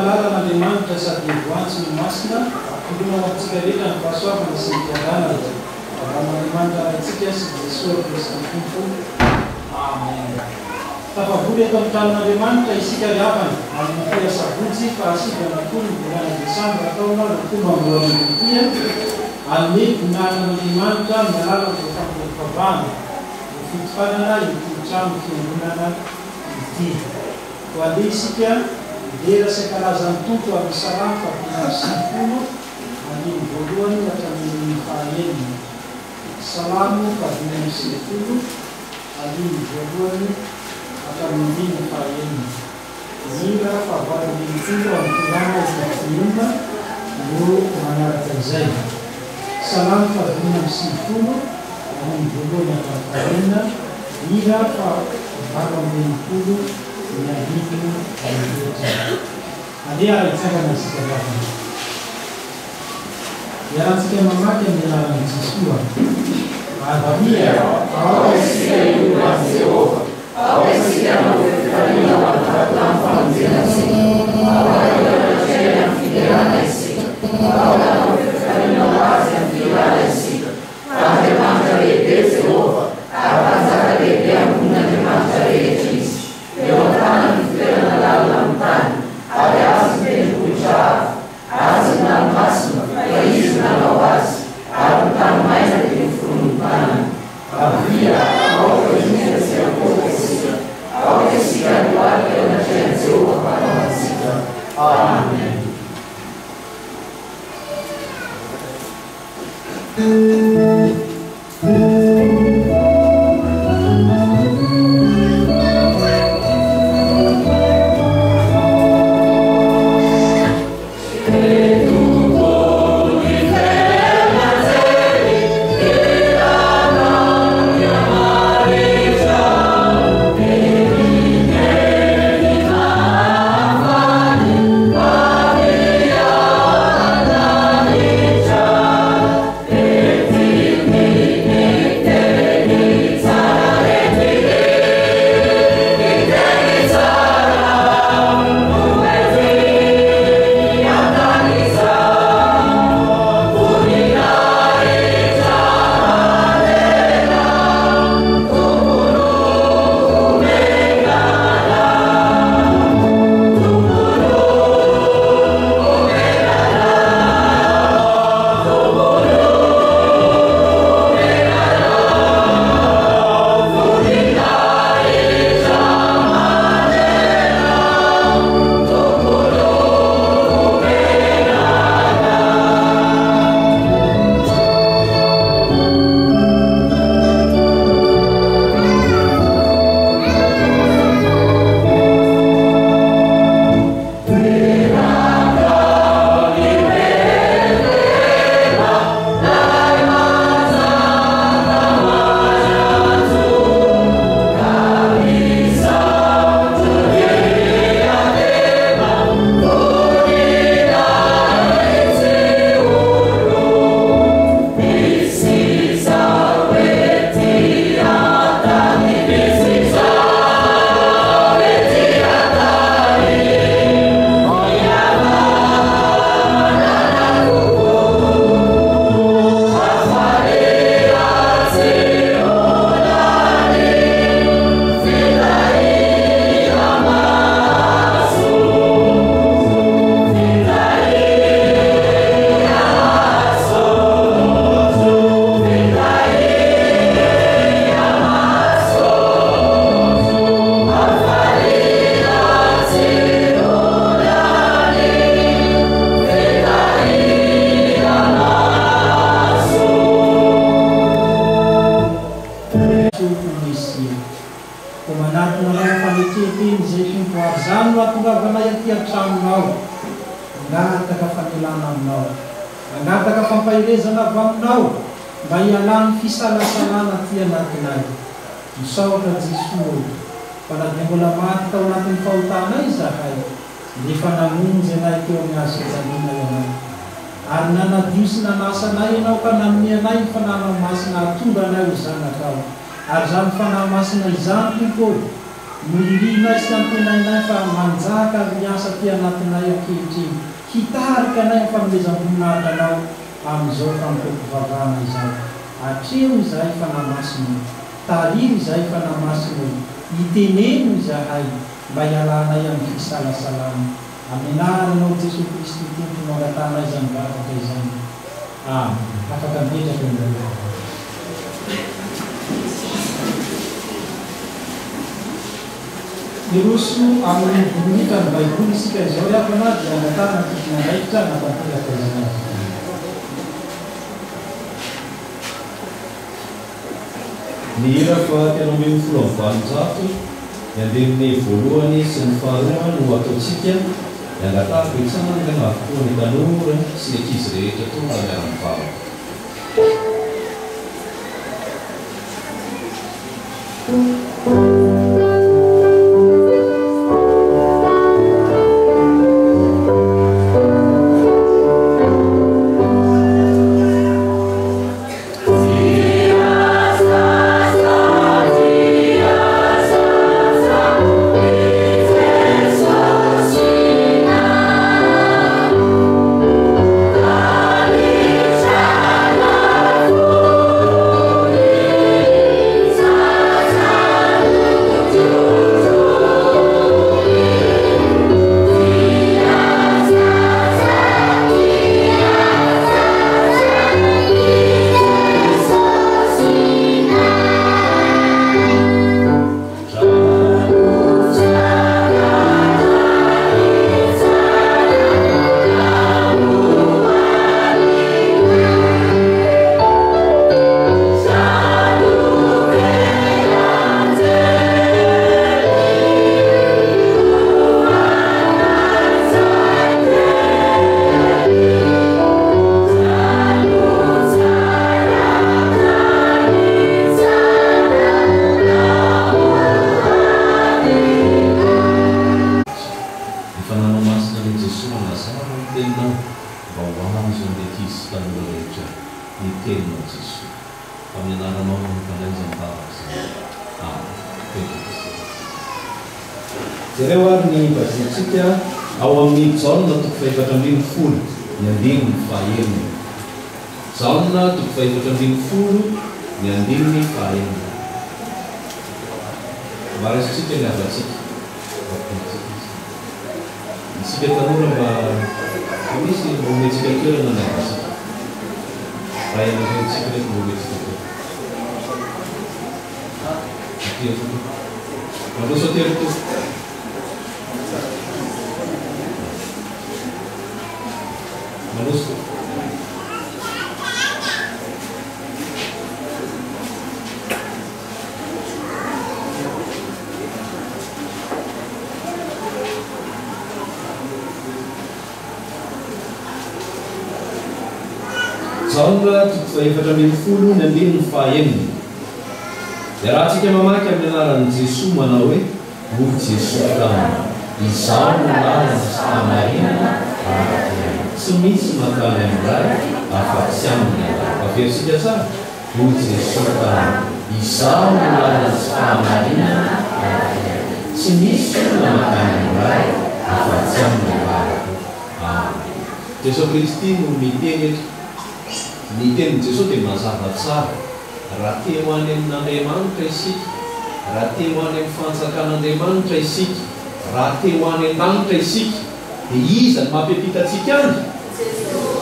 lalàn'Andriamanitra sady voantsy ny masina indrona antsika rehetra ny fahasoavana sy ny fiadanana Andriamanitra antsika sy Jesosy Kristy Tompo. Amen. Tafavory eto amin'ny tranon'Andriamanitra isika riavana amin'ny fera sabotsy fahasivy ambin'ny folo ny volana Desambra taona 2024 amin'ny voninahitran'Andriamanitra amin'ny alalana fampivavahana ny fitofanana ity trano fiangonana ity. Ho andeha isika idera saikarazan'ny Tompo amin'ny Salamo fahafinaritra sy ny folo andiny voalohany hatramin'ny fahaenina. Salamo fahafinaritra sy ny folo andiny voalohany hatramin'ny fahaenina. Mira fahavalo-dimy folo amin'ny filana ifafiomba no manaraka izay. Salamo fahafinaritra sy ny folo andiny voalohany hatramin'ny fahaenina. Mira fahavalo-dimy folo ny andiny rehetra. Andeha arahitsangana isika ravana. Iarahantsika mamaky amin'ny alalan'i Jesoa. Avia ao isika iolan'i Jehova, ao isika mampifanina ho amin'ny famonjenantsika, ao iarahantsika amin'ny fiderana isika, ao mampifanina ho azy amin'ny fiderana isika. Andriamanitra lehibe Jehova, apanjaka lehibe ambon'Andriamanitra rehetra izy. Eo an-tany ny fitoerana lalina amin'ny tany, ary azy ny tendrombohitra avo, azy ny ranomasina, fa izy nanao azy, ary ny tany maina dia ny foronim-panana. Avia aoka indrindra sy akoka isika, aoka isika niaraka eo anatrehany Jehova mpanao antsika. Amen. Misaotra Jesosy, fa na dia mbola maty tao anatin'ny fahotanay zahay, nefa namonjy anay teo amin'ny hazo-fijaliana ianao. Ary nanadio sy nanasa anay ianao ka nanome anay ny fanahy masina hatonga anay ho zanakao. Ary izany fanahy masina izany Tompo, milina sy tampenainay fa manjaka ny asa ty anatinay ankehitriny hitarika anay ny fanomezam-boninahitra anao amin'izao fampiompivavahana izao atreo izahay fanamasino tariro izahay fanamasino iteneno izahay mba hialanay amin'ny fisalasalana amenaranao Jesosy Kristy tompo mangatanay izany vavaka izany afaka mipetraka ny Iroso amin'ny bonika ny baiboly isika izao yapana dia angatana tokony andraikitra natanteraka izany. Ny hira fahatelo ambin'ny folo amin'ny valonjato ny andininy voalohany sy ny faharoa no ataontsika ny angatana itsana ny avokoa ny tanora sy ny ankizy rehetra tonga miara-ny vavaka. Jereo ary ny vazintsika ao amin'ny Jaona toko faefatra ambin'ny folo ny andininy fahaenina. Jaona toko faefatra ambin'ny folo ny andininy fahaenina. Varisitsika ny avatsika. Isika tanora mba misy ometsika toerana ny avatsika. Raha ianaretsika rehefa ometsika toerana. Mandroso atelo to. Mandroso. Jaona toko faefatra ambin'ny folo ny andininy fahaenina. Dia raha antsika mamaky amin'ny anaran'i Jesosy manao hoe hoy Jesosy tamina izao no lalana sy fahamarinana tsy misy mankany amin'ray afa-tsy aminy iray. Averisika tsara. Hoy Jesosy tamina izao no lalana sy fahamarinana tsy misy olona mankany amin'ray afa-tsy aminy iray. Jesosy Kristy no miteny eto. Ny tenin'i Jesosy dia mazava tsara. Raha te ho any amin'Andriamanitra isika, raha te ho any amin'ny fanjakan'Andriamanitra isika, raha te ho any an-danitra isika, dia iza no mampiampita antsika any?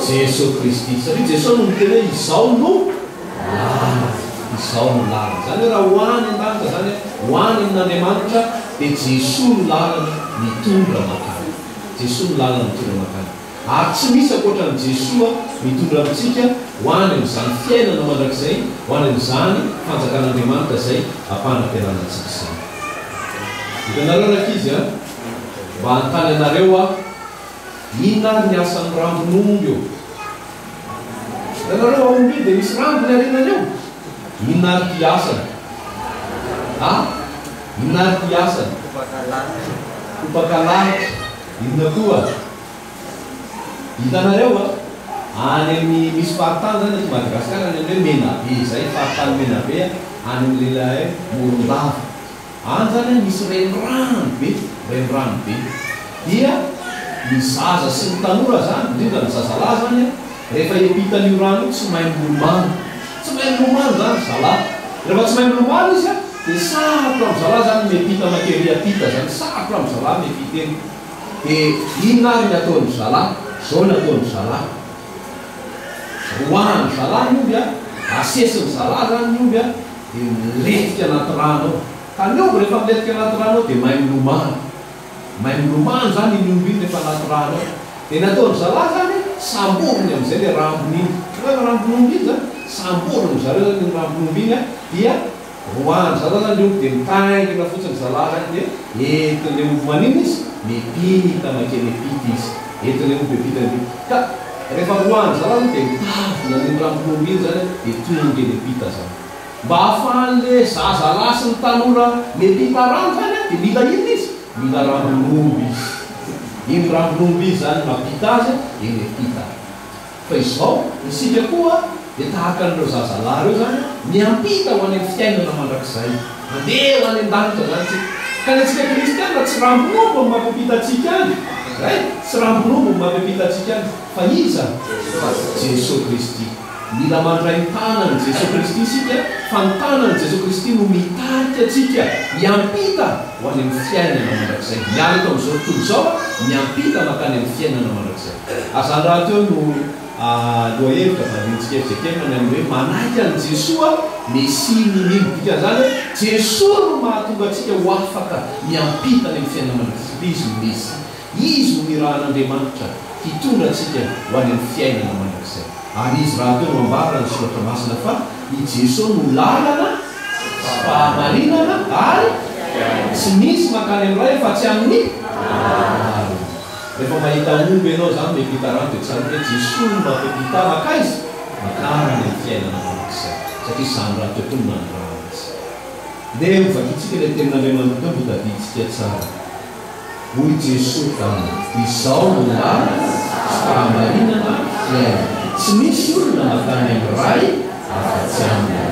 Jesosy Kristy. Satria Jesosy no miteny hoe izao no lalana, izao no lalana. Zany hoe raha ho any an-danitra, zany hoe ho any amin'Andriamanitra, dia Jesosy no lalana mitondra makany. Jesosy no lalana mitondra makany. Ary tsy misy ankoatran'i Jesosy mitondra amintsika ho any amin'izany fiainana mandrakizay, ho any amin'izany fanjakan'Andriamanitra izay ampanampiarana antsika izany. Hitanareo ankizy mba hanontany anareo inona ary ny asan'ny rambon'omby eo. Hitanareo aomby dia misy rambony arinany eo. Inona ary ty asany? Inona ary ty asany? Kopakalalitra. Inona koa? Hitanareo any amin'ny misy fahatany zany eto Madagasikara any amin'ny hoe Menabe izay fahatany Menabe any amin'ny lehilahy Morondava. any zany misy renirano be dia ny zaza sy ny tanora zany indrindra ny zazalahy zany rehefa epitan'io rano io tsy mahay milomano zany zalahy rehefa tsy mahay milomano izy dia sarotra amin'ny zalahy zany miepita makery apita zany sarotra amin'ny zalahy miepita eny dia inona ary ny ataon'ny zalahy zao ny ataon'ny zalahy roahany zalahy ny omby asesin'ny zalahy zany ny omby dia miletika anaty rano ao ka ny omby rehefa miletika anaty rano ao dia mahay milomano zany ny omby iny rehefa anaty rano ao dia nataon'ny zalahy zany samborony amin'izay le rambony iny rambon'omby iny zany samborony zareo zany ny rambon'omby iny dia roahany zalahy zany le omby dia mitaingina fotsiny zalahy zany dia entin'le omby maniny izy mipita makeny epita izy entin'le omby epita ka rehefa roahany zalahy dia mitavina ny rambon'omby iny zany dia tonga eny epita zany mba hahafahan'le zazalahy sy ny tanora miepita rano zany dia mila iny izy mila rambon'omby izy iny rambon'omby izy zany mampita azy eny epita fa izao isika koa dia tahaka an'ireo zazalahy reo zany miampita ho any amin'ny fiainana mandrakizay mandeha ho any an-danitra zany tsika ka ny antsika kristiana tsy rambon'omby ny mampiapita atsika any tsy rambon'omby ny mampiapita atsika any fa iza Jesosy Kristy mila mandray ny tanany Jesosy Kristy isika fa ny tanany Jesosy Kristy no mitarika atsika miampita ho any amin'ny fiainana mandrakizay miala eto amin'izao tontolo zao miampita makany amin'ny fiainana mandrakizay azany raha teo no lohahevitra valintsika efijakemany amin'ny hoe manaiky any Jesoa mesiny iny dikazany Jesoa no mahatonga atsika ho afaka miampita any amin'ny fiainana mandrakizay izy no mirahan'Andriamanitra hitondra atsika ho any amin'ny fiainana mandrakizay ary izy raha teo no ambara ny soratra masina fa i Jesosy no lalana fahamarinana ary tsy misy makany amin'ray fa tsy amin'ny rehefa mahita omby ianao zany miepita rano dia tsara hoe Jesosy no mampiapita makaizy makara ny fiainana mandrakizay satria zany raha teo koa no mandrana izy dia hovakitsika ilay tenin'Andriamanitra mbo tadiditsika tsara hoy Jesosy tany izao no lalana fahamarinana fiainana tsy misy olona makany amin'ray afa-tsy amin'ny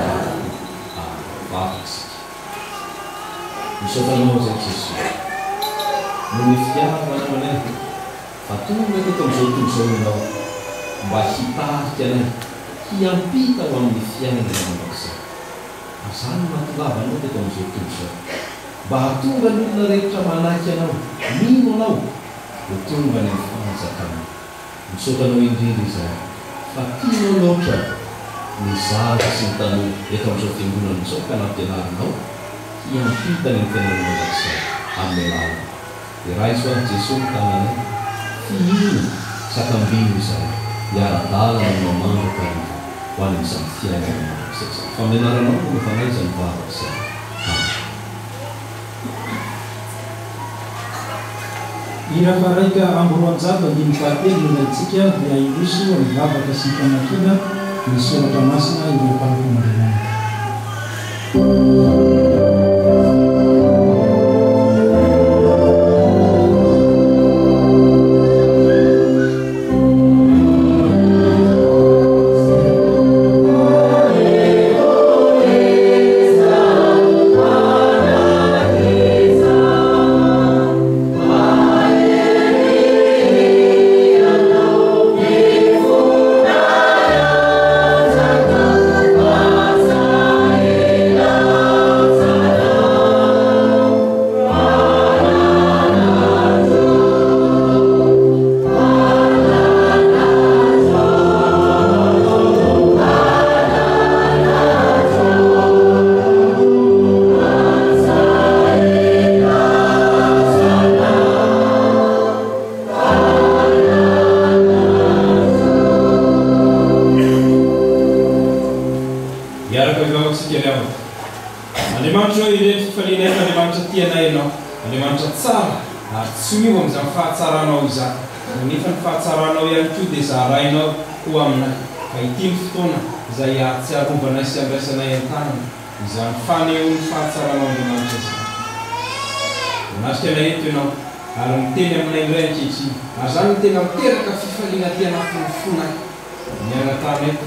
vavatsika misaotanao zay Jesosy no ny fitiavana anay fa tonga teto amin'izao tontolo zao ianao mba hitarika anay hiampita ho amin'ny fiainana mandrakizay azany mahatongava anao teto amin'izao tontolo zao mba hatonga ny olona rehetra manaiky anao mino anao ho tonga ny fanjakana misaotanao indrindra izay fa tianao loatra ny zaza sy ny tanora eto amin'izao fiangonana izao ka nampianarinao hiampita ny fiainana mandrakizay amin'ny lalana dia raha izy hoany Jesosy ny tananay fihino sakambino izay hiara-dalana ny mamandraka riva ho any amin'izany fiainana mandrakizay fa mianaranao no fanay izany vavaka izay Irafarayka amboroanjava ny fahatelo ilaitsika dia indroso ny vavaka sy ny famakiana ny soratra masina ireo mpanompo-Andriamanitra. Andriamanitra ireny fifalianay Andriamanitra tianay ianao Andriamanitra tsara ary tsy miova amin'izany fahatsaranao izany nefa ny fahatsaranao ihany koa dia zarainao ho aminay fa ity ny fotoana izay ahatsiarovana sy andraisanay an-tanana izany fanehoan'ny fahatsaranao Andriamanitra izany manasika anay eto ianao ary miteny aminay indray ankehitriny ary zany no tena miteraka fifaliana ty anatin'ny fonay miaina tany eto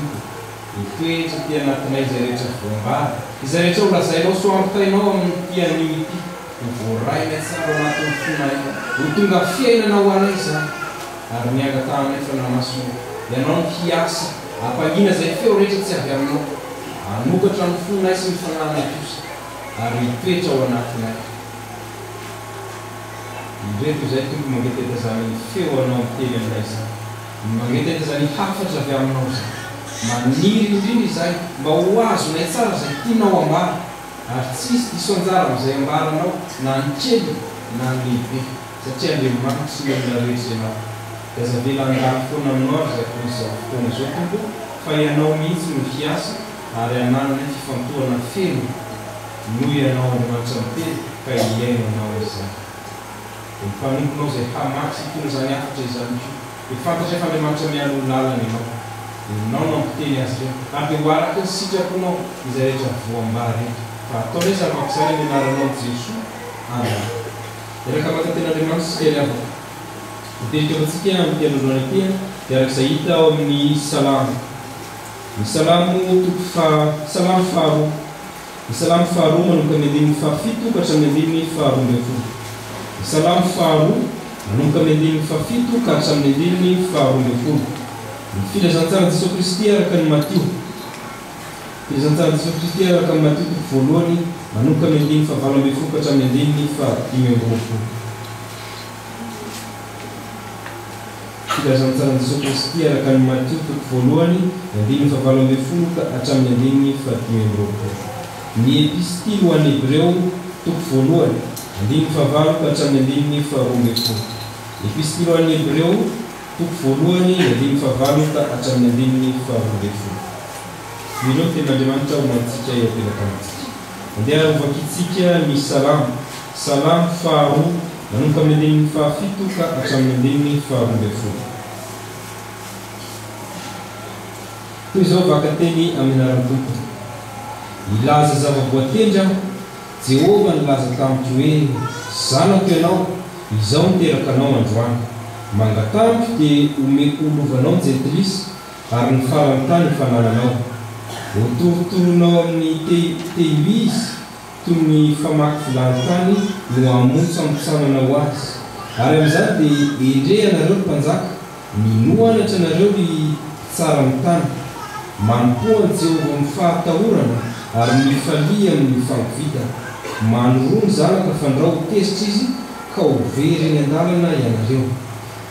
Toetra ty anatinay izay rehetra voambara. Izay rehetra ho lazainao soantainao amin'ny tian'io ity. Voarainay tsara anatin'ny fonay. Ho tonga fiainana ho anay zany. Ary mianga taminay fa namasoa. Ianao ny hiasa. Ampangina izay feo rehetra tsy avy aminao. Anokatra ny fonay sy ny fanahinay kosa. Ary toetra ao anatinay. Ireto izay tompo mangeteta zany feo anao miteny aminay zany. Mangeteta zany hafatra avy aminao zany. Maniry indrindra izay mba ho azonay tsara izay tianao ambara. Ary tsisy diso anjara amin'izay ambaranao na ny kely na ny lehibe. Satria Andriamanitra sy ny olona rehetra ianao. Dia aza velan-dany foana aminao izay izao fotoana izao tompo fa ianao mihitsy no hiasa ary ananana fifantohana feno noho ianao Andriamanitra miteny ka hiainanao izany. Mpanomponao izay hamaky tona izany hafatra izany koa. Dia fantatra efa Andriamanitra mialo ny lalana ianao. Ianao mampiteny azy ireo. Ary dia ho araka ny sitraponao izay rehetra voambara eto. Fa ataonay zavak'izany ny anaranao Jesosy. Amen. Eraka matanten'Andriamanitra sy kely avao. Dito antsika amin'ny fianarana ity dia arak'izay hita ao amin'ny salamo. Ny salamo toko salamo faharoa. Ny salamo faharoa manomboka amin'ny andininy fahafito ka hatramin'ny andininy faharoa ambin'ny folo. Ny salamo faharoa manomboka amin'ny andininy fahafito ka hatramin'ny andininy faharoa ambin'ny folo. Ny filazantsara Jesosy Kristy araka ny Matio. Filazantsara Jesosy Kristy araka ny Matio toko voalohany manomboka amin'ny andininy fahavalo ambin'ny folo ka hatramin'ny andininy fahadimy amby roapolo. Filazantsara Jesosy Kristy araka ny Matio toko voalohany andininy fahavalo ambin'ny folo ka hatramin'ny andininy fahadimy amby roapolo. Ny epistily ho an'ny Hebreo toko voalohany andininy fahavalo ka hatramin'ny andininy faharoa ambin'ny folo. Epistily ho an'ny Hebreo toko voalohany andininy fahavalo ka hatramin'ny andininy faharoa ambin'ny folo. Ireo ten'Andriamanitra ho mantsika eo am-pelatanantsika. Andeha rovakitsika ny salamo. Salamo faharoa manomboka amin'ny andininy fahafito ka hatramin'ny andininy faharoa ambin'ny folo. Toy izao vakateny amin'ny anaran'ny Tompo. Ilaza zava-boatendry aho, Jehova nilaza tamiko hoe zanako ianao, izao niteraka anao androany. Mangatamiko dia omeko olovanao ny jetrisy ary ny farany tany fanananao. Hotoritoronao amin'ny tehivizy toy ny famaky vilany tany no hamontsy ampitsananao azy. Ary amin'izany dia endre anareo ny mpanjaka, minoanatra anareo ny tsara ny tany. Manompoany Jehova amin'ny fahatahorana ary mifalia amin'ny fangovita. Manoroa ny zanaka fandrao tezitra izy ka ho very eny an-dalana ianareo.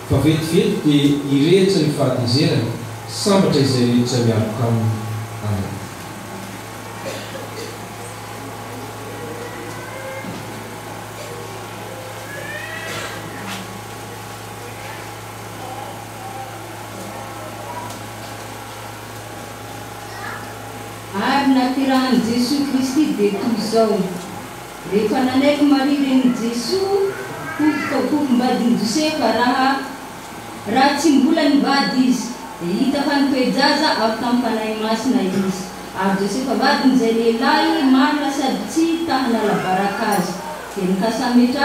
Fa vetivety dia irehitra ny fahatezerana, sambatra izay rehetra mialoka aminy. Amen. Ary naterahan'i Jesosy Kristy dia toy izao. Rehefa nanaiky Maria reny Jesosy tompom-badiny Josefa raha tsy mbola nivady izy, dia hita fa nitoejaza avy tamin'ny fanahy masina izy. Ary Josefa vadiny izay lehilahy marina sady tsy tahana labaraka azy, dia nikasametra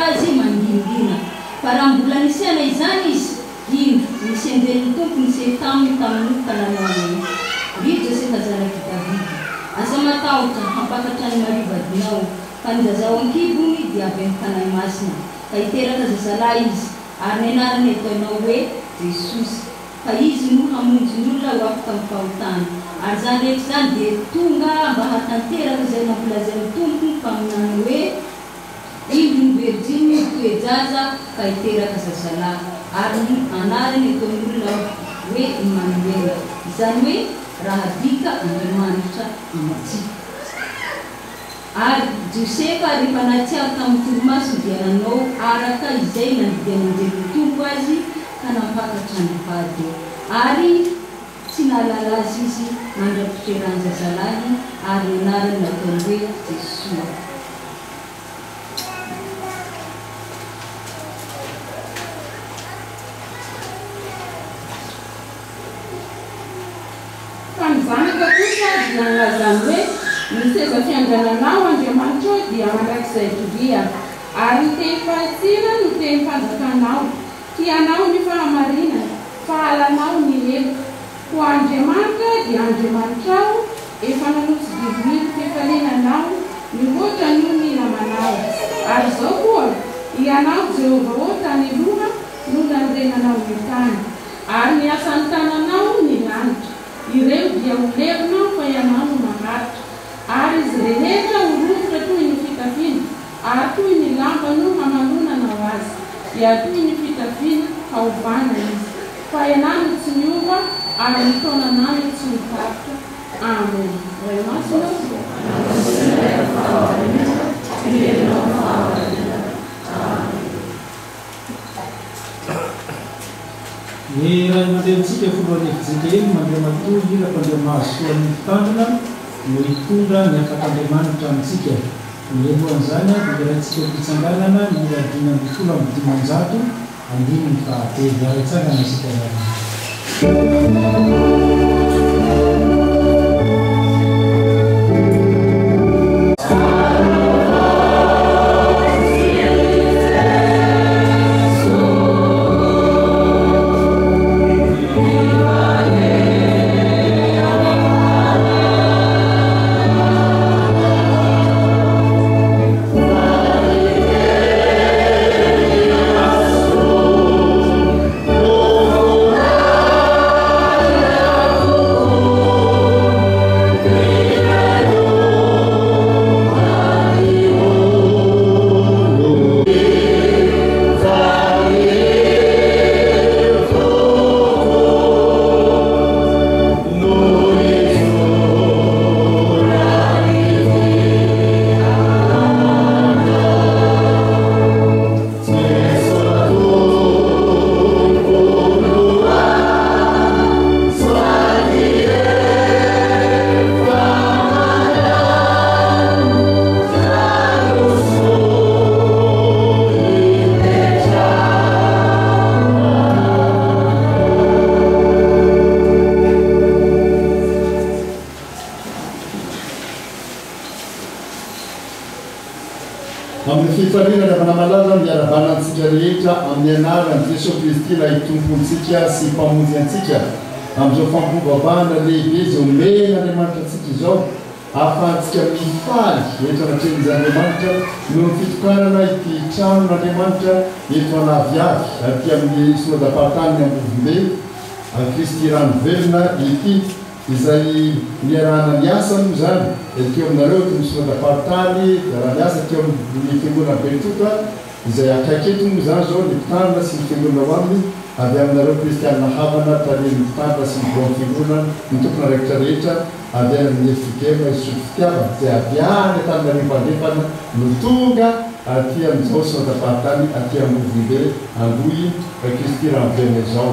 azy mangingina. Fa raha mbola nisena izany izy, ino nisy andelin'ny tompo nisy taminy tamin'ny fananaony. Ry Josefa zanaky Davida, asa matahotra hampakatra ny Maria vadinao, fa ny zazao an-kibony dia avy amin'ny fanahy masina, ka hiteraka zazalahy izy, ary ny anarany ataonao hoe Jesosy. Fa izy no hamonjy ny olona ho afaka amin'ny fahotana. Ary zany rehetra zany dia tonga mba hatanteraka izay nampolazain'ny tompo mpaminany hoe iny ny Verjiny toejaza ka hiteraka zazalahy, ary anarany ataon'ny olona hoe Emmanuel. Izany hoe raha dika Andriamanitra amatsika. Ary Josefa rehefa natsiaro tamin'ny torimaso dia nanao araka izay nandidian'anjelin'ny tompo azy ka nampakatra ny vady. Ary tsy nalala azy izy mandrapitrerany zazalahy, ary anarany nataony hoe Jesosy. Fa ny zanaka kosa dia nalazany hoe ny seza fiandrananao Andriamanitra dia mandrakizay toria, ary ny teny fahasina no teny fanjakanao, tianao ny fahamarinana, fahalanao ny heloka, ho Andriamanitra dia Andriamanitra aho efa nanosy divily fifalinanao mihoatra ny io mila manao ary zao koa ianao Jehova oatra ny loha no nanrenanao ny tany ary ny asan'ny tananao ny lanitra ireo dia ho levina fa ianao no maharitra ary izy rehetra ho rofotra toy ny fitafiana ary toy ny lamba no hamalonanao azy dia toy ny fitafiana ka hovana izy fa ianao no tsy miova ary ny taonanao no tsy mitaritra. Amen. Ray masina ny ray aman-drentsika voalohany efijery mandeha matory rampandea mahasoan'ny fitandrina no hitondra ny afak'Andriamanitra amintsika ny alohan'izany dia raintsika fitsanganana ny radina amin'ny folo amin'ny dimanjato andiny fahatelo araitsangana isika amin'ny anaran'i Jesosy Kristy ilay tompontsika sy mpamonjy antsika amin'izao fampiovavahana lehibe izay omena Andriamanitra antsika izao ahafahantsika mifaly eto anatrehan'Andriamanitra noho ny fitokanana ity tranon'Andriamanitra eto anaviavy aty amin'ny sonadapahatany ambovombe Kristy rano velona ity izay niarahana ny asa moa zany ekeo aminareo ty ny sonadapahatany raha ny asa teo amin'ny fiangonana Betoka izay akaiky eto moa zany zao ny mpitandrina sy ny fiangonana ho aminy avy aminareo kristianina havana tany ny mpitandrina sy ny voan'ny fiangonana ny tompona raikitra rehetra avy amin'ny efigema isotro fitiavana izay aviany atanynarivandrefana no tonga aty amin'izao sonadapahatany aty ambovombe angoy Kristy ranvelona izao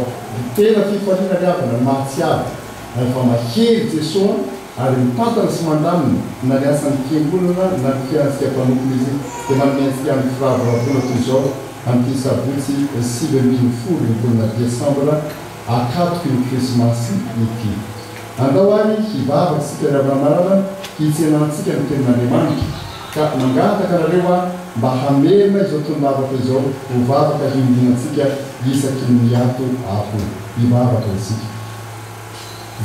tena fifaliana riavana mahatsiavy fa mahery Jesosy ary mitantana sy mandamina na ny asan'ny fiangonana na ny fiainantsika mpanompona izy dia manome antsika amin'ny firavoravoana toy izao amin'ity sabotsy 9 Desambra akatoky ny krismasy ity. Andao ary hivavaka sika ravanamarana hitsenantsika ny tenin'Andriamanitra ka mangataka nareo mba hamerina izao tombavaka izao ho vavaka hindinantsika isaky ny ato apo hivavaka isika.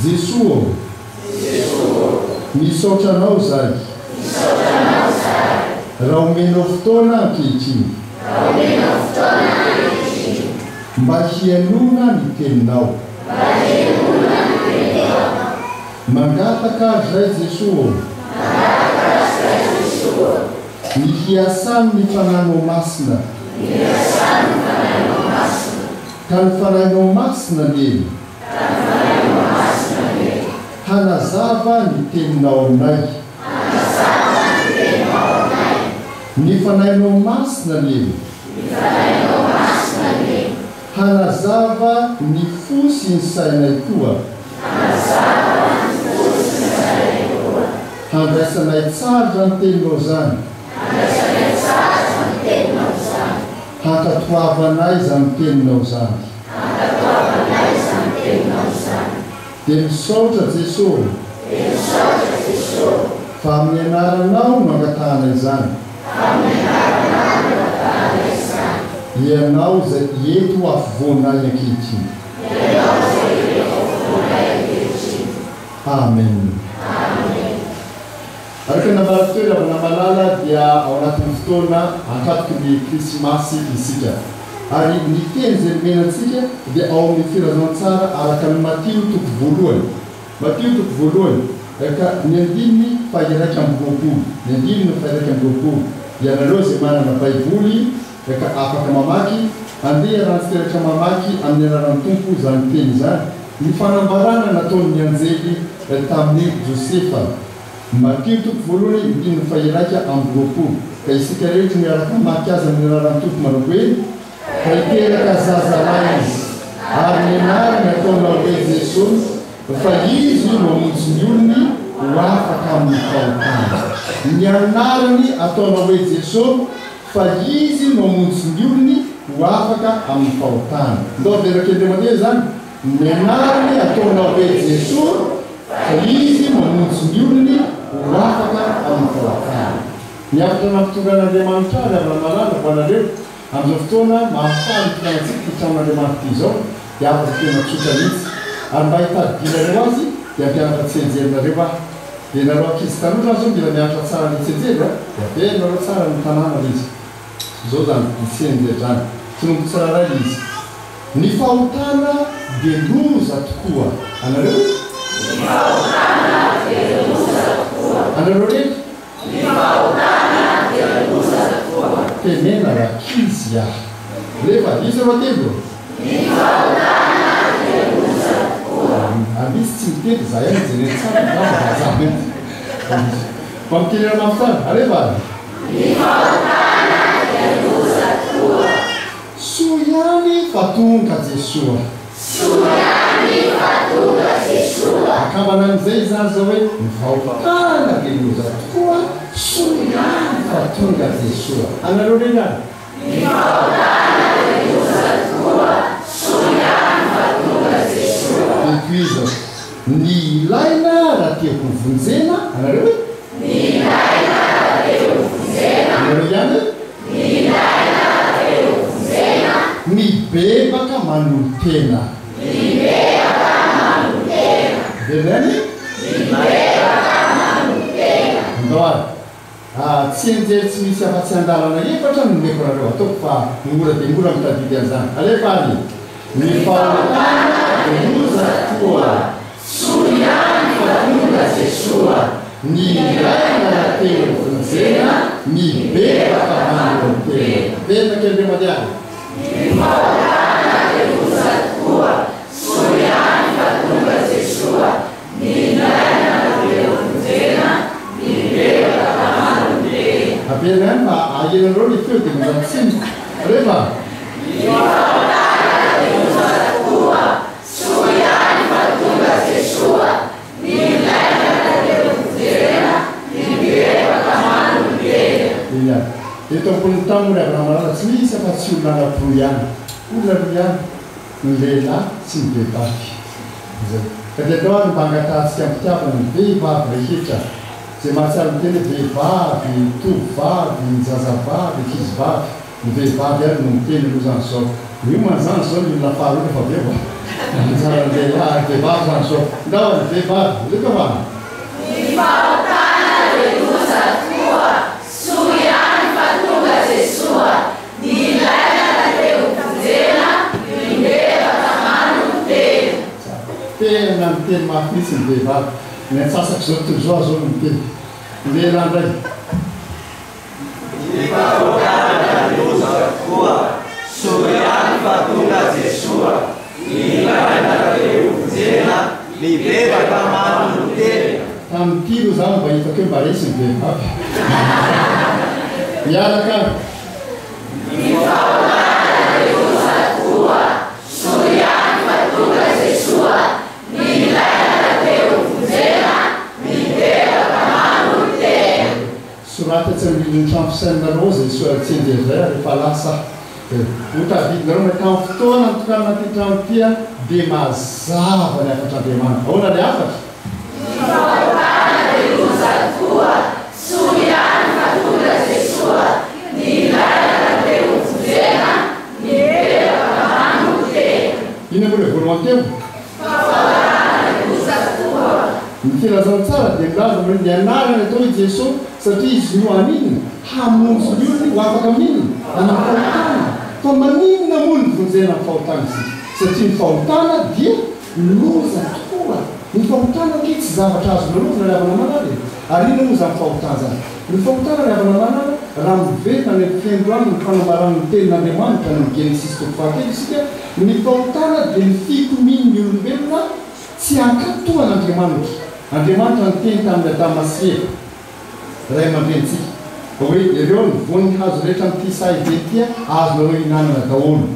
Jesosy misaotra anao zay raha omenao fotoana ankehitriny mba hianona ny teninao mangataka zay Jesosy ny hiasany ny fanahinao masina ka ny fanahinao masina neny hanazava ny teninao aminay ny fanahinao masina neny hanazava ny fosy ny sainay koa handraisanay tsara ny teninao zany hankatoavanay zany teninao zany dia misaotra Jesosy fa amin'ny anaranao no angatahanay zany ianao zay eto afovoanay ankehitriny Amen. Araka nambara toerana malala dia ao anatin'ny fotoana ankatoky ny krismasy isika. Ary ny teny izay menantsika dia ao amin'ny firazan-tsara araka ny Matio toko voalohany. Matio toko voalohany ka ny 5:1. Ny 5:1 dia nareo izay manana baiboly ka afaka mamaky andeha rantsiteraka mamaky amin'ny anaran'ny Tompo izany teny izany. Ny fanambarana nataon'ny anjely tamin'ny Josefa. Matio toko voalohany 5:1. Ka isika rehetra miaraka mamaky azy amin'ny anaran'ny Tompo manao hoe ka hiteraka zazalahy izy ary ny anarany ataonao hoe Jesosy fa izy mamonjy ny olony ho afaka amin'ny fahotana. Ny anarany ataonao hoe Jesosy fa izy mamonjy ny olony ho afaka amin'ny fahotana. Ndao verak'Andriamanitra zany. Ny anarany ataonao hoe Jesosy fa izy mamonjy ny olony ho afaka amin'ny fahotana. Ny afaka nampitongan'Andriamanitra ary avy malala ho anareo amin'izao fotoana mahafaly fitanantsika hitran'Andriamanitra izao dia afaka tena tsotra mihitsy. Ary mba hitadidirareo azy dia mpianatra tsenjerinareo ahy. Dia nareo ankizy tanora zao mila mianatra tsara ny tsenjery dia ampianareo tsara ny tanàna izy. Izao zany itsenjery zany. Tsy nombo tsara ray izy. Ny fahotana dia loza tokoa. Anareo? Ny fahotana dia loza tokoa. Anareo rehetra? Ny fahotana dia loza tokoa. Tenena rakizy ahy. Rehefa izy reo atelo? Ny fahotana dia loza tokoa. Amisy tsy mitety za ihany jereny tsara vazabe. Fampikenera mafitana. Arehefa? Ny fahotana dia loza tokoa. Soa ihany fa tonga Jesoa. Soa ihany fa tonga Jesoa. Akambana amin'izay zany zao hoe ny fahotana dia loza tokoa. Soa ihany fa tonga Jesoa. Anareo reny any? Ny fahotana dia loza tokoa. Soa ihany fa tonga Jesoa. Epuiza. Ny ilaina raha tiako vonjena. Anareo hoe? Ny ilaina raha tiako vonjena. Anareo ihany? Ny ilaina raha tiako vonjena. Mibebaka manolotena. Mibebaka manolotena. Vedany? Mibebaka manolotena. Ndao ary. Tsy enjery tsy misy afa-tsy andalana efatra no nomeko nareo ataoko fa mora dia mora mitadidy an'izany. Alefa any. Ny fahotana dia loza tokoa. Soa ihany fa tonga Jesoa. Ny ilaina raha tiako vonjena. Mibebaka manolotena. Verak'Andriamanitra. Ny fahotana dia loza tokoa. Soa ihany fa tonga Jesoa. Ny ilaina raha tiako vonjena. Mibebaka manolotena. Ampiana ihany mba ahenanareo ny feo dia mandatsiny. Rehefa? Ny fahotana dia loza tokoa. Soa ihany fa tonga Jesoa. Ny ilaina raha tiako vonjena. Mibebaka manolotena. Iya. Eto ambony tamony avy ramalala tsy misy afa-tsy olona anaboro ihany. Olona roa ihany ny lehilahy sy ny vehivavy. Ka dia atao ary mba angatahantsika ampitiavana ny vehivavy rehetra. Izay mahatsiaro ny teny vehivavy, tovovavy, ny zazavavy, ankizivavy. Ny vehivavy ary no miteny aloha zany zao. Io manzany zao ny olona faharoa efa be va. Anjara ny lehilahy vehivavy zany zao. Ndao ny vehivavy, leka va? Ny fahotana dia loza tokoa. Soa ihany fa tonga Jesoa. Ny ilaina raha tiako vonjena. Mibebaka manolotena. Tena miteny mafy ny vehivavy. Ny antsasako zao tozoa zao no miteny. Lehilahy ndray. Ny fahotana dia loza tokoa. Soa ihany fa tonga Jesoa. Ny ilaina raha tiako vonjena. Mibebaka manolotena. Tamin'ny tilo zany mba hitako hoe mba resy ny vehivavy. Miaraka. Ny fahotana dia loza tokoa. Soa ihany fa tonga Jesoa. Ny ilaina raha tiako vonjena. Mibebaka manolotena. Soratatsy amin'ny trano fisainareo zay soratsenjery zay rehefa lasa. Otavidinareo mahita fotoana mitokana ty trano tia dia mazava ny afatr'Andriamanitra. Ahoana ny afatra? Ny fahotana dia loza tokoa. Soa ihany fa tonga Jesoa. Ny ilaina raha tiako vonjena. Mibebaka manolotena. Ino moa le voalohany teo? Fahotana dia loza tokoa. milaza hoe ny anarana atao hoe Jesosy satria izy no amin'iny hamonjy ny olona ho afaka amin'iny anafahotana fa maninona moa ny vonjena ny fahotana izy satria ny fahotana dia loza tokoa ny fahotana ke tsy zavatra azo loloko na ravana manara ary ino moa zany fahotana zany ny fahotana ravana manara raha miveta ny fiandroany ny fanambarany ny tenin'Andriamanitra ny Genesis toko fahatelo isika ny fahotana dia ny fikomin'ny olombelona tsy ankatohan'Andriamanitra Andriamanitra ny teny tamin'ny Adama sy Eva ray aman-drentsika hoe ireo ny vonin'ny hazo rehetra amin'ity sahivetia azonareo hinanana daholo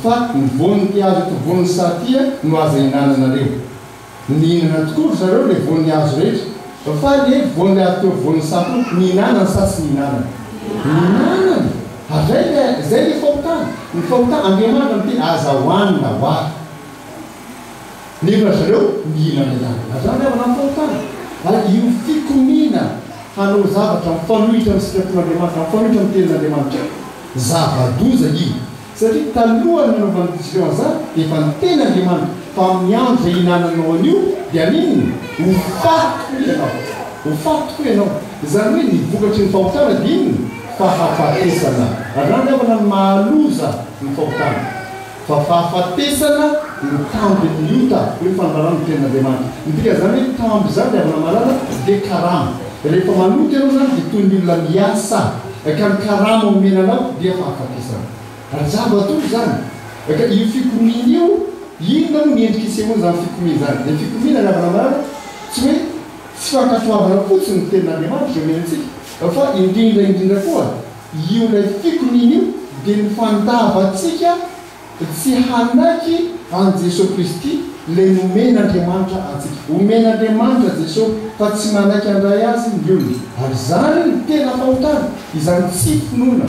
fa ny vonin'ity hazo eto vonin'ny satia no azo hinananareo nihinana tokoa zareo le vonin'ny hazo rehetra fa le vonin'ny hazo teo vonin'ny sato nihinanana sa tsy nihinanana nihinanana zay le fahotana ny fahotana Andriamanitra amin'ity aza hoanina hoary nefa zareo mihinana ihany azany avana ny fahotana ary io fikomina hanao zavatra mifanohitra amin'ny sitrapon'Andriamanitra mifanohitra amin'ny tenin'Andriamanitra zava-doza io satria talohany nanaovan'izireo an'izany efa ny tenin'Andriamanitra fa miandro zay hinananao an'io dia ninony ho fato ianao zany hoe ny vokatry ny fahotana dia inony fahafatesana azany avana ny mahaloza ny fahotana fa fahafatesana ny tambiny iota hoe fandarana ny tenin'Andriamanitra midika zany hoe tamby zany avana malala dia karama rehefa manoty ianao zany dia toy ny olona miasa ka ny karama omenanao dia fahafatesana ary zava-tory zany ka io fikomina io inona no miendrika isemoa zany fikomina zany le fikomina ny avana malala tsy hoe tsy fankatoavana fotsiny ny tenin'Andriamanitra omenantsika fa indrindra koa io lay fikomina io dia ny fandavatsika tsy hanaiky an Jesosy Kristy le nomen'Andriamanitra antsika omen'Andriamanitra Jesosy fa tsy manaiky andray azy ny olona ary zany ny tena fahotana izany tsy finoana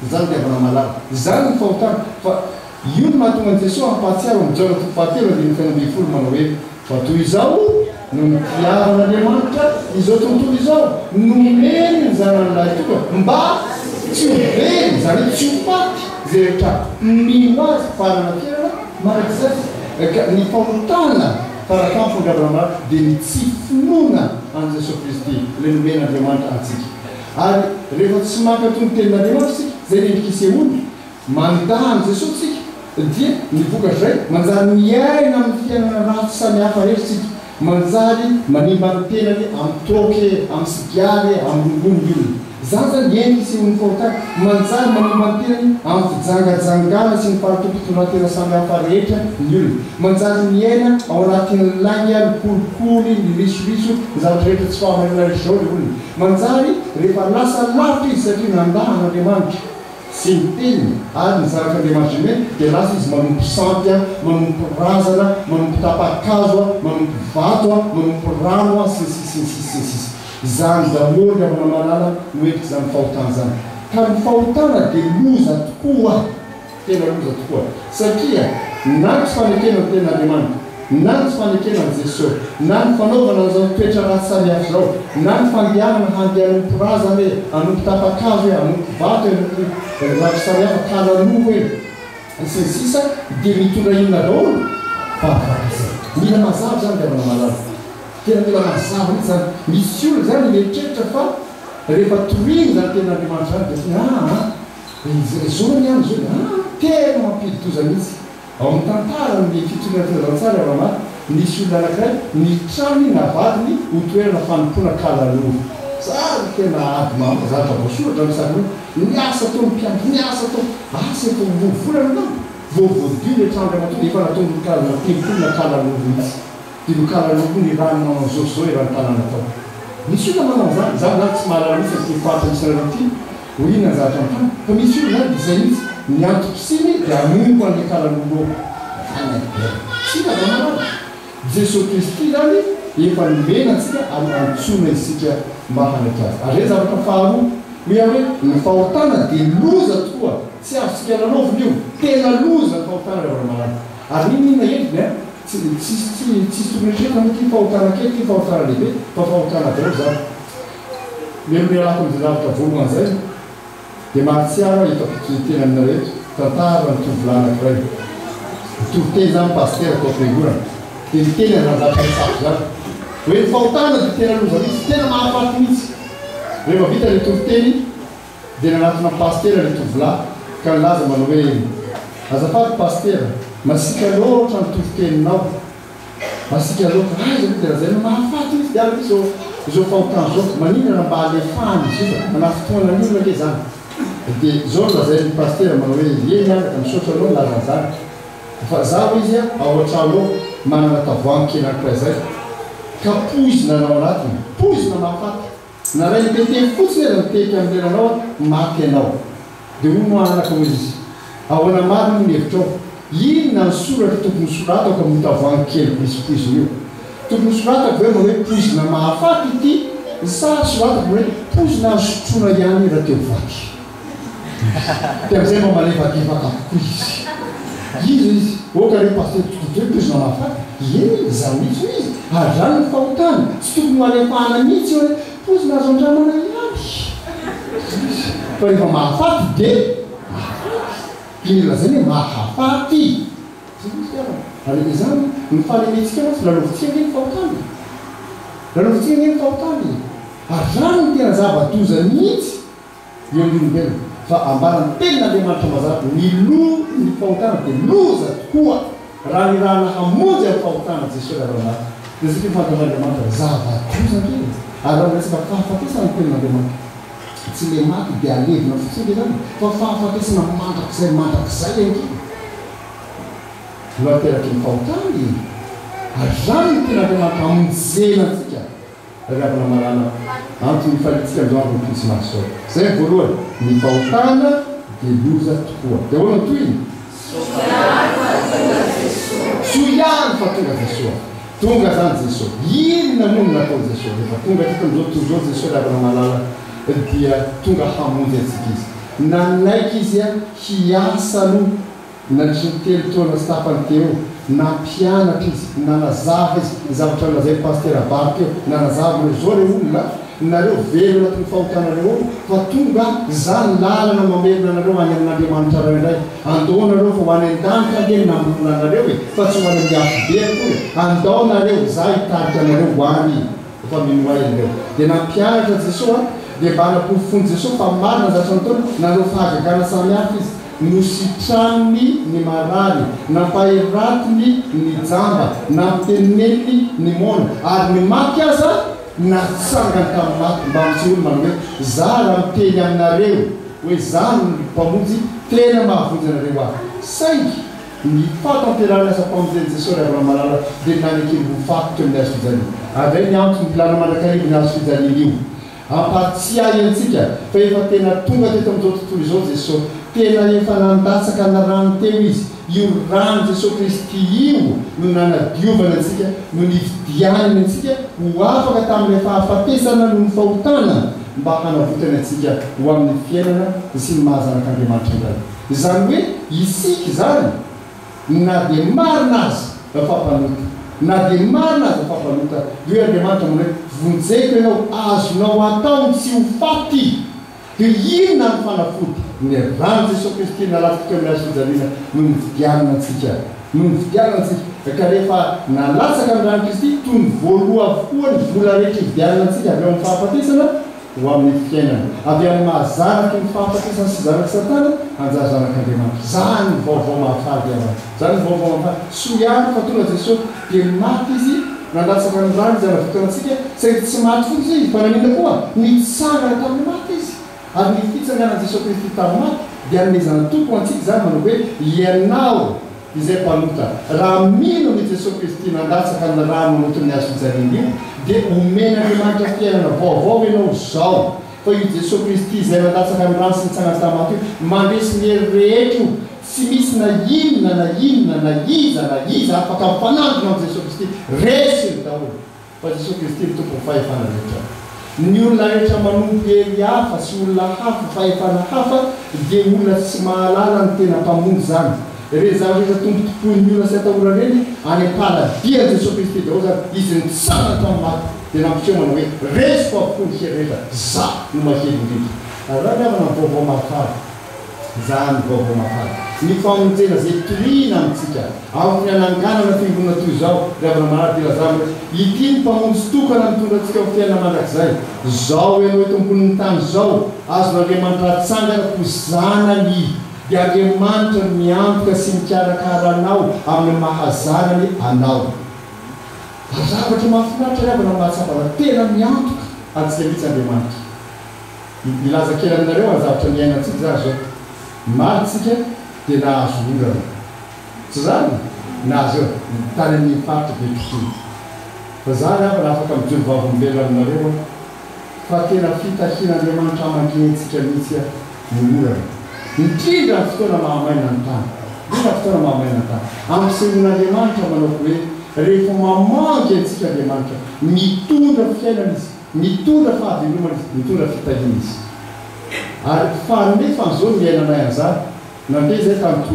zany diavana malala zany ny fahotana fa io ny mahatonga an Jesosy ampahatsiaro amin'ny Jona toko fahatelo andiny faina ambin'ny folo manao hoe fa toy izao no mitiavan'Andriamanitra izao tontolo izao nomeny ny zanan'ilay toka mba tsy ho very zany tsy ho faty zay rehetra mino azy farana fiainana marak'izay ny fahotana farakampo-ndravana malala dia ny tsy finoana an Jesosy Kristy le nomen'Andriamanitra antsika ary rehefa tsy mankatony tenin'Andriamanitra sika zay nendrika isehoana mandaha an Jesosy sika dia ny vokatra zay manjary miaina amin'ny fiainana raha samihafa rehetra sika manjary manimba ny tenany amin'ny troke amin'ny sigary amin'ny longony olona zany zany endrika isehoan'ny fahotana manjary manimba ny tenany amin'ny fijangajangana sy ny fahatompotonatena samihafa rehetra ny olona manjary miaina ao anatin'ny lainga ny kolikoly ny risoriso ny zavatra rehetra tsy fahamainana izao le olona manjary rehefa lasa lavitra izy satria nandahan'Andriamanitra sy ny teniny ary ny zarak'Andriamanitra me dia lasa izy manompo sampy manompo razana manompo tapa-kazo manompo vato manompo rano sisisisisisisy zany daholo ny avana malala noentiko zany fahotana zany ka ny fahotana dia loza tokoa tena loza tokoa satria na ny tsy fanekena ny tenin'Andriamanitra na ny tsy fanekena ny Jesosy na ny fanaovana an'izao toetra raha samihafa zao na ny fandehanana handeha anompo razana hoe anompo tapa-kazo hoe anompo vato zavatra samihafa kalaloko hoe sy ny sisa dia mitondra inona daholo fahafatesana mila mazava zany dia avana malala tena mila mazava mihitsy zany misy olona zany mieritreritra fa rehefa tohiny zany tenin'Andriamanitra zany dia zao ny any zao tena mampidi-doza mihitsy ao amin'ny tantara ny fitondrana filazantsara avana nisy olona anankiray ny trano navadiny ho toerana fanompona kalalova sary tena ady zavatra voasoratra misary hoe niasa tao mpiandro niasa tao asa efa vovolana na voavodio le trano ramatonga efa natonga kalana tempolona kalalova mihitsy dia no kalalova ny ranona zao zao raha ny tanàna tao misy olona manao zany zany zany tsy mahalala mihitsy ty fata misy rana ty ho inona ny zavatra amin'ny tany fa misy olona zany dia zay mihitsy ny antopisiny dia amombo an'le kalalova tsy navanalala Jesosy Kristy zany efa nomenantsika ary antsona isika mba hanaky azy ary zay zavatra faharoa mia hoe ny fahotana dia loza tokoa tsy azontsika lalaovina io tena loza ny fahotana rehefa malala ary ninona endriny tsisy tokonyrehetra mo ty fahotana kely ty fahotana lehibe fa fahotana daholo zany melomelako am'zay zavatra voalohany zay dia mahatsiaro hitapititena aminareto tantara ny tovolahy anankiray tovoteny zany paster atao am-piangorana dia miteny anazatra misafo zany hoe ny fahotana dia tena loza mihitsy tena mahafaty mihitsy rehefa vita le toviteny dia nanatina pastera le tovolahy ka nilaza manao hoe azafady pastera masika loatra ny toviteninao masika loatra zao tena zay no mahafaty mihitsy diala izao fahotana zao maninana mba alefahany izy io fa fotoana ninona ke zany dia zao lazay ny pastera manao hoe eny anaka misaotra anao laza zany fa zaho izy ao an-trano manana tavoangy kely ankiray zay ka poizina anao anatiny poizina mahafaty na ray nitete fotsiny aza mitety amin'leranao maty anao dia ho no anaka ho izy ao anamary no nevitrao inona ny soratra tokony soratako amin'ny tavoangy kely misy poizina io tokony soratako hoe hoe poizina mahafaty ity sa soratako hoe poizina sotrona ihany raha teo vaky dia am'izay mba malefakefaka izy izy oka re paster tokotoe poizina mahafaty eny zaho mihitsy izy ary zany ny fahotana tsy tokony malefahana mihitsy hoe poizina azo andramana ihany fa rehefa mahafaty dia inona zany hoe mahafaty ary zany ny fahalemetsika anasy lalovintsika ngeny fahotany lalovintsika ngeny fahotany ary zany ny tena zava-doza mihitsy eo amin'olombelona fa ambarany tenin'Andriamanitra mazava ny fahotana dia loza tokoa raha ny rahana hamonjy amin'ny fahotana Jesosy raha dia zay fantan'Andriamanitra zava-doza kely ary raha resaka fahafatesana ny tenin'Andriamanitra tsy le maty dia alevina fotsiny zany fa fahafatesana mandrakizay ankely loateraky ny fahotany ary zany ny tenin'Andriamanitra amonjena antsika ravana marana antony falitsika amin'izao andro ny krismasy zao zay voalohany ny fahotana dia loza tokoa dia hoana toyny soiany fa tonga Jesosy tonga zany Jesosy inona mono natao Jesosy rehefa tonga tika am'izao tozao Jesosy ravana malala dia tonga hamonjy antsika izy nanaiky izy a hiasa aloha nandrisiny telo taona sy tapany teo nampianatra izy nanazava izy zavatra lazay pastera Bart eo nanazava reo zao reo olona nareo velo anatin'ny fahotanareo fa tonga zany lalana mamerina anareo any amin'Andriamanitra reo indray andaonareo fa ho any an-danitra angeny nambolona anareo fa tsy ho any amin'ny afobe koa andaonareo za hitarika anareo ho any fa minoainareo dia nampianatra Jesosy dia mba hanapofony Jesosy fa marina zatra nataony nareo fahagagana samihafa izy nositraniny ny marary nampahiratiny ny jamba nampiteneniny ny mona ary ny maty aza natsangany tamin'ny maty mba mitsy olo manao hoe za raha miteny aminareo hoe za ny mpamonjy tena mahavonjy anareo ahy saingy ny fatamperana asa mpamonjeny Jesosy raha malala dia nanekely ho fatotry amin'ny azo fijaliana ary ray ny antony milana mandrakarivo ny azo fijaliana io ampatsiahy antsika fa efa tena tonga teto amin'izao tontolo izao Jesosy tena efa nandatsaka na rano teo izy io rano Jesosy Kristy io no nanadiovana antsika no nividianiny antsika ho afaka tamin'ilay fahafatesana no ny fahotana mba hanavotany antsika ho amin'ny fiainana sy ny mahazanak'Andriamanitra indray izany hoe isika zany na dia marina azy fampanota na dia marina azy fampanota io Andriamanitra mona hoe vonjeko ianao azonao ataony tsy ho faty dia inona ny fanafody ny rano Jesosy Kristy nalatsika amin'ny azo fijaliana no nividianana antsika no nividianana antsika ka rehefa nalatsaka amin'ny rano Kristy toy ny voaloha avokoa ny vola rehetra hividianana antsika avy amin'ny fahafatesana ho amin'ny fiainana avy amin'ny mahazanaky ny fahafatesana sy zanaky Satana anjazanak'Andriamanitra zany ny vaovao mahafady amany zany ny vaovao mahafady soiany fa tonga Jesosy dia maty izy nalatsaka ny rano izy anavotana antsika saingy tsy maty fotsy izy fa nanina koa nitsangana tamin'ny maty izy ary ny fitsangana Jesosy Kristy tamin'ny maty dia anomezana tompo antsika zany manao hoe ianao izay mpanota raha mino ny Jesosy Kristy nandatsaka ny raha manotony azo fijaliana io dia omena Andriamanitra fiainana vaovao ianao zao fa io Jesosy Kristy izay nandatsaka ny rano sy nitsangana tamin'ny maty io mandresy ny hery rehetra tsy misy na iza afaka mifanantona amin'ny Jesosy Kristy resiny daholo fa Jesosy Kristy ny tompo fahefana rehetra ny olona rehetra manompo hery hafa sy olona hafa fahefana hafa dia olona tsy mahalala ny tena mpamonjy zany re zaho rehetra tompotopoiny olona sy atahora reny any am-paladia Jesosy Kristy daholo zany izy nitsangana tamin'ny maty dia nampitreo manao hoe resiko avokoa ny hery rehetra za no mahely indrindra ary raha miavana ny vaovao mahafady zany vaovao mafana ny famonjena zay torina amitsika amin'ny ananganana fiangonana toy zao ravana manaraka ilazavana ity ny mpamonjy tokana mitondra antsika ho fiaina mandrakizay zao ianao tompon'ny tany zao azon'Andriamanitra atsangana ho zanany dia Andriamanitra miantoka sy mikarakara anao amin'ny mahazanany anao zavatra mahafinaritra ravana mahatsapana tena miantoka antsika mihitsy Andriamanitra ilaza kely aminareo azavatra miainantsika zany zao maritsika dia nahazo olana tsy zany nahazo eo tany amin'ny faritra Betlehemy fa zany avana afaka mijoro vavolombelona aminareo fa tena fitahian'Andriamanitra aman-kentsika mihitsy ny olana indrindra ny fotoana mahamaina ny tany indrindra fotoana mahamaina ny tany ampisehoan'Andriamanitra manao hoe rehefa mamangy antsika Andriamanitra mitondra fiainana izy mitondra fahavelomana izy mitondra fitahiana izy ary fanefa n'izao miainanay an'izany nandeha zay tamin'ny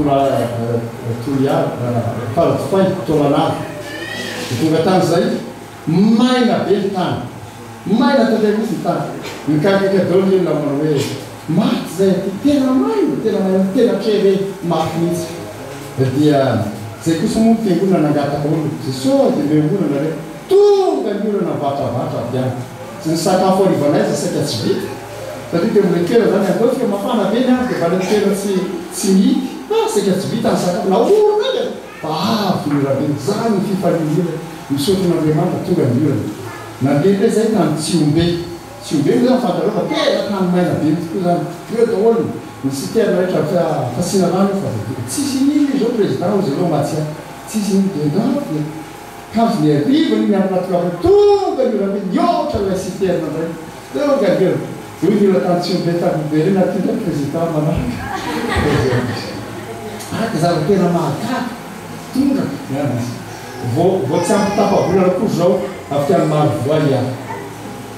falatofay tolanary tonga tany zay maina be ny tany maina tandeha misy ny tany nikakaka daolo io lamanao hoe maty zay ty tena maina tena treve maty mihitsy dia zay kosa moa fiangonana nangataka olo Jesosy dia miangonana re tonga ny olana vatravatra avy any sy ny sakafo arivanay za saika tsy vita satria dia mbola toera zany angotsika mafana be ny any dia vana toera tsy mity saika tsy vita ny sakafo na olona aka fa avy ny rabe zany ny fifanilina misaotran'Andriamanitra tonga ny olana nandeha le zay tany Tsiombe moa zany fantareo fa tena tany maina be tokoa zany eo daholo ny citerne rehetra fasina rano fa tsisy niny zao président o zay matsia tsisy niny dedans kazo ny arivany ny aminatokafo tonga ny rabe niotra la citerne zay tonga ny eo io ny ola tany Tsiombe tamin'Ibere natindra président manaraka araka zavatra tena mahagaga tonga vao tsy ampitapavolana koa zao avy tany Marivoay ihany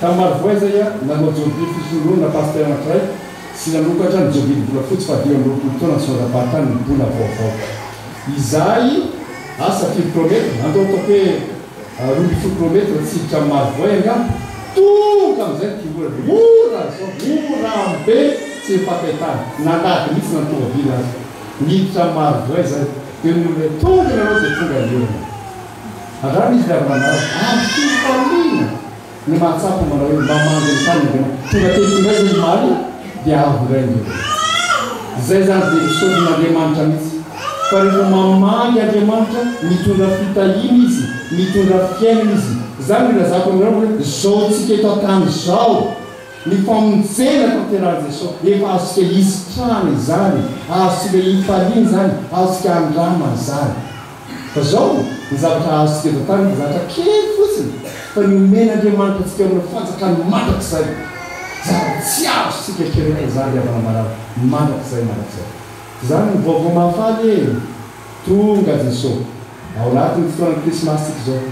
tamin'ny Marivoay zay a nanao joby fisoloana pasteur anankiray sy nanokatra ny joby vola fotsy fa 2 taona sondabatany ny bola vaovao izay asa 10 kilometre andao ataoko hoe 10 kilometre tsiditra amin'ny Marivoay angano tonga am'izay ty ora be tsy mifankahitana nandady mihitsy nantovabila azy niditra amin'ny Marivoay zay dia ny olona tonga nanao dia tonga ny olona raha misy davanao am'fifaliana ny mahatsapa manao hoe mamangy ny tany tonga tetinay zay maly dia avoray ny olona zay zany dia misaotin'Andriamanitra mihitsy fa rehefa mamangy Andriamanitra mitondra fitahina izy mitondra fiainana izy zany ilazako aminareo hoe zao tsika eto an-tany zao ny famonjena tanteran'i Jesosy efa azosika isitrana izany azosika ifaliana zany azosika andramana zany fa zao ny zavatra azosika eto an-tany ny zavatra kely fotsiny fa ny omen'Andriamanitra atsika amin'ny fanjakany mandrakizay zavatra tsy azosika kerena zany avana marava mandrakizay zany ny vaovao mahafaly tonga Jesosy ao anatin'ny fotoanany krismasika zao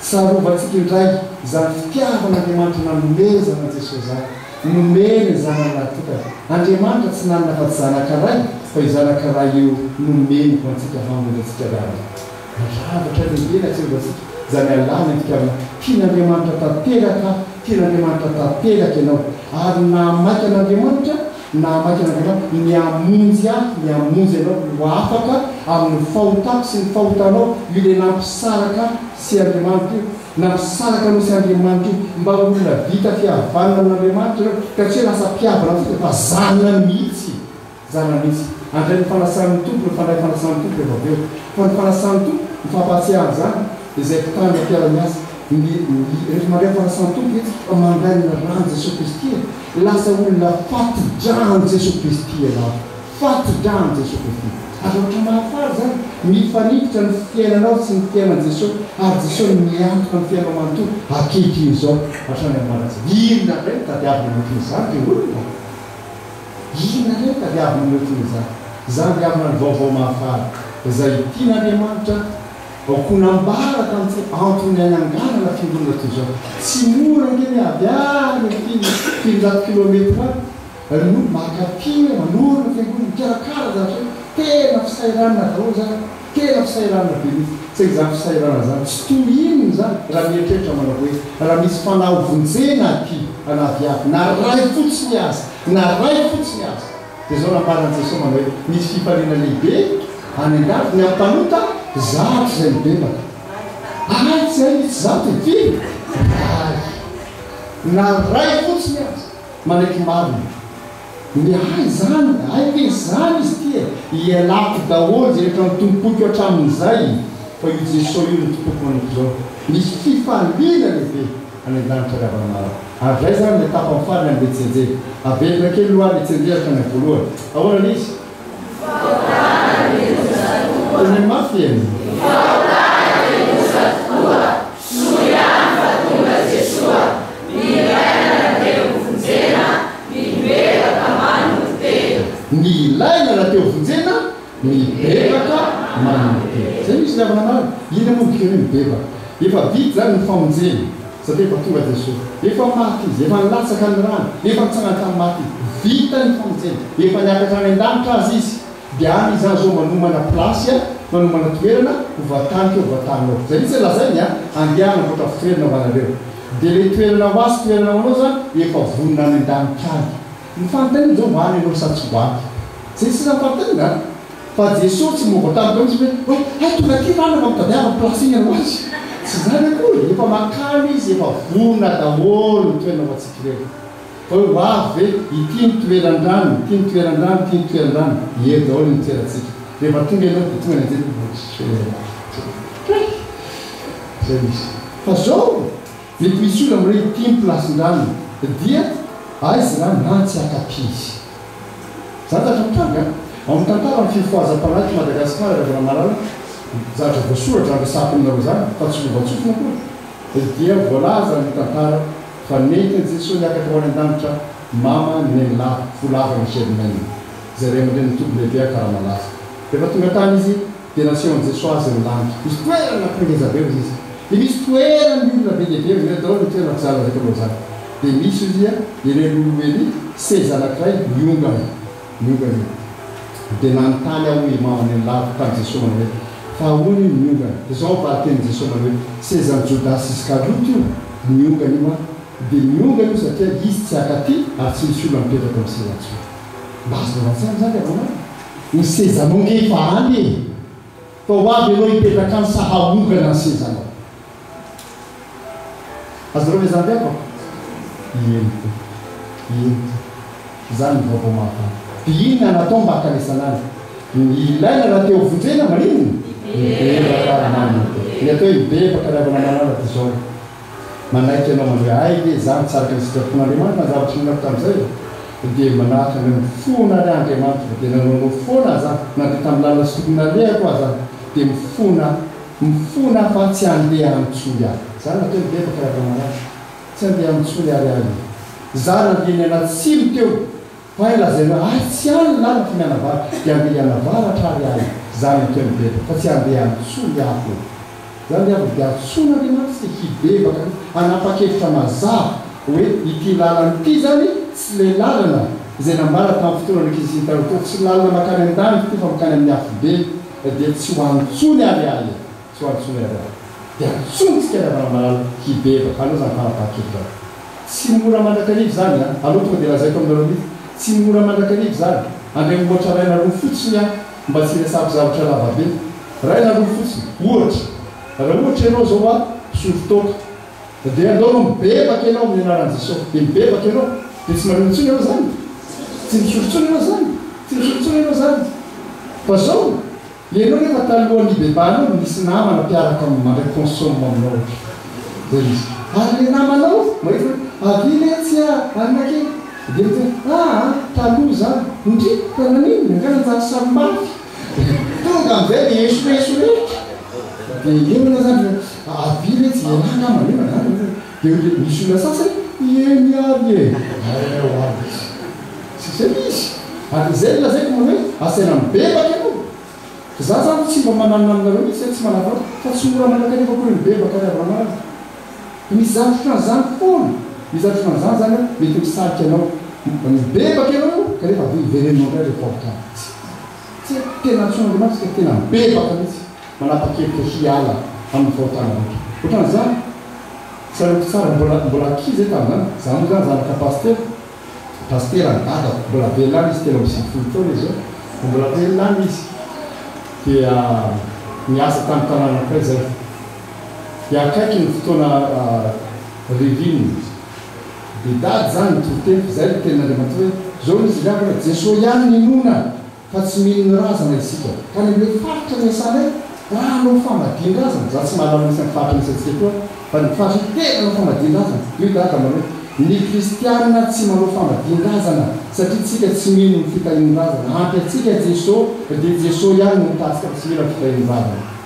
tsarovatsika indray zany fitiavan'Andriamanitra nanomezana Jesosy zany nomeny zanany natoka Andriamanitra tsy nanana fa tsy zanakaray fa izanakaray io nomeny ho antsika hamonjy antsika zavatra lehibe natsevatsika zany alana itikavana tian'Andriamanitra tanteraka ianao ary namaiky an'Andriamanitra miamonjy ianao ho afaka amin'ny fahotako sy ny fahotanao io le nampisaraka sy Andriamanitra io nampisaraka anao sy Andriamanitra io mba olona vita fihavanana amin'Andriamanitra ka tsy hoe lasa mpiavana fotsiny fa zanana mihitsy andray ny fanasan'ny tompo ny fandray fanasan'ny tompo rehefa aveo fa ny fanasan'ny tompo ny fampatsiahana zany izay mpitandra mpiara-miasa rehefa mandray fanasan'ny tompo izy fa mandray ny rano Jesosy Kristy lasa olona fatidrano Jesosy Kristy ianao fatidrano Jesosy Kristy ary ohatra mahafary zany mifanipitra ny fiainanao sy ny fiainan Jesosy ary Jesosy miantoka ny fiainao manontolo akehitriny zao hatrany am'maratsy inona ndray tadiavina notiny zany dia olona inona ndray tadiavina notiny zany zany diavina ny vaovao mahafary zay tian'Andriamanitra aokonambaraka amin'izay antony ananganana fiangonana toy zao tsy mora ngeny aviany firinjato kilometra any no makapina manorona fiangonana mikarakara zavatra tena fisairana daholo zany tena fisairana be mihitsy saika zany fisairana zany tsy tohininy zany raha mieritreritra manao hoe raha misy fanaovonjena aty anaviavy na ray fotsiny azy dia zao namparana Jesosy manao hoe misy fifaliana lehibe any an-dafy ny ampanota zato zay mibebaka tsy zay tsy zato firy na ray fotsiny azy manaiky marina ny zany ve zany izy tia ialako daholo zay rehetra mitompoky hatramin'izay fa io Jesosy io ny tompoko manoko zao misy fifaliana lehibe any an-danitra ravana maro ary zay zany le tapa mifariny amin'ny Betsenjely avelona kely loha Betsenjely tany voalohany ahoana izy ny mafy eny ny ilaina raha teo vonjena mibebaka manomtena zay misy lavana maro ina moa dikany mibebaka efa vity zany ny famonjeny satria efa tonga Jesosy efa maty izy efa nilatsaka ny rano efa mitsangana tany maty vita ny famonjeny efa niakatra any an-danitra azy izy dia any izy zao manomana plasy manomana toerana ovatany ke ovatanao zay misy lazany andiana voatra fitoerana vanareo dia le toerana ho azy toerana manao zany efa vonona any an-danitra any nyfantaniny zao hoany anao satsy hoaky zay tsy nyfantanina fa Jesosy tsy movoatany izy hoe tonga ty rano mampitadiava plasy iny anao azy tsy zany akory efa makany izy efa vonona daholo ny toerana ho atsika ireo fa hoe hoavy ve ity ny toeran-drano ity ny toeran-drano ity ny toeran-drano eo daholo ny toerantsika rehefa tonga ianao dia tonga ny zay misy fa zao mety misy olona amire ity ny plasin-drano dia aizy rano na tsy akapizy zany zatra mitranga amin'ny tantara ny fifoazam-panaty Madagasikara ravana marana zatra voasoratra ampiasako aminareo zany fa tsy vovatsofina koa dia voalaza ny tantara fa nety ny Jesosy niakatra ho any an-danitra mama nela folava ny Germaine zay ray amandreny ny tombo lehibe akaramalaza rehefa tonga tany izy dia nasiona Jesosy azy ny lanitra misy toerana pringezabe izy dia misy toerana ny olona be lehibe ire daholo ny toerana fizara zay kalao zany dia misy izy irelolo ely seza anankiray miongana dia nanontany aho hoe mama ny lavo tany Jesosy manao hoe fa ahoana io miongana dia zao vahateny Jesosy manao hoe sezany Jodasy Iskariota io miongana io dia miongana io satria izy tsy akaty ary tsy misy olona mipetraka amin'ny sezantsy mba azo vavantsany zany avana ny sezanao ngefa any fa ho avy ianao hipetraka any sahaongana ny sezanao azonareo ve zany biako ento zany vaovao mahafana dia inona natao mba hakalesana azy ny ilaina raha teo vonjena maninona mibebaka manana ny atao hoe mibebaka ravana manana dia zao manaiky ianao mandoe ay ve zany tsaraka ny sitrapon'Andriamanitra na zavatra ninako tamin'izay dia manahaka ny mifona ary Andriamanitra dia nanao foana zany na dia tamin'ny lalana sy tokony alehako azy zany dia mifona fa tsy andeha antsoy ahy zany natao mibebaka ravana manana tsy andeha antsoy ary ahy zany andeny anaty tsimo teo fa lazaina tsy any lana fa mianavara dia andeha hanavaratra ary ahy zany atao mibebaka fa tsy andeha antsoy aho zany avy dia antsoina Andriamanitra tsy hibebaka anapa-kevitra mazava hoe ity lalana ity zany tsy le lalana izay nambara tamin'ny fotoana izy nytaroto tsy lalana makany an-dany ty fa makany amin'ny hafobe dia tsy ho antsony ary ahy tsy ho antsony ary ahy dia antsonitsika ravana malala hibebaka aleo zany fanapa-kevitra tsy mora mandrakarivo zany aloha tonga dia lazaiko aminareo mihitsy tsy mora mandrakarivo zany andray ohatra raina roa fotsiny mba tsy resapy zavatra lavabe raina roa fotsiny ohatra raha ohatra ianao zao sorotoka dia andaonao mibebaka ianao amin'ny anaran'i Jesosy dia mibebaka ianao dia tsy manintsony ianao zany tsy misorontsony ianao zany tsy misorontsony ianao zany fa zao ianao rehefa talohan'ny bebanao misy namana mpiaraka mandray consomme aminao zay izy ary le namanao mahita aviletsy anake dia taloha zany ndry tananiny angalanjary samymafy tonga amizay dia esoresorehetra dia eona zany aviletsy ianana manena zany dia misy olona sasany eny aby tsy zay misy ary zay lazaiko moa hoe asaina mibebaka ianao za zany tsy mba mananona aminareo misy tsy manavao fa tsy mora manakanefa koa mibebaka ry avana misy zavatra zany foana misy zavatra zany zany mety misarika anao mibebaka ianao kanefa verenao ndray rehefa avotany tsy tena antsoin'Andriamanitra tena mibebaka mihitsy manapa-kevitra hiala amin'ny fahotana rehetra ohatran'izany tsarako tsara mbola kizy tamin'izany za moa zany zanaka paster pastera dada mbola velany izy tena misy folo taona izy mbola velany izy dia miasa tamin'ny tanàna akay zay dia akaiky ny fotoana riviny dia dady zany totefy zay ny tenin'Andriamanitra hoe zao izy liavana Jesosy ihany ninona fa tsy mihin'ny razana isika ka ny le faritra miasana raha anao famadin-drazana za tsy mahalala misy ny faritra misatsika koa fa ny faritra tena anao famadin-drazana io dada manao ny kristianina tsy manao famadin-drazana satria tsika tsy mino ny fitahian-drazana ampy atsika Jesosy dia Jesosy ihany no mitatsika tsy mino ny fitahian-drazana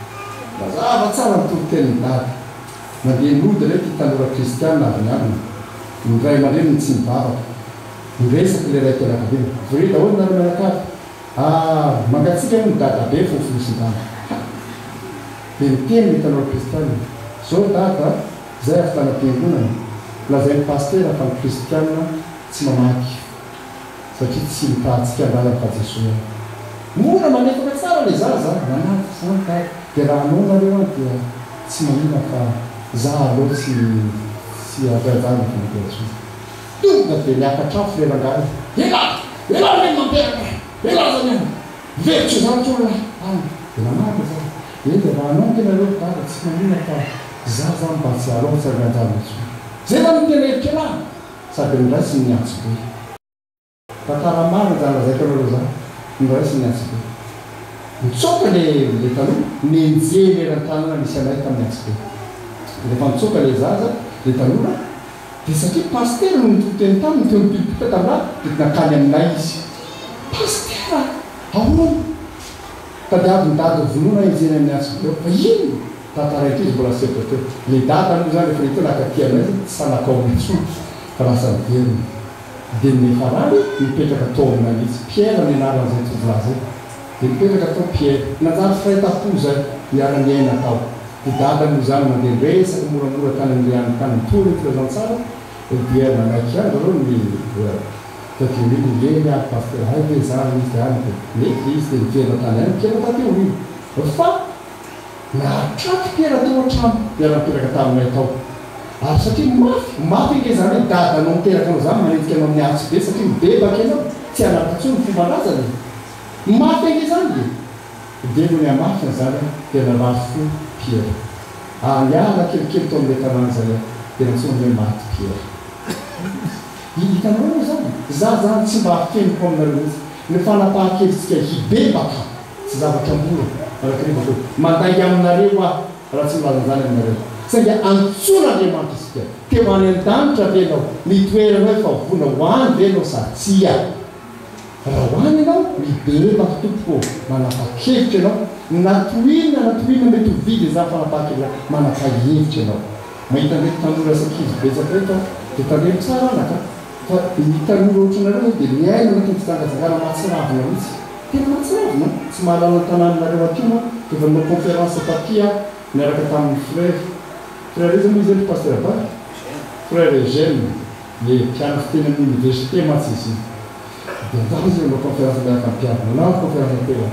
mazava tsara nytoroteniny dady mandeha nody reky tanora kristianina avy ny aminy ny ray aman-dreniny tsy mivavaka miresaky le ray tenakabeny vore daholo na mianakavy mangatsika ny dadabe fofolosindana dia miteny ny tanora kristianina zao dada zay avy tana-piangonana lazay ny pastera fa ny kristianina tsy mamaky satria tsy mitahatsika andalany fa Jesosy mora manefaka tsara le zaza manaty zany dada dia raha anao nareo any dia tsy manina fa za aloha tsy adrajana fanaterasoa tonga dia miakatrafo lerangary elany mampiaraka elazany veritro zany tsona dia namaka zany dia raha anao tenareo dada tsy manina fa za zany mba tsy aloha tsy adrajana soa zay zany tena hevitra lahy sady niraisy ny antso be tantara marina zany lazay tanareo zany niraisy ny antso be mitsoka le taloha nenjeny eran-tanana misy anay tamin'ny antso be rehefa mitsoka le zaza le tanora dia satria pastera no nitoteny taminy teo nipilipita tamin'raha dia nakany aminay izy pastera ahoana tady avy nydady vonoana enjeny amin'ny antso be fa ino tantaraiky izy mbola setra teo le dada aloha zany rehefa neteo nakatianay tsy sanakao mitsoa fa lasa miveriny dia nefarany mipetraka tao aminay mihitsy Pierre ny anaran'izay tovolahy zay dia mipetraka tao Pierre nanjary fahita-po zay miara-ny aina tao dia dada moa zany mandeha resaky moramora tany amin'le any tany mitory filazantsara dia nanaiky any zareo ny tateoriny leny any pastera hay hoe zany izy any dia mety izy dia miverina tany any Pierre tateoriny fa nahatraky Pierre tao an-trano miara-mipetraka taminay tao ary satria mafy nke zany hoe dada anao miteraka anao zany manenjika anao amin'ny antso be satria mibebaka anao tsy anatatso ny fombalazany mafy nke zany dia no ny amafina zany dia narafo Pierre niala kelikely tao amin'ilay tanàna zay dia nantsona hoe maty Pierre hitanao moa zany za zany tsy mba hakeniko aminareo mihitsy ny fanapahan-kevitsika hibebaka tsy zavatra mbora arakarevako mandainga aminareo raha tsy milazanzany aminareo sainga antsoan'Andriamanitra isika teo any an-danitra venao mitoerana hoe fa vona hoany venao satsia raha hoany ianao mibebaka tompoko manapa-kevitra ianao natohina mety hovidy za fanapaha-kevitra manapa-hevitra ianao mahita mety tanora sakizy betsaka reto dia tandremo tsara anaka fa ny tanora ohatranareo dia miaina mety nitsangatsangana mahatsiravina mihitsy tena mahatsiravina tsy mahalala ny tanàninareo atimo efa nao conférence papia miaraka tamin'ny frère izy moa izy eny pasteur ba frère Eugène le mpiano fiteny amin'ny université matsisy dia nzany izy nao conférence miaraka mpiano nanao conférence tena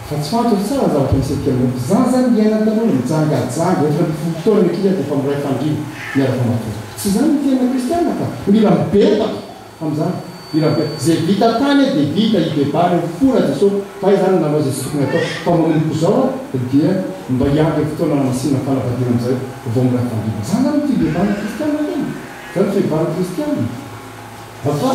fa tsy fantatra tsara zavatra misy aty amin'io zany zany iaina tanora mijangajanga efa fotoana ny klia dia efa miray fandrina miaraka matory tsy zany tena kristiana ka mila mibebaka amin'izany mila mibebaka zay vita tany dia vita hibebany fora Jesosy fa izy zany nanao zay tsy tokony atao fa manompo zao dia mba hiampy fotoana masina fanavadiana amin'izay vao miray fandrina zany zany fibebana kristiana eny zany fibebana kristiana fa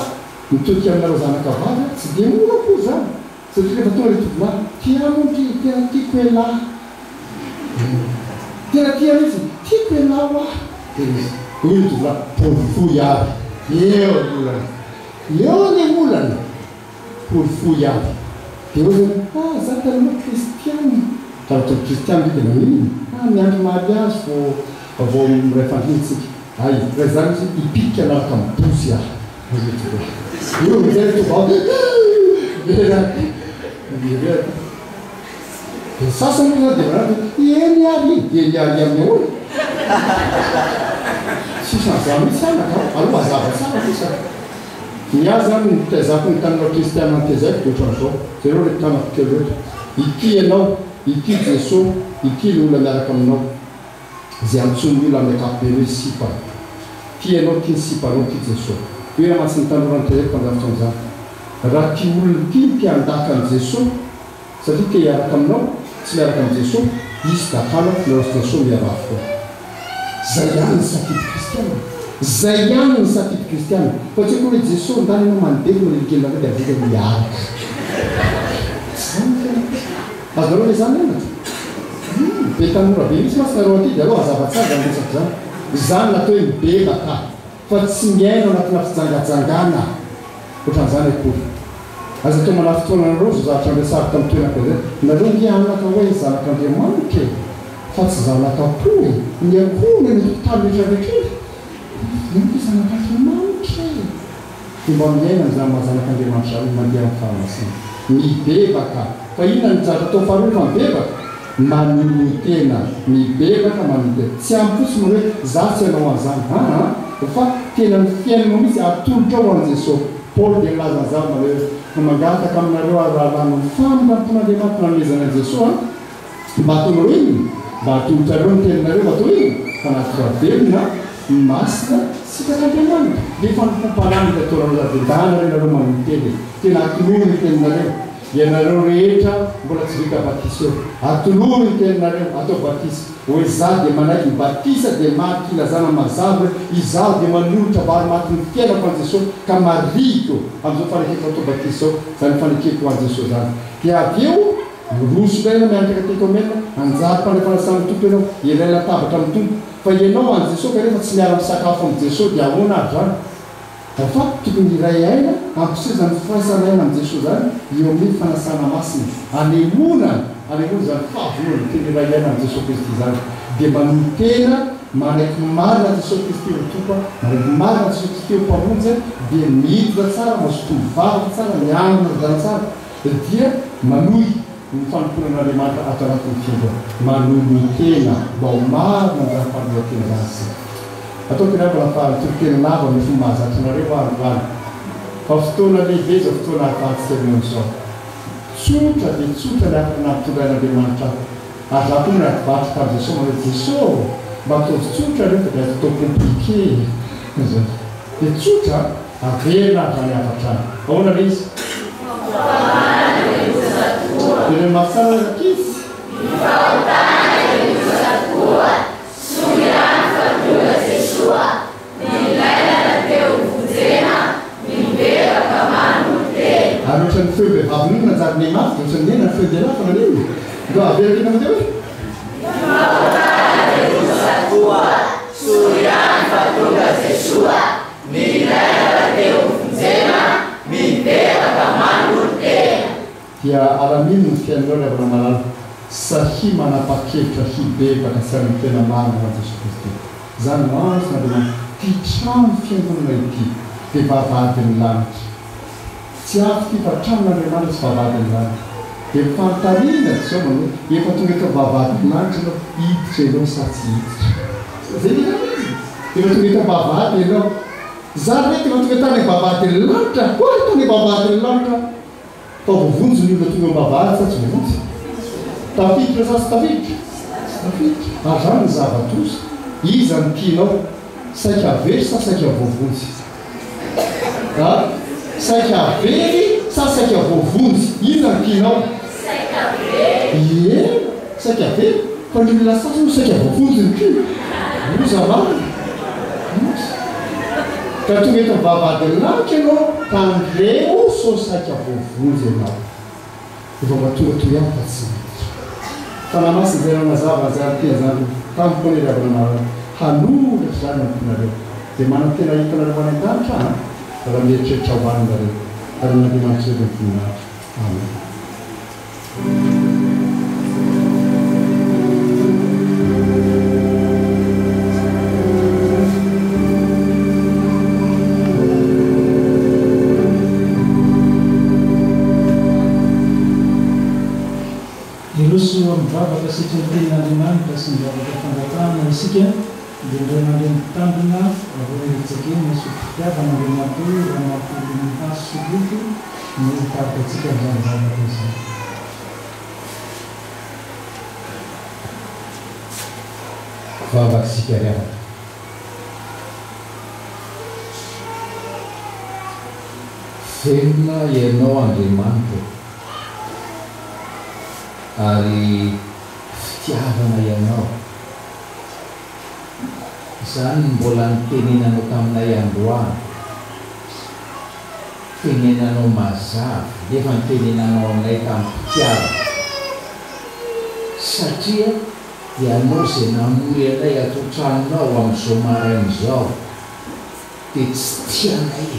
mitodika aminareo zanakavavy tsy dia mora koa zany satria rehefa tonga le tovolahy tianao tena tiako elahy tena tia mihitsy tiako elahy ho ahy dia izy hoy ny tovolahy polifoy aby eo ny olana eo ny olana polifoy aby dia hoe zany za tanao kristiana taratolo kristiana dia nanino miandro mariage vao miray fandrinitsika ay raha zany izy hipika anaraka mibozy ahy eo zay tovavy dia sasany moa zany dia manao eny ary dia niary amin'ny olo sisy nazany mihitsy anaka aloha azava tsara kosa niazy zany nitezako ny tanora kristiana antezaiky dia ohatran'izao zay reo le tanako kely rehetra ity ianao ity Jesosy ity le olona miaraka aminao zay antsony ny olona amin'ny akapobe hoe sipa ty ianao ty ny sipanao ty Jesosy hoe amasiny tanora nitezay mpanjavitra amin'izany raha ty olona ty mpiandaka an' Jesosy satria te hiaraka aminao tsy miaraka am' Jesosy izy dakala naroso Jesosy miarafo koa zay ihany ny safidy kristiana zay ihany ny safidy kristiana fa tsy hoe Jesosy ndany anao mandeha norelikely nareo dia avika miaraka azonareo le zany enatra be tanora be mitsy masinareo aty dia aloha azavatsara miresaky zany zany natao hoe mibebaka fa tsy miaina anatina fijangajangana ohatran'izany akory aza atao mana fotoana nareo zo zavatra amresary tamin'ny toerana zay nareo mianaka hoe zanak'Andriamanitra fa tsy zanak'akoho ny akoho ny tany rehetrarehetra ny zanak'Andriamanitra mba miaina ny zany mahazanak'Andriamanitra zany mandeha amin'ny fahamasina mibebaka fa inona ny zavatra atao faharoa fa mibebaka manolo tena mibebaka manolo tena tsy ampotsiny hoe za tsy anao an'izany fa tena ny fiainanao misy atolotra ao an' Jesosy Paul dia milazan'izany hoe mangataka aminareo arahalano famimampon'Andriamanitra nanomezana an' Jesosy mba ataonareo iny mba atolotrareo ny teninareo atao iny fa natiravelona masina sitak'Andriamanitra dia fanompompananika ataonareo zadendana renareo manolo teny tena atolory ny teninareo ianareo rehetra mbola tsy vita batisa eo atolory ny teninareo atao batisa hoe za dia manaiky batisa dia makilazana mazava hoe izaho dia manolotra vary maty ny fiainako an' Jesosy ka mariko amin'izao fanekeko atao batisa ao zany fanekeko an' Jesosy zany dia avy eo miroso ilaina miantraka tekomena anjary mpandefanasany tompo ianao ilaina tabatra amin'ny tompo fa ianao an' Jesosy ka rehefa tsy miara misakafo am' Jesosy dia ahoana ary zany fa tokony iray aina ampisezany firaisanaina am' Jesosy zany eo amin'ny fanasana masina anemona zany fahavonona teny iray aina am' Jesosy Kristy zany dia manolo tena manaiky marina Jesosy Kristy ho tompo manaiky marina Jesosy Kristy ho mpamonjy dia miditra tsara masotombo vavaka tsara miangona zany tsara dia manohy ny fanomponan'Andriamanitra ato anatin'ny fiainana manolo tena mba ho marina zany fanolora-tena zany atao kirako lafa tokoteny lava ny fomba mahazatrinareo arovany fa fotoana lehibe zao fotoana ahafahantsika amin'izao tsotra dia tsotra le afaka nampitondrain'Andriamanitra ary za koa nakivatrika am' Jesosy manao Jesosy mba ataovy tsotra rehefa dia atao komplike zay dia tsotra averina zany avatrany ahoana le izy dia le masana rakisy ary ohatrany feo vehivavy niny manjary ne mafy ohatrany nena ny feo de lafa naneny ndo averakina amizay hoe dia aramino ny fiainareo ny avana malala sahi manapa-kevitra hibebaka sy amin'ny tena marina ho an' Jesosy Kristy zany mahazo n'Andriamanitra ty trano fiangonana ity dia vavadiny lanitra tsy afo ty fa tranon'Andriamanitra tsy vavadiny lanitra dia mifantarina zao manao efa tonga eto vavadiny lanitra ianao hiditra ianao sa tsy hiditra zay nina izy efa tonga eto vavady ianao zany hoe efa tonga tany vavadiny lanitra koa tany vavadiny lanitra fa vovonjo ny olona tonga mivavady sa tsy vovonjy tafiditra sa tsy tafiditra tafiditra ary zany ny zava-trosa iza ny tianao saika avery sa saika vovonjy saika avery sa saika vovonjy iza ny tianao ie saika avery fa ny olona sasany saika vovonjy ny tia no zavady ka tonga eto mivavady lanitra ianao tandreo so saika vovonjy ianao efa matongatonga ihany fa tsy fa namasiny zay nanazava zany teny zany tampony ravana marana hanoratra zany amponareo dia manantena hitanareo any an-danitra raha mieritreritra hoaninareo ary n'Andriamanitra ireo voninahitra amen. Iroso mivavaka sitry ny tenin'Andriamanitra sy mivavaka fangatahana isika dia ndray mitandrina voarehetsekeny masopitiavana Andriamanitra raha mampolo haso soboto ny tarikatsika amin'izany zavatra izany. Vavaka sika riavaka Velona ianao Andriamanitra ary fitiavana ianao. Izany mbola nitenenanao taminay androany, tenenanao mazava, nefa nitenenanao aminay tamin'ny fitiavana. Satria ianao izay namory anay ato tranonao amin'izao marain'izao, dia tsy tianay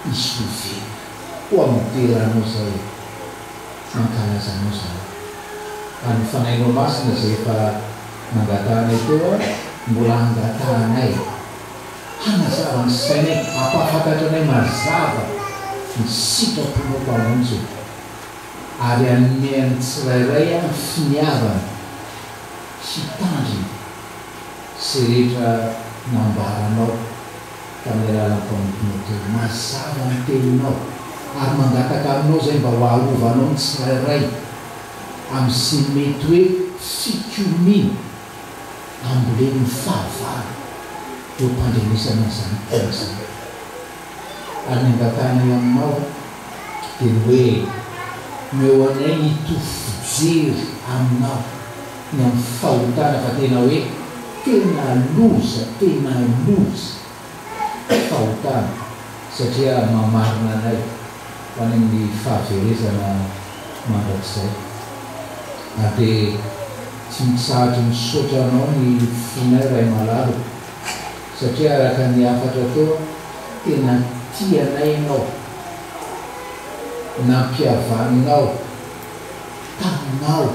isovena ho amin'ny toeranao izay mankalazanao izany. Ary ny fanahinao masina izay efa nangatahanay teo a, mbola angatahanay hanazava ny sainay, ampahafantatra anay mazava ny sitraponao mpamonjy, ary anome an'ny tsirairay a ny finiavana sy tandriny sy rehetra nambaranao tamin'ny alalan'ny mpamonjy teo. Mazava ny teninao ary mangataka aminao zay mba ho arovanao ny tsirairay amin'izay mety hoe fikomina amboleny fahavalo eo mpandrenesana izany tena zany. Ary ny angatanay aminao dia ny hoe meo anay hitovy fijery aminao ny amin'ny fahotana, fa tena hoe tena loza fahotana, satria mamarina anay ho any amin'ny fahaverezana mandrakizay. Dia tsy mitsahatry misaotra anao ny fonay ray malalo, satria araka ny afatra teo tena tianay ianao, nampiavaninao taminao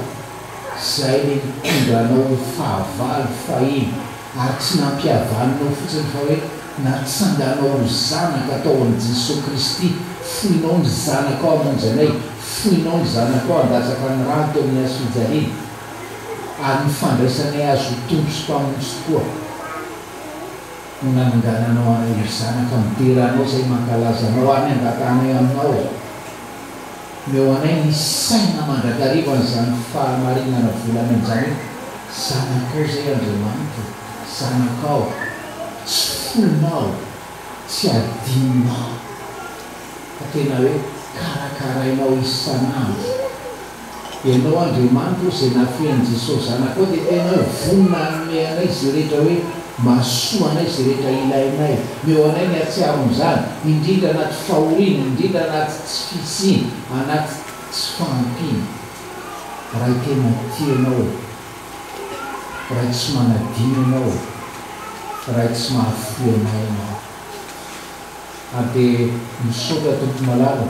zay le mitondranao fahavalo fahiny, ary tsy nampiavaninao fotsiny fa hoe natsanganao ho zanaka atao amin'i Jesosy Kristy. Foinao ny zanaka ao amonjanay, foinao ny zanaka ao andasaka ny rano teo amin'ny hazo fijaliana, ary nifandraisanay azo tompo sy mpamonjy tokoa no nanangananao anay io zanaka mideranao zay mankalazanao any angatanay aminao. Meo anay ny saina mandrakariva n'izany fahamarinana volana an'izany hoe zanakao zay Andriamanitra, zanakao, tsy fonao, tsy adinonao, fa tena hoe karakarainao isanandro. Ianao Andriamanitra zay nafehan'i Jesosy zanakao, dia tena hoe vonina anome anay zay rehetra hoe mahasoa anay, zay rehetra ilainay. Meo anay ny atsiaro amin'izany, indrindra anaty fahoriana, indrindra anaty tsy fisiana, anaty tsy fahampiana. Raha tena tianao, raha tsy manadino anao, raha tsy mahafoy anay ianao. Dia misaotra tompo malala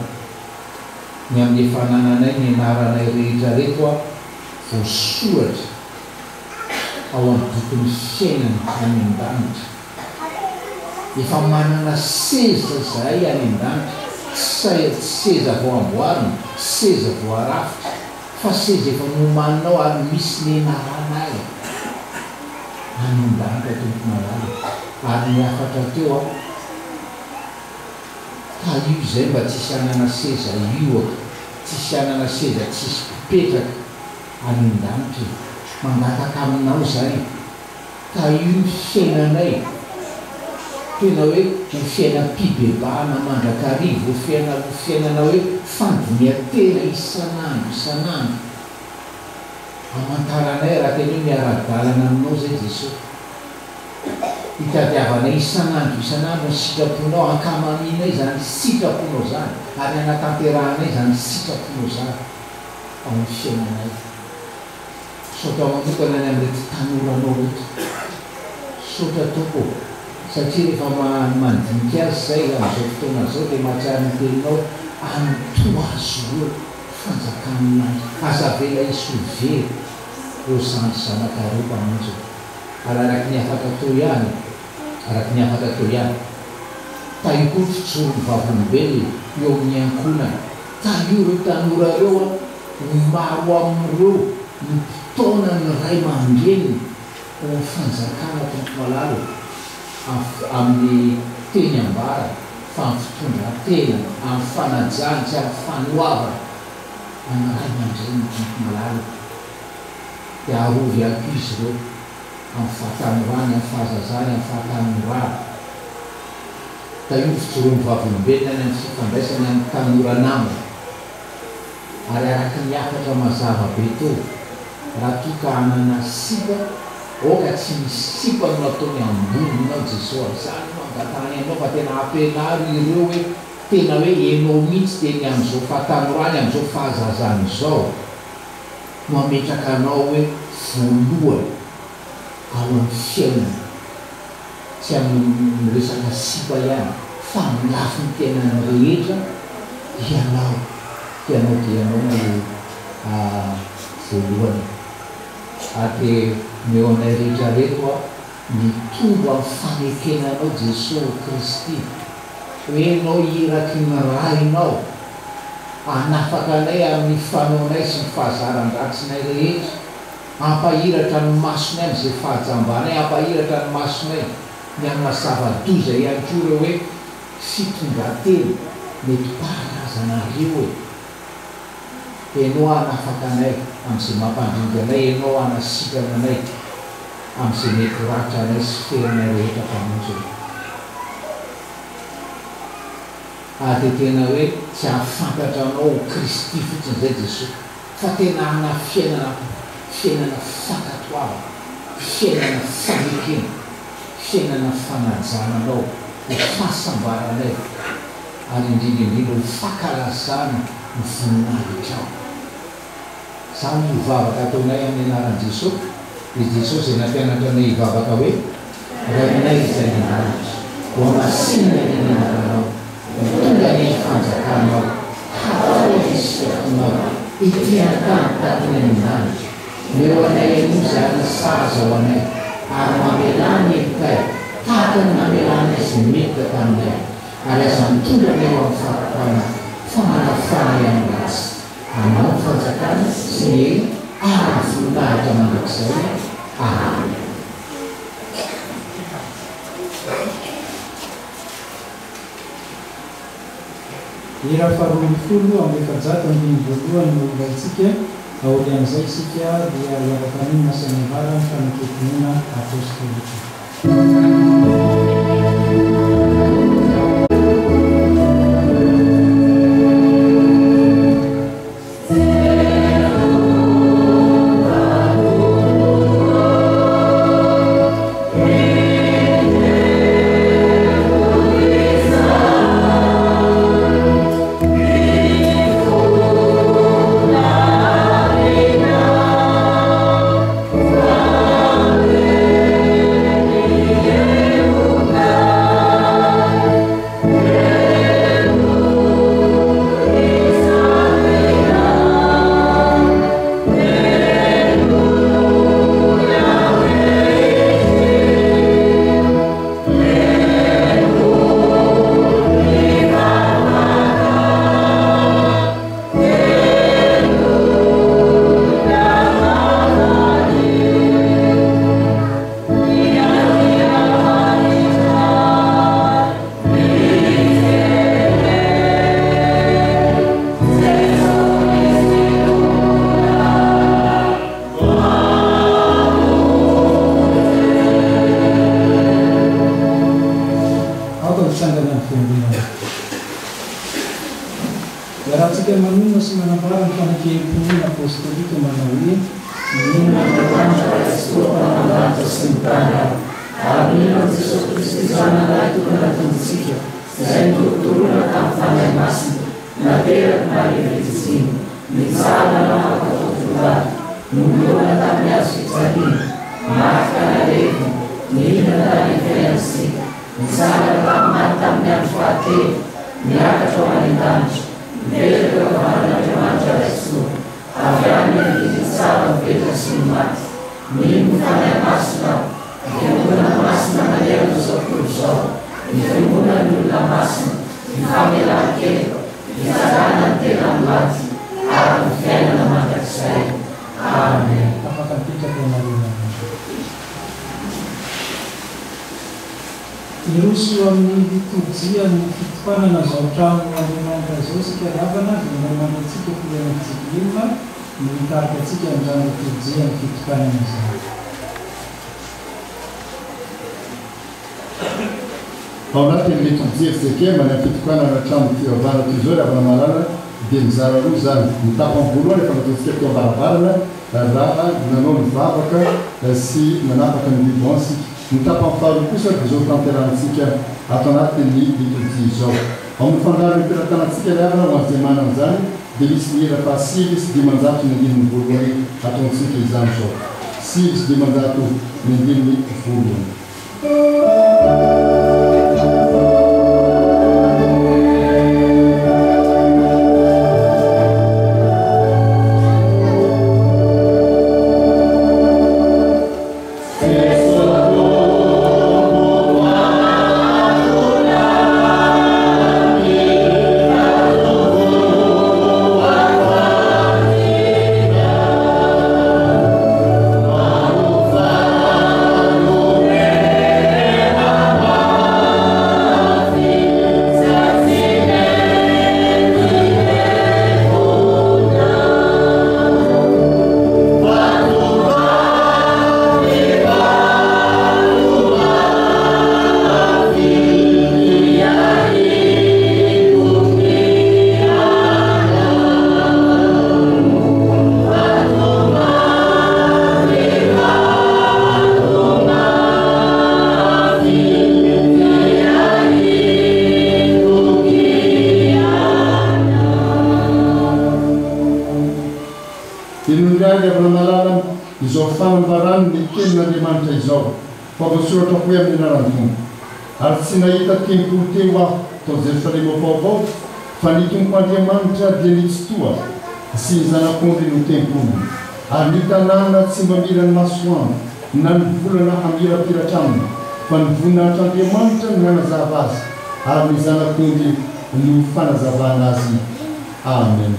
ny amin'ny efa nananay ny anaranay rehetra reto a voasoratra ao amin'ny bokin'ny fiainana any an-danitra. Efa manana seza zahay any an-danitra, tsy seza vao amboarina, seza vao arafitra, fa seza efa nomaninao ary misy ny anaranay any an-danitra tompo malala. Ary ny afatra teo a ka io zay mba tsisy anana seza io, tsisy anana seza tsisy mpipetraka any an-danitra, mangataka aminao zay. Ka io ny fiainanay, tena hoe ho fiainam-pibebahana mandrakarivo, ho fiainana hoe fandinian-tena isanandro. Amantaranay raha tena hoe miara-dalana aminao zay Jesosy, hitadiavanay isanandro ny sitraponao, ankamaninay zany sitraponao zany, ary anatanteranay zany sitraponao zany ao amin'ny fiainanay. Saotra manokana ny amin'irety tanoranao reto, saotra tompo, satria rehefa mandinika azy zay amin'izao fotoana zao dia mahatsiaro ny teninao anoto azy eo fanjakan'anay, azavela isovery eo zanaka mpamonjy. Ary araky ny afaka teo ihany, ta io koa fitsoron'ny vavolombelona eo amin'ny ankonana. Ta io reo tanora reo a maro amin'ireo ny fotoana ny ray aman-dreniny ao amin'ny fanjakana tompo malala, amin'ny teny ambara, fa amin'ny fitondran-tena, amin'ny fanajany sy amin'ny fanoavana amin'ny ray aman-dreniny tompo malala. Dia arovy ako izy reo amin'ny fahatanyrany, amin'ny fahazazany, amin'ny fahatanyrany. taio fitoroany vavolombelona any amin'ny fifandraisany amin'ny tanoranamo ary araka niakatra mazava be to raha toka hanana sipa oka tsy misy sipa no ataony ambonina Jesosy izany mangatany anao fa tena ampianaro ireo hoe tena hoe enao mihitsy teny amin'izao fahatanorany amin'izao fahazazany izao no ametraka anao hoe voalohany ao amin'ny fiainana tsy amin'ny resaka sipa ihany fa amin'ny lafiny tenany rehetra ianao dia no voalohany ary meo anay rehetra reto mitombo amin'ny fanekenanao Jesosy Kristy hoe enao iraky ny rainao anafaka anay amin'ny fanaonay sy ny fahazaran-dratsinay rehetra ampahiratra ny masonay amin'izay fahajambanay ampahiratra ny masonay ny amin'ny zava-doza ihany koa reo hoe fitondranteny mety parazanareo enao anafaka anay amin'izay mampandringa anay enao anasikana anay amin'izay mety ratra anay sy ferinay rehetra mpamonjy ary tena hoe tsy ahafantatra anao Kristy fotsiny zay Jesosy fa tena ana fiainana fakatoava fiainana fanekena fiainana fanajana anao ho fahasambaranay ary indrindrindrindra ho fakalazana ny voninahitra zany hivavaka ataonay amin'ny anaran'i Jesosy dia Jesosy zay nampianatra anay hivavaka hoe rainay izay nanaratra ho amasinina ny anaranao tonga ny fanjakanao hatao isyfiakonao itian-tany amin'andro meo anay aloha zay anasaza ho anay ary mamelany enkay tahaka ny namelany izy mety taminay ary aza mitondra ny eo amin'ny farakana famanafana ihany rasy anao fanjakana sy ny eny ary voninahitra mandrakizay amen. Ira faharoa folo amin'ny efajato ambiny voalohany mombantsika aorian'izay isika dia iavakaniny masanivara ny fanaketinoana apôstôlika. Rahatsika manona sy manambara ny fanakehim-pinoana apôstôlika manao hoe minona sy ny tany ary minona Jesosy Kristy zananay tokony natontsika izay nitorotoroana tamin'ny fanahy masina nateraky marevetsiny mitsara namakatotolary nomloana tamin'ny azo fijaliana marika nareviny mihinana tany fiainantsika mitsara tamin'ny tamin'ny andro fahatelo miakatra ho any an-danitra mipetraka varan'Andriamanitra raisoa avy any andidy tsara mipetraka sy ny maty mino fanahy masina fiangonana masina manerana zao tontolo zao ny fiangonana ny olona masina ny famelan-kelika fizarana ny tena ny maty ary ny fiainana mandrakizay. Amen. Afaka mipetraka ianareo. Iroso amin'ny liturgia ny fitopanana zao trano Andriamanitra zao sika ravana dia momana antsika filana fitsikilina no mitarika antsika amin'izany liturgia ny fitopanana izany. ao anatin'ny metojery zake mana fitokana anatrano fivavana toy zao ravana malala dia mizara roa zany mitapa voalohany efa nataontsika teo ambaravarana raha nanao mivavaka sy nanapaka ny vivance mitapa faharoa kosa dia zao tanterantsika ato anatin'ny liturgie zao amin'ny fandariny mpiratanatsika ravana ho azay manana zany dia misy mihera fa sivy sy dimanjato ny andininy voalohany ataontsika izany zao sivy sy dimanjato ny andininy voalohany fanambaran'ny izao favosoratra hoe amin'ny anarany tompo ary tsy nahita tempolo teo aho tao Jerusalema vaovao fa ny tompo Andriamanitra dia nitsotoa sy ny zanak'ondry no tempolo ary ny tanàna tsy mba mira ny masoandro na ny volana hamirapiratra aminy fa ny voninahitry'Andriamanitra no nanazava azy ary ny zanak'ondry no fanazavana azy. Amen.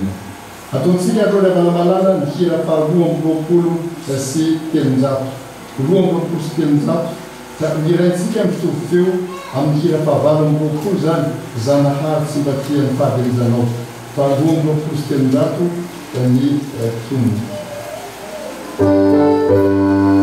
Ataontsika atao ravana malala ny hira fa 220 sy 300 220 sy 300 ka miraintsika mitovy feo amin'ny hira fa 20 zany zanahary tsy mba tia ny fahaverizanao fa 220 sy 300 ny tonony. Oh,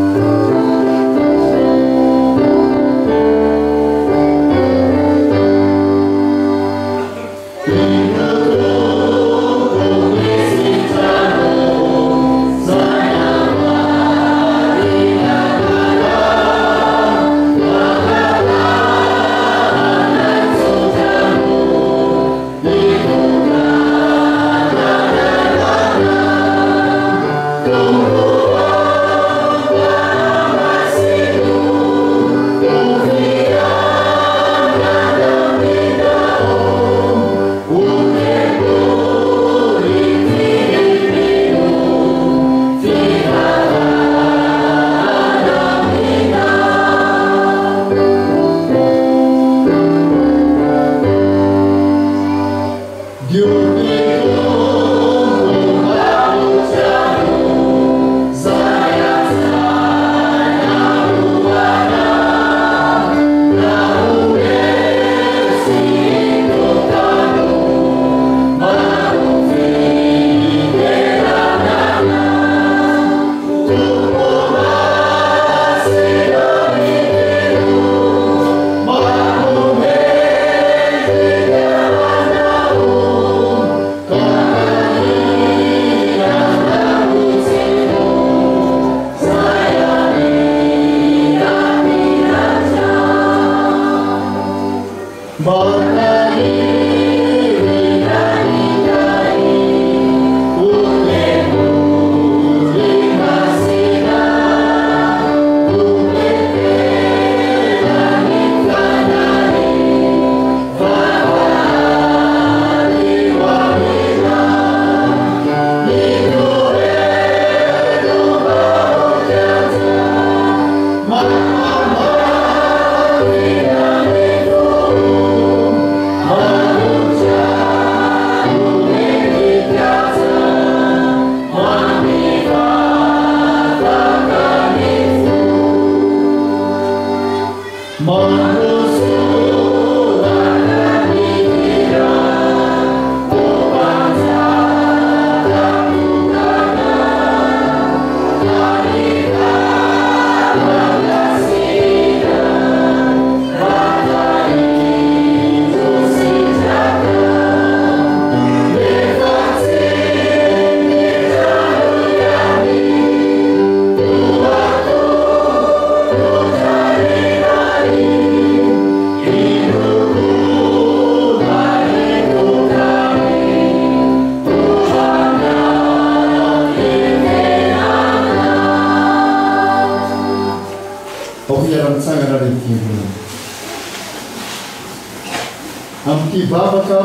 ivavaka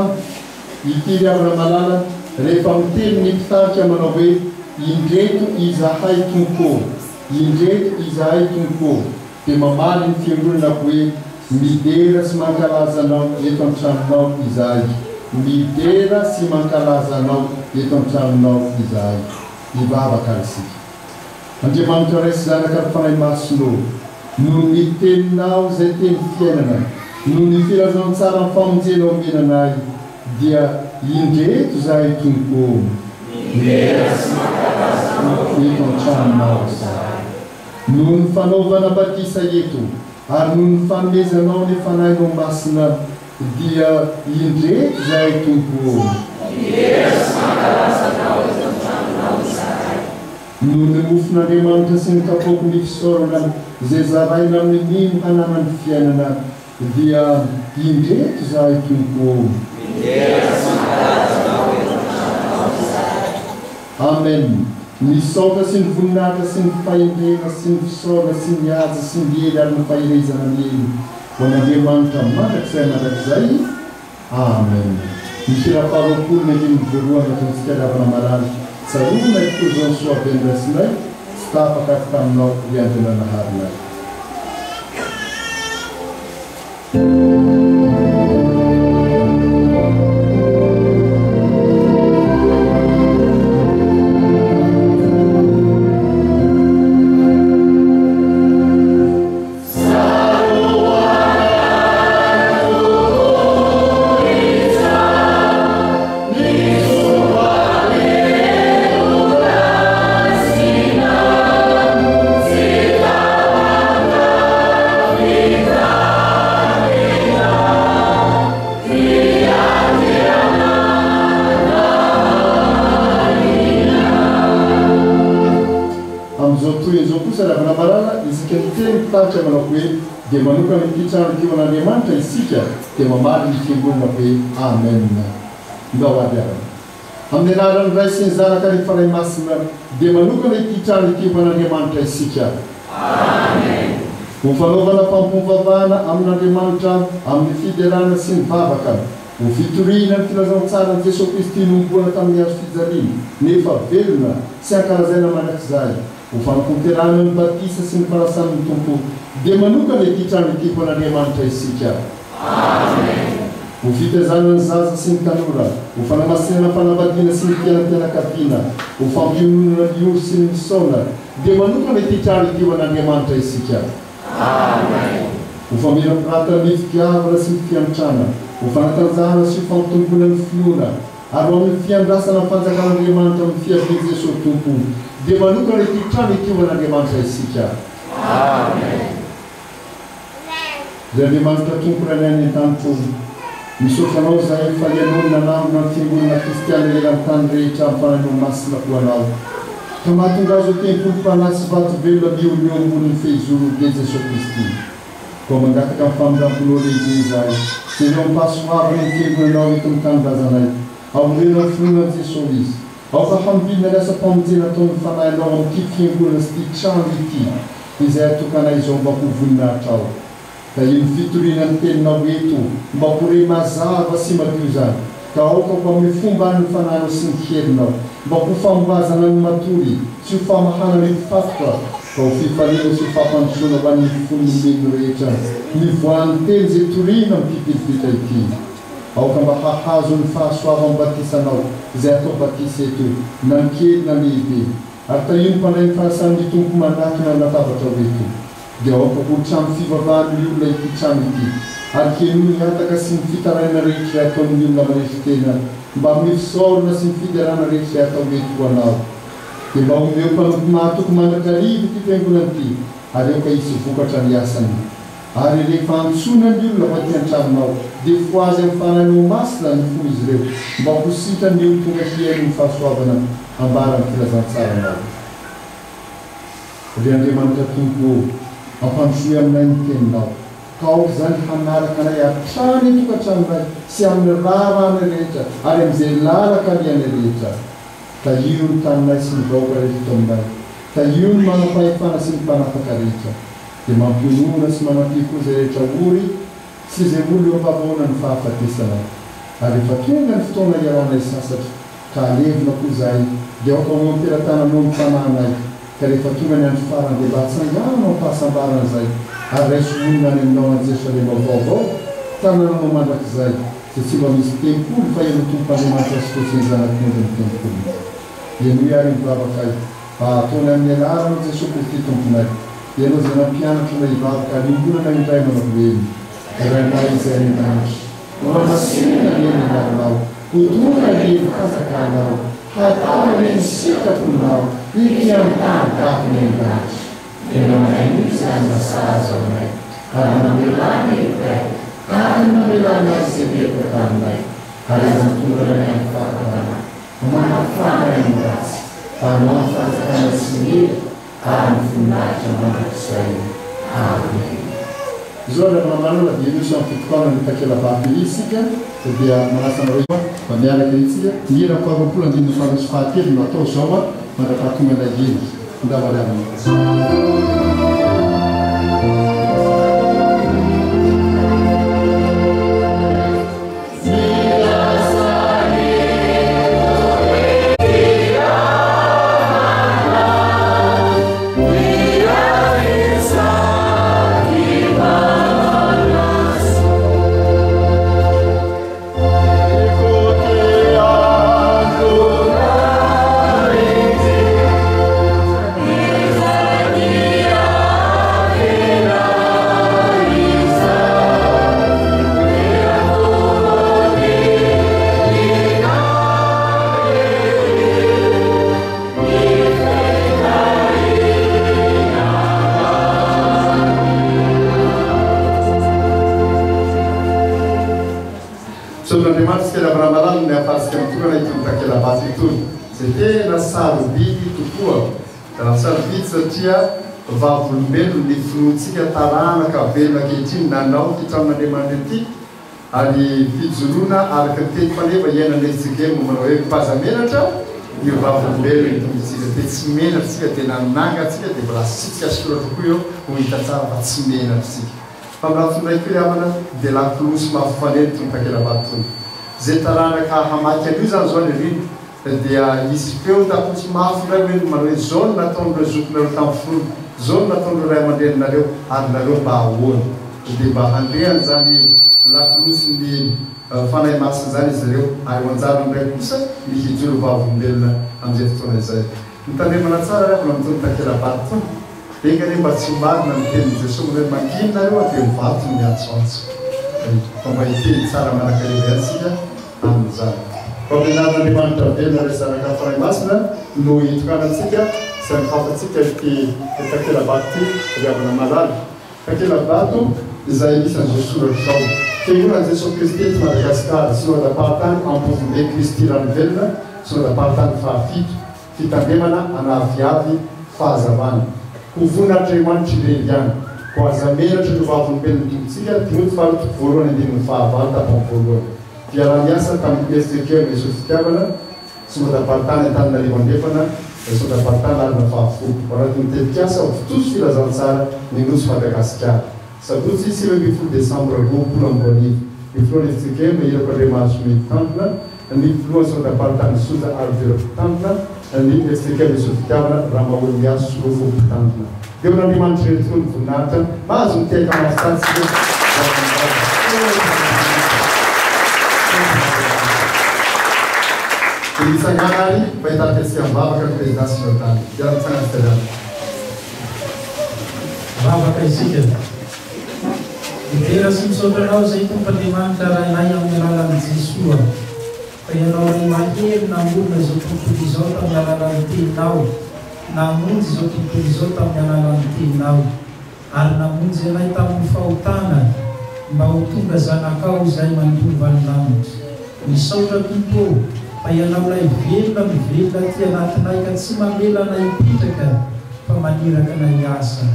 ity riavana malala rehefa miteny ny mpitarika manao hoe indreto izahay tompo indreto izahay tompo dia mamaly ny fiangonana hoe midera sy mankalaza anao eto an-tranonao izahay midera sy mankalaza anao eto an-tranonao izahay ivavaka isika Andriamanitra raisy zanaka ny fanahy masonao no ny teninao izay teny fiainana no ny filazao tsara ny famonjenao menanay dia indreto izahay tompo eto an-tranonao izahay no ny fanaovana batisa eto ary no ny fanomezanao ny fanahinao masina dia indreto izahay tompo no ny mofon'Andriamanitra sy ny kapoky ny fisaorana izay zaraina amin'ny nino hananany fiainana dia indreto izahay tompo amen. Ny saotra sy ny voninahitra sy ny fahendrena sy ny fisaorana sy ny aza sy ny hely ary ny faherezana ny ely ho an'Andriamanitra mandrakizay mandrakizay amen. Ny firafaharoapolo ny andimy voalohany atao ny fitialavana malala tsarona itoizao ny soabendrasinay tsy tapaka afy taminao iandrona harinay. Dia manokana ity trano ity ho an'Andriamanitra isika dia mamaly ny fiangonana hoe amen. Ndao aby ary amin'ny alalan'ny Ray sy ny Zanaka ny fanahy masina dia manokana ity trano ity ho an'Andriamanitra isika amen. Ho fanaovana fampompavahana amin'Andriamanitra amin'ny fiderana sy ny vavaka ho fitoriana ny filazantsara ny Jesosy Kristy nomboana tamin'ny hazo fijaliana nefa velona sy ankarazaina mandrakizay ho fanaponterana ny batisa sy ny fanasan'ny tompo dia manokana ity trano ity ho an'Andriamanitra isika amen. Ho fitezana ny zaza sy ny tanora ho fanamasinana fanambadiana sy ny fiainam-pianakaviana ho fampiononana ny oro sy ny misaona dia manokana ity trano ity ho an'Andriamanitra isika amen. Ho famirapiratana ny fiavana sy ny fiantrana ho fanatanjahana sy ho fampitomboana ny finoana ary ho amin'ny fiandrasana ny fanjakan'Andriamanitra amin'ny fiavian'i Jesosy tompo dia manokana ity trano ity ho an'Andriamanitra isika amen. Dia Andriamanitra tompo ray any an-tany misofanao zahay fa ianona namona ny fiangonana kristiana lelan'ny tany rehetra amin'ny fanahinao masina ho anao ka mahatonga azo tempolo-panahy sy vato velona mioloneo ambonin'ny fehizoro dia Jesosy Kristy ko mangataka amin'ny famindrampinao lehibe izahay sy ireo mpahasoavana ny fiangonanao eto amin'ny tanindrazanay aorena ny finoana ny Jesosy izy ao ka hambina ny asa-pamonjena ataon'ny fanahinao amin'ity fiangonana sy ity trano ity izay atokanay izao mba ho voninahitra ao ka io fitoriana ny teninao eto mba hore mazava sy madio zany ka aokako amin'ny fomba ny fananao sy ny herinao mba ho famboazana ny matory sy ho famahana ny mpifafoka ka ho fifaliana sy ho fampandrosoana ho an'ny fon'olombelona rehetra ny voan'ny teny izay toriana amin'ity pilipita ity aoka mba hahazo ny fahasoavan'ny batisanao izay atao batisa eto na ny kely na lehibe ary taio ny mpandray ny fahasan'ny tompo manakina ny latabatra eto dia aoka ho trano fivavahan'ny olona ity trano ity ary kenony hataka sy ny fitaraina rehetra ataon'ny olona manefi-tena mba amin'ny fisaorana sy ny fiderana rehetra atao eto ho anao dia mba omeo mpanompo mahatoko mandrakarivo ity fiangonana ity ary aoka isy vokatra ny asany ary rehefa antsona ny olona ho aty an-tranonao dia foazy amin'ny fanahinao masina ny fo izy ireo mba ho sitrany eo tonga hiain'ny fahasoavana ambaran'ny filazantsaranao. Ry Andriamanitra tompo ampandrosoy aminay ny teninao ka ao zany hanaraka anay hatrany tokantranonay sy amin'ny rarany rehetra ary amin'izay lalaka liany rehetra ka io ny taninay sy ny vahoaka rehetra aminay ka io ny manam-pahefana sy ny mpanafaka rehetra dia mampionona sy manampiko izay rehetra ory sy izay olo eo am-pavahoana ny fahafatesana ary efa tonga ny fotoana iarana sasatra ka alevina koa zay dia aoka mampiratana no mifananay ka rehefa tonga ny andro farany dia mba tsanganao mpahasambarana zay ary raisomonina any aminao any Jerusalema vaovao tananao mandrakizay dia tsy mba misy tempolo fa eno tompoandriamanitra sy tosiny zanak'ondry ny tempolo ianao ihary mivavaka ataony amin'ny alarana Jesosy Kristy tomponay ianao zay nampianatra na hivavaka alimbonana indray manao eny rainay izay any an-danitra mamasina eny anaranao hodona eny fasakanao hatao eny sikaponao ikiantany gafiny an-danitra ianao manaimisy any masazy aminay ary namelana iray ary namelana izay meko taminay ary zantondrana any fahatana manafana eny ratsy ary mahafatakana sy mira ary mivoninahitra mandrakizay. Amen. Zao rehefa manana dia misy amin'ny fitotoana ny takela-bato isika dia manasa anareo mba miaraka isika mira faharoapolo andininy faharoso fahatelo no atao zao mandrapahatonga ilay eny ndavariavana. Satria vavolombelona ny finoantsika tarana ka velona ankehitriny nanao hitran'Andriamanitra ity ary fijoroana araka ny teny fanefa iainana Ezekiely manao hoe mpazamenatra io vavolombelona itombontsika dia tsy menatritsika dia nanangatsika dia mbola sitsika soratra koa eo ho hita tsara fa tsy menatritsika fa mirafindraiky havana dia lakolosy mahafaneny tony takela-bato tony zay tarana ka hamaky an'io zany zao ny rino dia izy feo tapotsy mafindray hoe manao hoe zao no nataon'ireo zokinareo tamin'ny finoana zao no nataon'ireo ray aman-dreninareo ary nareo mba ahoana dia mba handrehany zany lakolosy ny fanahy masina zany izy ireo ary ho anjara amin'ray kosa ny hijoro vavolombelona amin'izay fotoana izay mitandremana tsara rehefa mitony takela-bato tony engane mba tsy marina ny tenin'i Jesosy hoe manginonareo dia mivato no miantsoantso fa mba hiteny tsara manaka antsika amin'izany Pamenan'Andriamanitra velona resaraka fanahy masina no hitokanantsika sy mifafantsika ity takela-bato ity riavana malala takela-bato izay misy an'izao soratra zao fiangonan'i Jesosy Kristy eto Madagasikara synodam-pahatany Ampovobe Kristy Ranovelona synodam-pahatany fahafito fitandremana anaviavy fahazavana ho voninahitryandriamanitra ireny ho azamenatra no vavolombelona tombontsika Timoty faharoa voalohany andininy fahavalo tapany voalohany fiara-miasa tamin'ny Ezekiely Jesosy fitiavana synodam-pahatany Antananarivo andrefana synodam-pahatany arina fahafolo raha ny tetikasa ho fitosy filazantsara ny nosy Madagasikara sabotsy 20 Desambra 2021 ny filohan'ny Ezekiely mahirako Andriamanitra mitantona ny filohan'ny synodam-pahatany Soja Alvera mpitantona ny Ezekiely Jesosy fitiavana raha maholy miaso Sorofo mpitantona dia ho n'Andriamanitra retony voninahitra mahazo miteka mafitantsika Isanganari mbahitatetsika mivavaka ny président synodale iara-tsangana federal vavaka isika mitera sy misaotra anao zay tompon'Andriamanitra rainay amin'ny alalan'i Jesoa fa ianao ry mahery namorona izao tontolo izao tamin'ny alalan'ny teninao namonjy izao tontolo izao tamin'ny alalan'ny teninao ary namonjy anay tamin'ny fahotana mba ho tonga zanakao izay mandova ny lanitra misaotra tompo fa ianao lay velona mivelona ty anatinay ka tsy mamelana hipitraka fa maniraka na hiasa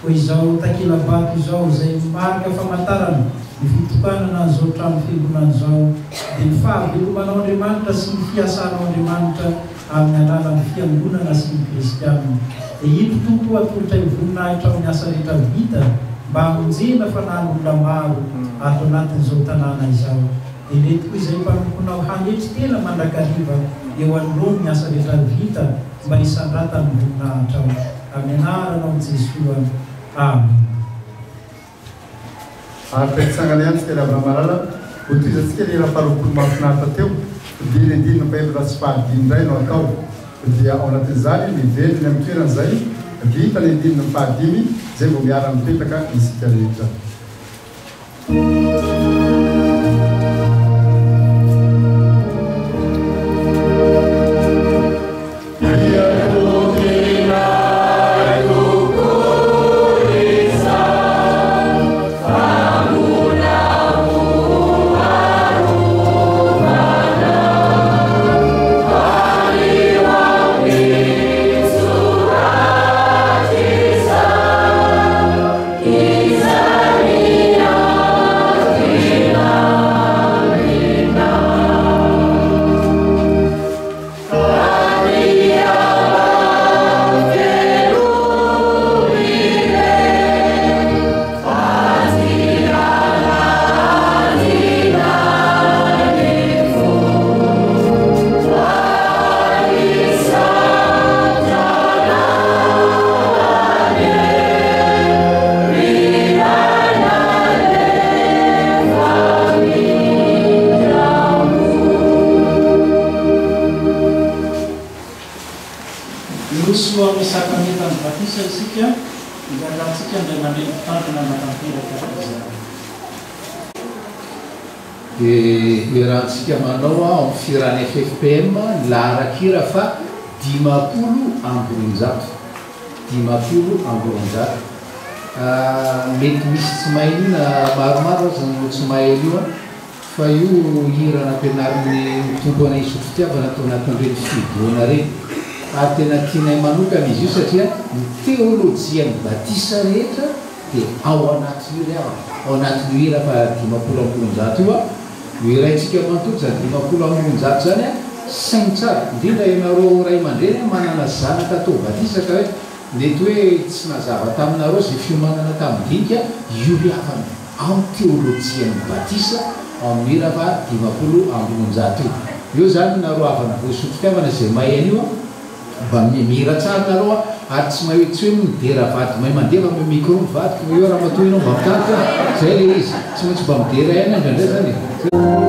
ho izao takela-bato izao izay marika famantarana ny fitokanana an'izao trano fiangonan'izao dia ny fahavelomanao Andriamanitra sy ny fiasanao Andriamanitra amin'ny alalan'ny fiangonana sy ny kristianina dia ito tompo atolotra hivoninahitra amin'ny asa rehetra vita mba hamonjena fa na olona maro ato anatin'izao tanàna izao dia mety koa izay mpanomponao handretry tena mandrakariva eo anolony ny asa rehetra vita mba hisandratany voninahitra ao amin'ny anaranao amin'i Jesosy. Amen. Ary mpiatsangana ihany tsika ravina malala hotoizantsika ny raha-faharoapolo mahafinaritra teo dia ny andinina mbaevitra sy fahadimy indray no atao dia ao anatin'izany mivelony amin'ny toeran'izay vita ny andinina ny fahadimy izay vao miara mipetraka isika rehetra. Irahantsika manao ao amin'ny firany FFPM laharakira fa 50 amby 700 mety misy tsy mahelina maromaro zany tsy mahely io fa io hirana ampianarin'ny tompona isotro fitiavana atao anatin'ireny fidoana reny ary tena tianay manokana izy io satria ny teolojia ny batisa rehetra dia ao anatin'io ry ao anatin'io hira fa 50 amby 700 io iraintsika manontolo zany 50 amby 700 zany sainy tsara indrindra ianareo ray aman-dreny manana zanaka atao batisaka hoe mety hoe tsy nazava taminareo zay fiomanana tamin'ny dinika io riavana ao teolojia ny batisa ao amin'ny hira fa 50 amby 700 io zany nareo avana voasotro fiavana zay maheno io mba mihira tsara nareo ary tsy mahitsy hoe midera vady mahay mandeha me micro mivadika io raha matoy ianao mba mitarika zay le izy tsy maintsy mba midera ihany andrandray zany Yeah.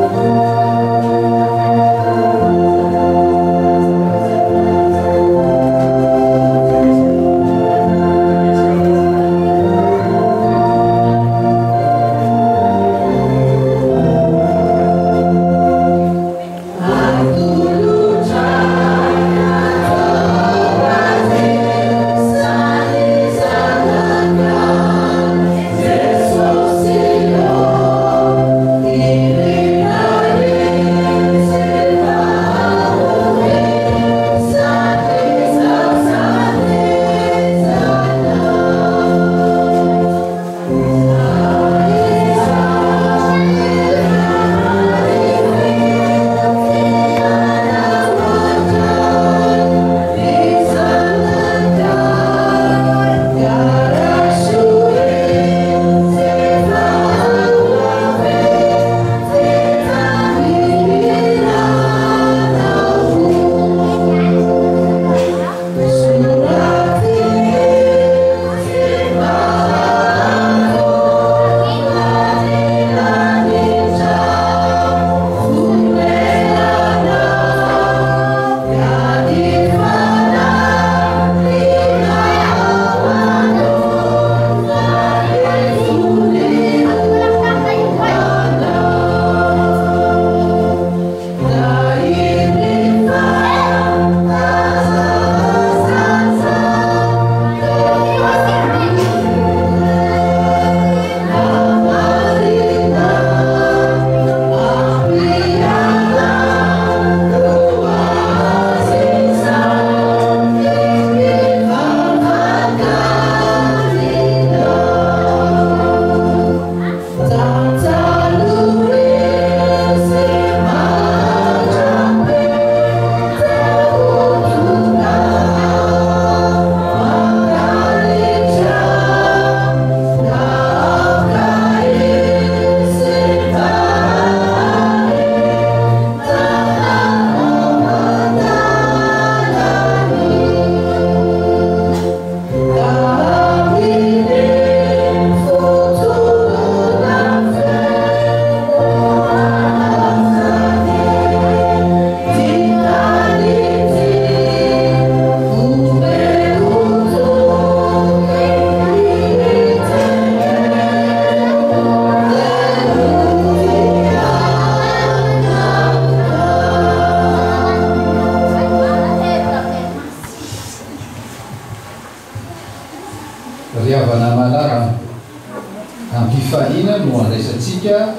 antsika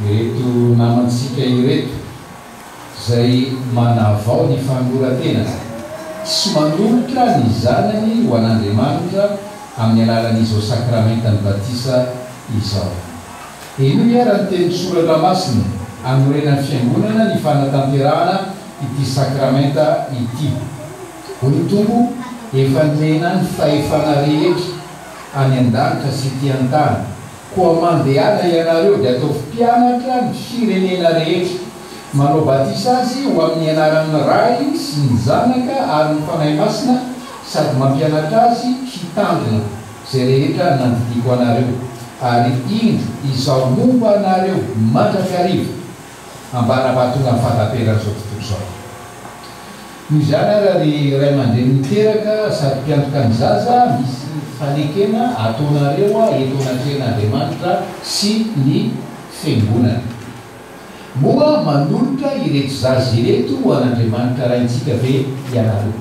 ireto namantsika ireto zay manavao ny fanoratena tsy manolotra ny zanany ho an'Andriamanitra amin'ny alalan'izao sakramentany batisa izao. Eno miara-ny teny soratra masina anorenan'ny fiangonana ny fanatanterahana ity sakramenta ity. Hoy tombo efa nomena ny fahefana rehetra any an-danitra sy ty an-tany, koa mandehana ianareo dia ataovy mpianatra ny firenena rehetra, manao batisa azy ho amin'ny anaran'ny ray sy ny zanaka ary ny fanahy masina, sady mampianatra azy hitandrina zay rehetra nandidiko anareo, ary indro izao momba anareo mandrakarivo ambarabatonga ny fahataperana zao tontolo zao. Noho izany ary ray aman-dreny miteraka sady mpiantoka ny zaza misy fanekena ataonareo eto anatrehan'Andriamanitra sy ny fiangonana. Moa manolotra ireto zaza ireto ho an'Andriamanitra raintsika ve ianareo.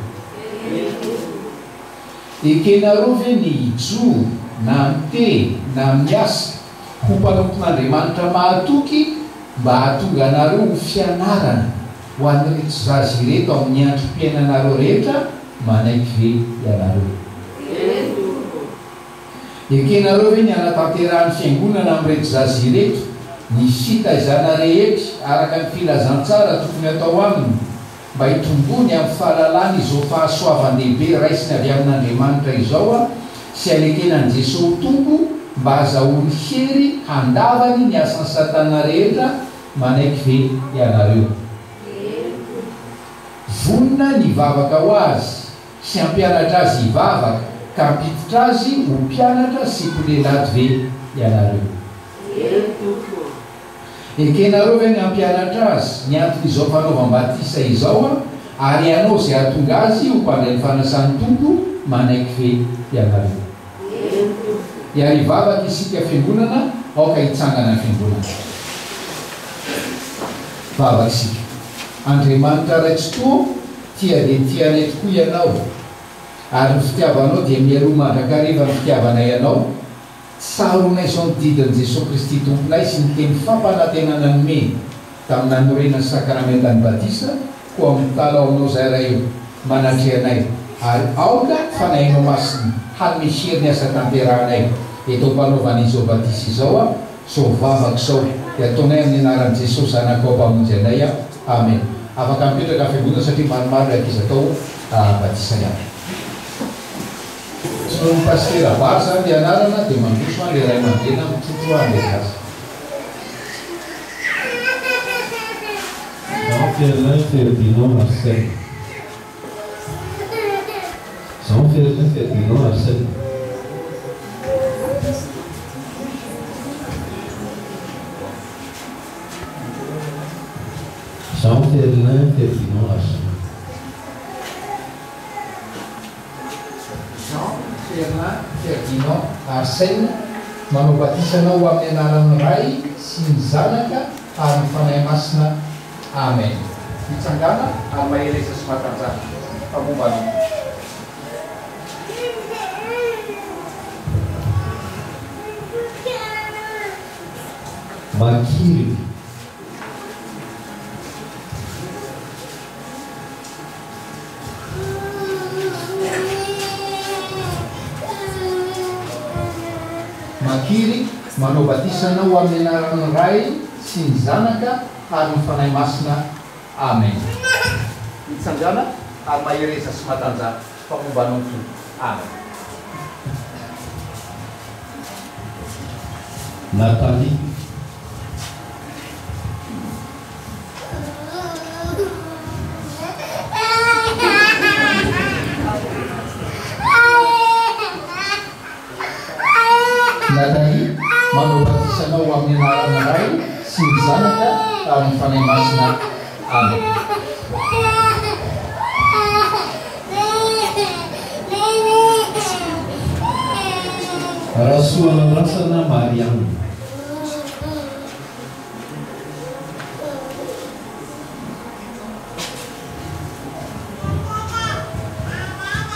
Ekenareo ve ny hijo na mite na miasa ho mpanompon'Andriamanitra mahatoky mba hahatonga anareo ho fianarana ho an'ireto zaza ireto amin'ny androm-piainanareo rehetra manaiky ve ianareo. Ekenareo ve ny anatanterahany fiangonana amin'ireto zaza ireto ny fitaizana rehetra araka ny filazantsara tokony atao aminy mba hitombony amin'ny fahalalana izao fahasoavan-dehibe raisiny avy amin'Andriamanitra izao sy alekenan'i Jesosy tompo mba azahoany hery handavany ny asan'ny satana rehetra manaiky ve ianareo. Vonina ny vavaka ho azy sy hampianatra azy hivavaka ka hampititra azy ho mpianatra sy mpolelady ve ianareo. Ekenareo ve ny hampianatra azy ny anton'izao fanaovam-batisa izao ary ianao zay hahatonga azy ho mpandray ny fanasan'ny tompo manaiky ve ianareo. Iary vavaka isika fiangonana aoka hitsangana ny fiangonana. Vavaka isika Andriamanitra raitsy toa tia dia tianay tokoa ianao, ary ny fitiavanao dia miaro mandrakariva ny fitiavana ianao. Tsaronay zao ny didin'i Jesosy Kristy tomponay sy ny teny fampanantenana nomeny tamin'ny nanorenany sakramentany batisa koa amin'ny talaonao zay raha io manatrehanay, ary aoka fanahinao masiny hanome hery ny asa tanterahanay eto mpanaovan'izao batisa izao zao vavaka zao dia ataonay amin'ny anaran'i Jesosy zanakao mpamonjy anay. Amen. Afaka mipetraka fiangonana satria maromaro ilay ankizy atao batisa ihany. Tsy no pastera vary zany ny anarana dia mandroso any le ray aman-dreny mitrotro any le zaza. Jean Ferlin Ferdinand Marcel. Jean Ferlin Ferdinand Marcel. Jean Ferlin Ferdinand Marcel. Jean Ferlin Ferdinand Arsène manao batisanao amin'ny anaran'ny ray sy ny zanaka ary ny fanahy masina. Amen. Mitsangana ary mahereza sy matanjana famombana. Makiry. Makiry manao batisanao amin'ny anaran'ny ray sy ny zanaka ary ny fanahy masina. Amen. Mitsangana ary mahereza sy matanjana fagnombanao ny tompo. Amen. Nathalie. Nathalie manao batisanao amin'ny anaran'ny ray sy ny zanaka ary ny fanahy masina. Amen. Rasoanandrasana Mariana.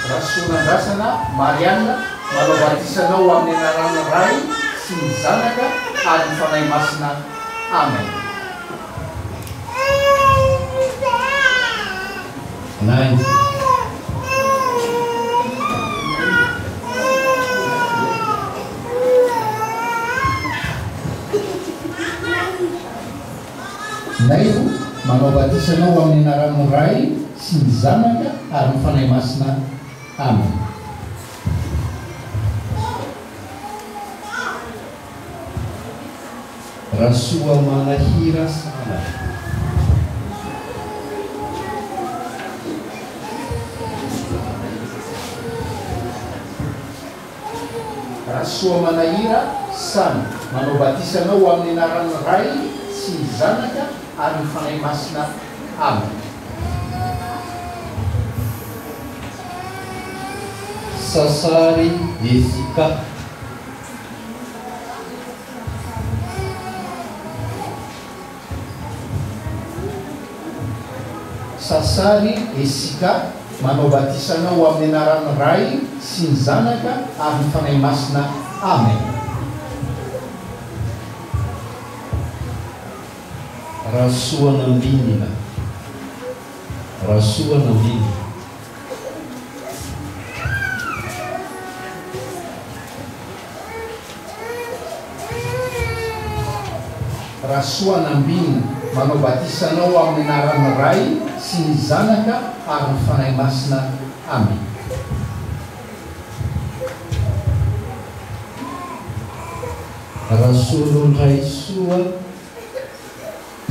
Rasoanandrasana Mariana manao batisanao amin'ny anaran'ny ray sy ny zanaka ary ny fanahy masina. Amen. Naiko manao batisanao amin'ny anaran'ny Ray sy ny Zanaka ary ny fanahy masina. Amen. Rasoa manahira sala. Rasoa manahira sana manao batisanao amin'ny anaran'ny Ray sy ny Zanaka ary ny fanahy masina. Amen. Sasary Jessica. Sasary Jessica manao batisanao amin'ny anaran'ny Ray sy ny Zanaka ary ny fanahy masina. Amen. Rasoa Nambinina. Rasoa Nambinina. Rasoa Nambinina manao batisanao amin'ny anaran'ny Ray sy ny Zanaka ary ny fanahy masina. Amen. Rasoa Raisoa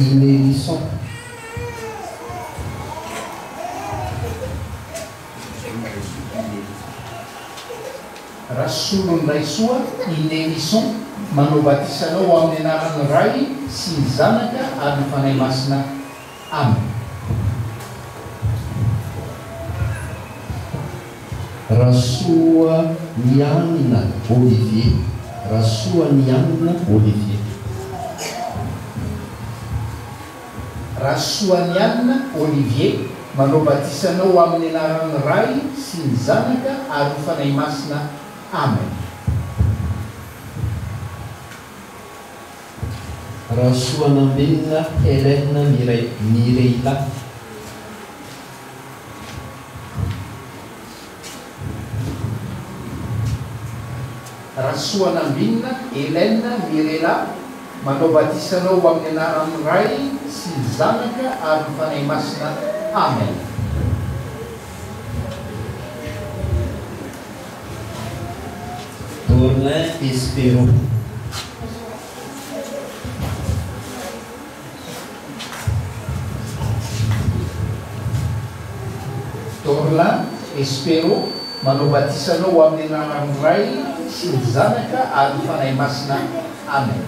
Inélisson. Rasolony Raisoa Inélisson manao batisanao amin'ny anaran'ny Ray sy ny Zanaka ary ny fanahy masina. Amen. Rasoa Nianina Olivier. Rasoa Nianina Olivier. Rasoa Nianina Olivier manao batisanao amin'ny anaran'ny Ray sy ny Zanaka ary ny fanahy masina. Amen. Rasoa Nambinina Hélène Mireila. Rasoa Nambinina Hélène Mireila manao batisanao amin'ny anaran'ny Ray sy ny Zanaka ary ny fanahy masina. Amen. Dorlin Espero. Dorlin Espero manao batisanao amin'ny anaran'ny Ray sy ny Zanaka ary ny fanahy masina. Amen.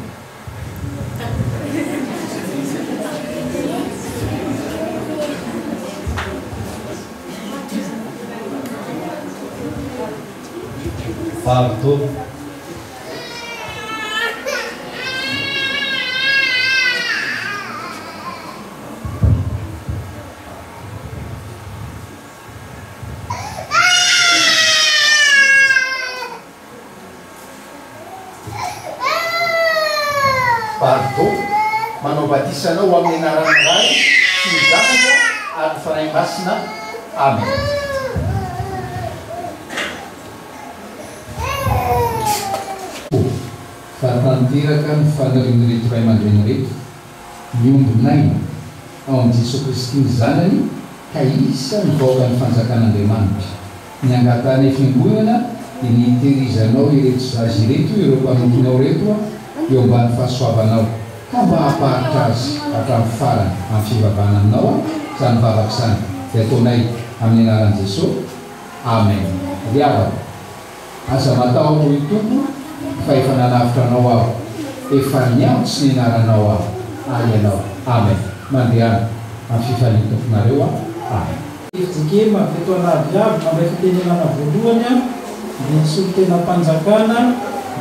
Fardo. Fardo manao batisanao amin'ny anaran'ny Ray sy ny Zanaka ary ny fanahy masina. Amen. Fahatanteraka ny fanariany reto ray aman-dreny reto miombonay ao amin'i Jesosy Kristy ny Zanany ka isa mivaoaka ny fanjakan'Andriamanitra. Ny angatany fiangonana dia nitehirizanao ireto zazy ireto ireo mpanomponao reto eo ambany fahasoavanao ka mba hampaharitra azy hatramin'ny farany amin'ny fivavahana aminao izany vavaka izany dia ataonay amin'ny anaran'i Jesosy. Amen. Riavana aza matao toy tompo fa efa nanavitra anao aho, efa niaotsy ny anaranao aho, ay ianao. Amen. Mandehana amin'ny fifaliana tomponareo aho. Amen. Fijikema feto anaviavy mandray fitenenana voalohany dia nisolo tena mpanjakana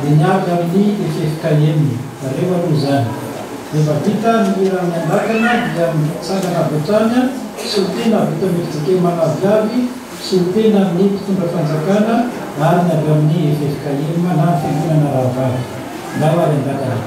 dia niavy amin'ny efefikaeminy rehefa aloha izany. Rehefa vita ny hira amin'ny andakana dia mitsangana avy hatrany solotena avy eto amin'ny fijikema anaviavy, solotena amin'ny mpitondra fanjakana ary ny avy amin'ny efefikaema na ny fiangonana rahavavy. Bawa dan belakang.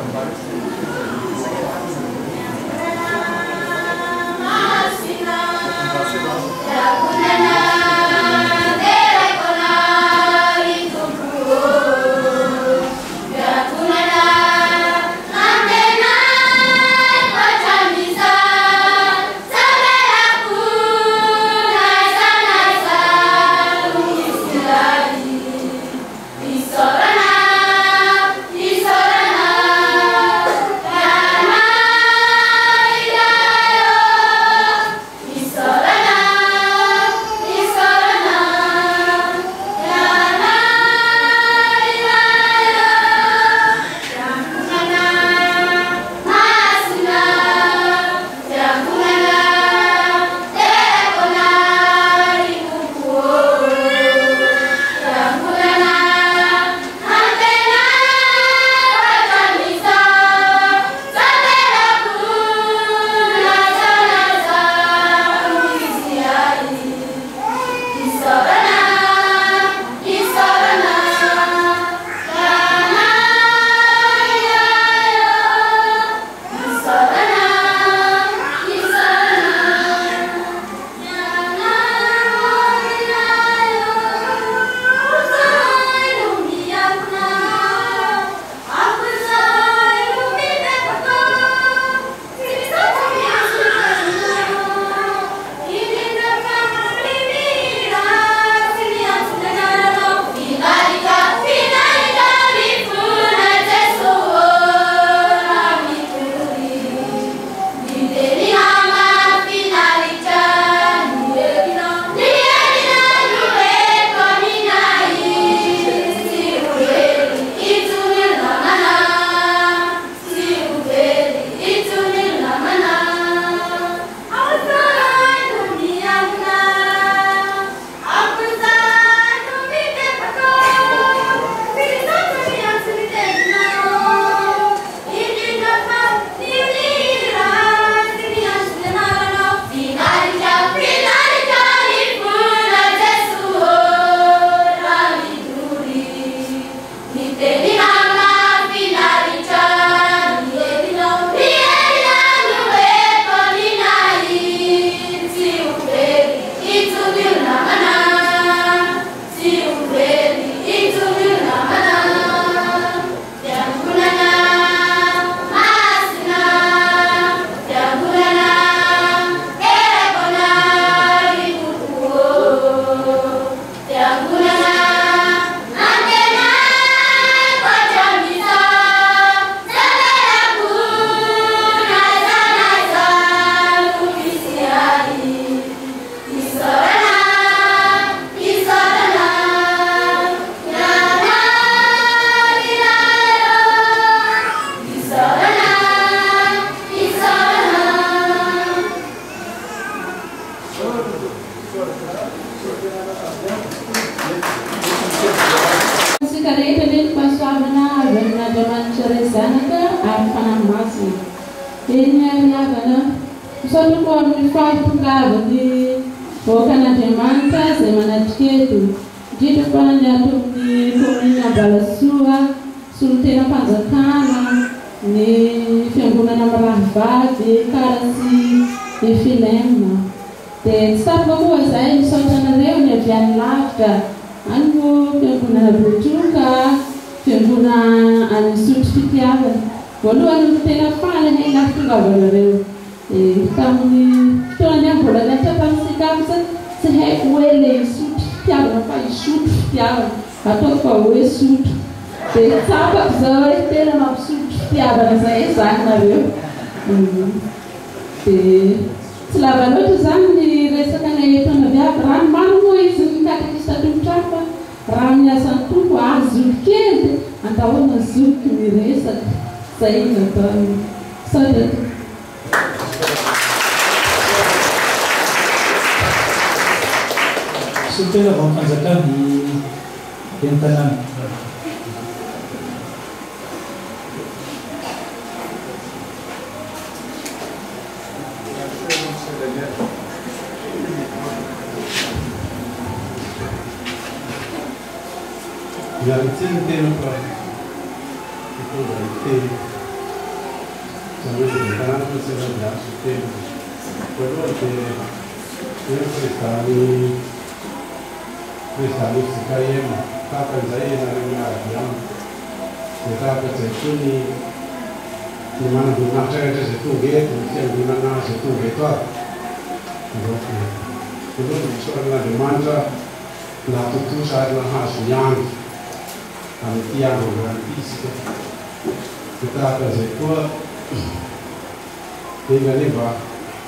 Supaya memperkenalkan di Bentanan. Yang cinta tonga iteny izany hoe dikanana fa tsy raha-miaso teny voalohany dia hoe président FJKM tahaka an'izay nareo miaraka aminy dia tahaka izay koa ny manamboninahitra rehetra izay tonga eto ny fiangonana izay tonga eto avy voalohany misoran'Andriamanitra nahatotosa ary nahazo ny andro amin'ity andro androany isika dia tahaka izay koa engany mba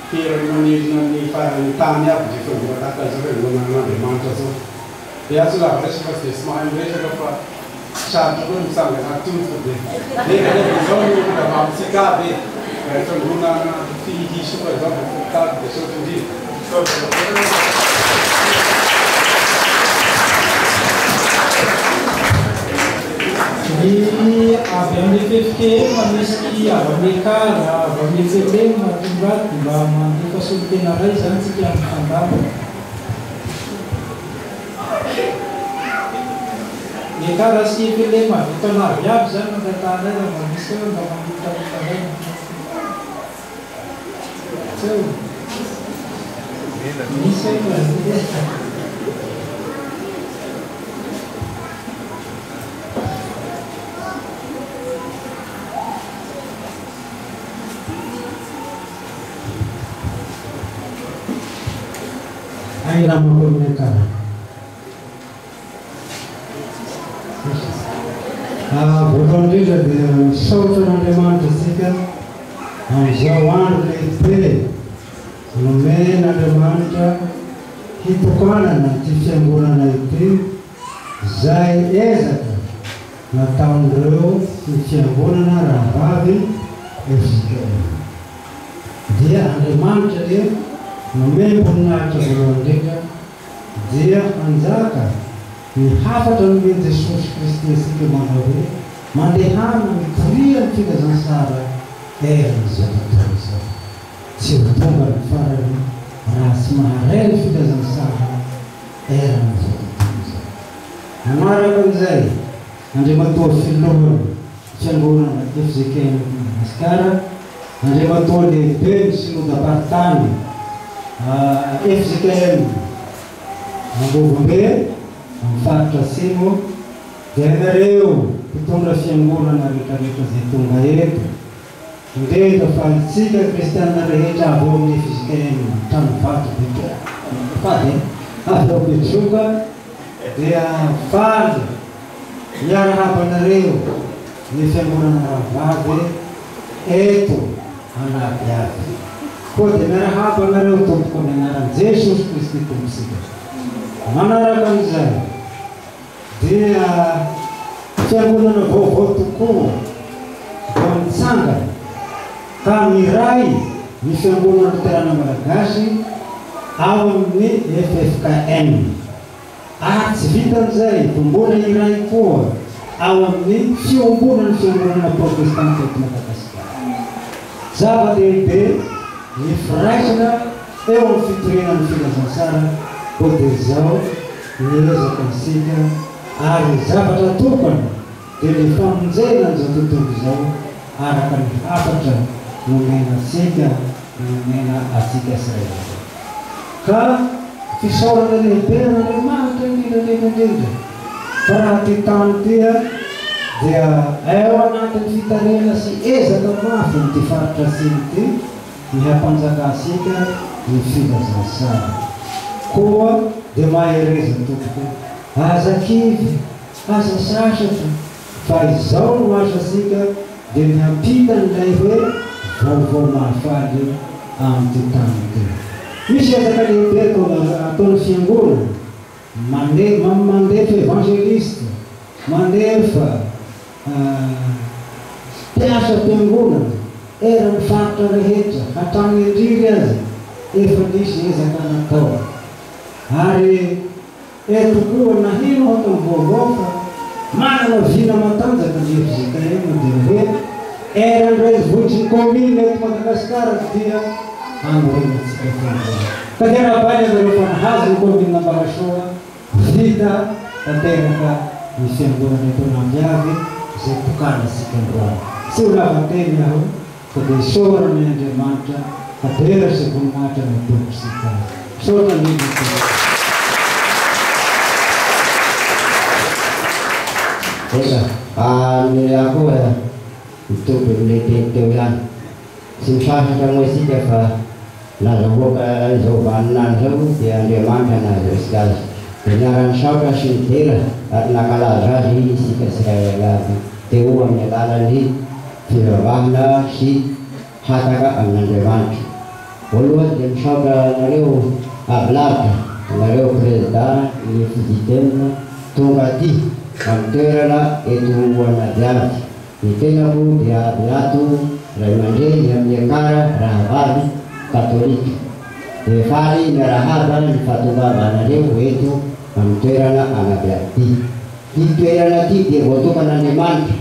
terany manirina ny farany tany aby zay fiangonana tahaka izao fiangonan'Andriamanitra zao dia azo lava resaka fa tsy dia tsy mahay miresaka fa sarotra koa misangana tonto dia engany zao no mamamintsika aby fiangonana fihisoka zao tady dia sotindrina Jadi abang di PFK mesti abang nikah, abang di film akibat bang di konsultan arai sangat sekian pandang. Nikah rasi film itu narjab jangan bertanya dengan misal bang kita bertanya. So, ini saya akhirnya mau menikah. Bukan dia di sautan Andriamanitra sika, jauhan lehibe, nomeny Andriamanitra hitokana nanty fiangonana ity, zay ezaka nataon'ireo ny fiangonana Rahavavy FJKM. Dia Andriamanitra dia nomeny voninahitra voalohany ndraika dia hanjaka ny hafatra nomeny Jesosy Kristy asika manao hoe mandehana mikoria ny filazantsara eran'izao tontolo izao. Tsy ho tonga ny farany raha tsy maharay ny filazantsara eran'izao tontolo izao. Manaraka an'izay andriamatoa filohan'ny fiangonana FJKM Madagasikara, andriamatoa lehibe ny synodam-paritany FJKM Ambovombe amin'ny faritra Atsimo, dia nareo mpitondra fiangonana rehetrarehetra izay tonga eto, indrindra fa antsika kristianina rehetra avy eo amin'ny FJKM Tranovato Fady avy eo Betroka dia faly miarahabanareo ny fiangonana Rahavavy eto anabiavy. Koa dia miarahabanareo tompoko amin'ny anaran'i Jesosy Kristy tomponsika. Manaraka an'izay dia fiangonana vaovao tokoa vao nitsanga ka miray ny fiangonana Luterana Malagasy ao amin'ny FFKM. Ary tsy vitan'izay mbola iray koa ao amin'ny fiombonan'ny fiangonana Protestanta eto Madagasikara. Zava-dehibe ny firaisana eo amin'ny fitorenan'ny filazantsara koa dia izao niezaka isika ary zavatra tokana dia ny famonjena an'izao tontolo izao araka ny hafatra nomena asika nomena asika Israely. Ka fisaorana lehibe n'Andriamanitra indrindra fa raha ty tany tia dia ao anatin'ny fitarena sy ezaka mafy ny ty faritra Atsimo ty ny hampanjaka asika ny filazantsara. Koa dia mahereza tompoko aza kivy aza sasatra fa izao no asa asika dia miampita n'ilay hoe vaovao mahafaly amin'ity tany ty. Misy ezaka lehibe ataon'ny fiangonana mandefa evangeliste, mandefa mpiasa mpiangonana eran'ny faritra rehetra hatrany indriry azy efa nisy ezaka natao. Ary eto koa nahino hatao vaovao fa manana vina matanjaka ny FJKM dia hoe eran'ireo vohitry ny commune eto Madagasikara dia anorenantsika fiangonana. Ka dia rahabaly azareo fa nahazo ny commune Ambarasoa vita tanteraka ny fiangonana eto Nambiavy izay pokanatsika androany tsy ho lavateny aho fa dia isaorany Andriamanitra fatera sy voninahitra nataoko sika misaorana ndraiky esa ny ako mitovy amin'ilay teny teo ihany tsy misasatra moa isika fa laza hoaka izao vaninany zao dia Andriamanitra nahazo resika azy dia niara-ny saotra sy nidera ary nankalaza azy isika Israely aby teo amin'ny alalan'ny fivavahana sy hataka amin'Andriamanitra. Voalohany dia misaotra nareo avy lavitra, nareo président ny fizitena tonga aty amin'ny toerana eto Anadiavy. Ny tenako dia avy ato ray aman-dreny amin'ny akara rahavavy katolika. Dia faly miarahaba ny fahatongavanareo eto amin'ny toerana Anadiavy. Ny toerana ity dia voatokan'Andriamanitra,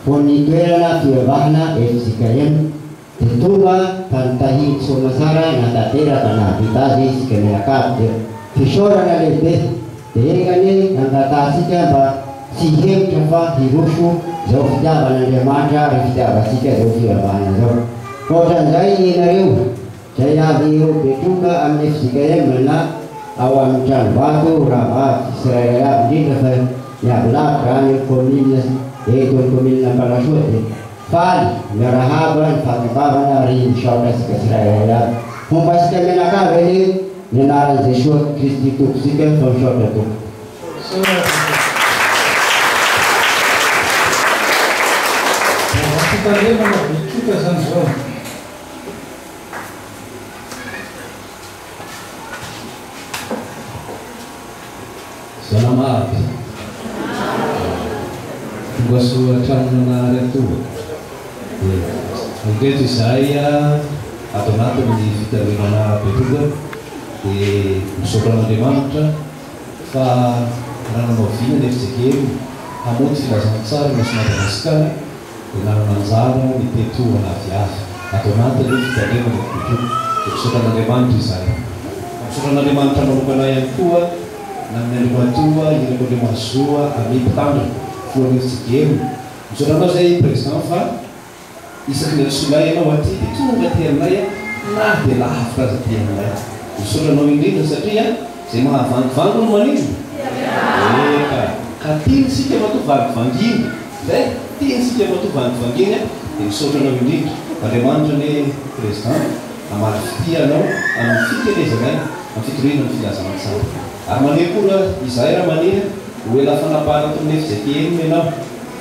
ho ny toerana fivavahana efisika ihany. Dia tonga tanitahiry soamasara natateraka nahavita azy isika miakavy dia fisaorana lehibe. Dia engany nangatasika mba tsy hevitra fa hiroso zao fitiavan'Andriamanitra ary fitiavasika zao fivavahana zao. Ohatran'izay ianareo zay avy eo betroka amin'ny efisika ihany na ao amin'ny tranombato rahavavy Israely aby indrindra fa niavy lavitra any commune eto amin'ny commune Ambarasoa dia faly miarahaba ny fahatongavana ary misaotra sika Israely aby. Momba sika menakavy eny ny anaran'i Jesosy Kristy tomponsika fa misaotra tompo. Fitaremana betroka zany zao. Salamaby. Tonga soa tranonana retoa. Anketo izay ato anatin'ny fitavenana betroka dia misaotra an'Andriamanitra fa nananao vina ny fijekely hamoty filazana tsara misy Madagasikara dia nanana anjara nipetohana aviavy ato anatin'ny fitavenana betroka. Dia misaotra an'Andriamanitra izay. Misaotra an'Andriamanitra manokana ihany koa namin'ny Andriamatoa ireko Andriamazoa amipitandra foan'ny fijekely. Misaotra anao zay président fa isaky ny solay ianao aty dia tonga tenay na dia lavitra aza tenay. Misaotra anao indrindra satria zay mahavangivangy no manindro. Ka tiantsika mato vangivanginy zay tiantsika mato vangivanginy dia misaotra anao indrindra. Andriamanitra ny président amaly fitianao amin'ny fikelezanay amin'ny fitorina ny filazana tsara. Ary maniry koa izay raha maniry ho ela fanapahana toy ny fijekely ianao.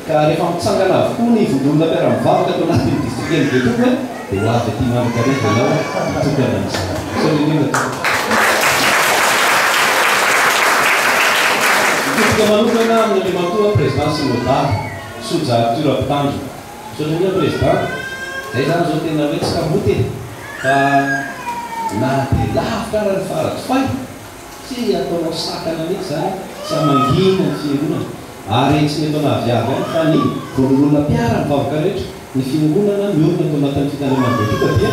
Ka rehefa mitsangana avokoa ny vondolona mpiara-mivavaka ato anatin'ny distrikeny Betroka dia ho avy aty mandrakariva ianao mitokana an'izany. Misaotra Mitokana manokana amin'ny Andriamatoa président synodale Soja Arthur Apitandro. Misaotra indrindra président. Zay zany zao tena hoe tsy kamoty fa na dia lavitra raha ny farako fay tsy ataonao sakana mihitsy zany tsy hamangina ny fiangonana. Ary tsy netaona aviavy any fa ny voalohana mpiara-mivavaka rehetra ny fiangonana miorina ato anatin'ny fitanemana betroka dia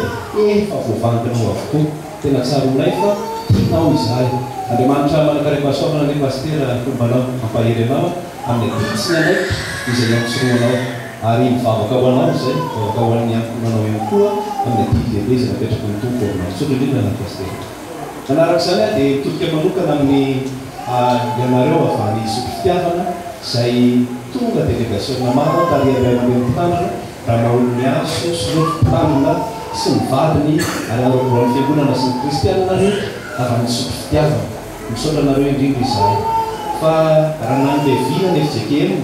efa voavanginao avokoa. Tena tsara olay fa tianao izay. Andriamanitra manankareko asaofana ny pastera fombanao ampahery anao amin'ny aditsiny anay izay ampisoroanao ary mivavaka ho anao izay mivavaka ho an'ny ankonanao ihany koa amin'ny ady lehibe izay napetraka ny tompo aminao. Misaotra indrindra na pastera. Manaraka izany dia mitodika manokana amin'ny ianareo avy any sotro fitiavana izay tonga délégation maro tariavy amin'ny mpitandrina raha maolony aso sy ireo mpitandrina sy ny vadiny ary aroborany fiangonana sy ny kristianina rehetra avy amin'ny sotro fitiavana. Misaotra anareo indrindra izay fa raha nanle vina ny fijekely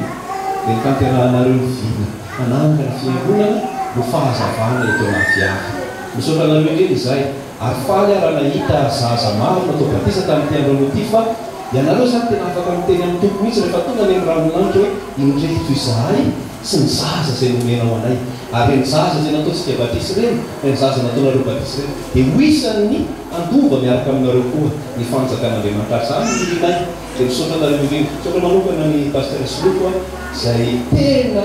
dia nikanterahanareo ny vina mananga ny fiangonana no fahazavana eto anaviavy. Misaotra anareo indrindra izay ary faly raha nahita zaza maro natao batisa tamin'ity androany ity fa ianareo zany tena afaka miteny amin'ny tompo mihitsy rehefa tonga ny raminandro hoe indreto izahay sy ny zaza zay nomenao anay. Ary ny zaza zay nataontsika batisy reny ny zaza nataonareo batisy reny dia ho isan'ny andova miaraka aminareo koa ny fanjakan'Andriamanitra zany irinay. Dia misaotra anareo indrindra. Misaotra manokana ny pasteur Siloko izay tena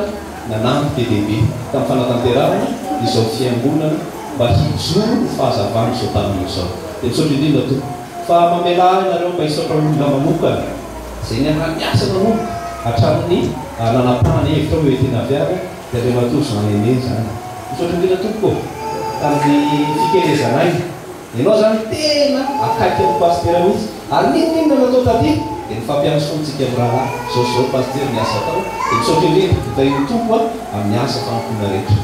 nanampy be lehibe tamin'ny fanatanterahana izao fiangonana mba hijoro ny fahazavana izao tamin'izao. Dia misaotra indrindra tompo fa mamela anareo mba hisaotra olona manokana zay niara miasa manomboka hatramin'ny nanapahany hevitra hoe tena viavy dia le matoso maneneny zany misaotra indrindra tompoko tamin'ny fikelezanay ianao zany tena akaiky amin'ny pastera mihitsy ary ninonina natao taty dia nifampianasontsika amin'ny raha zaozao pastera miasa atao dia misaotra indrindra hitahiny tompo amin'ny asa fampona rehetra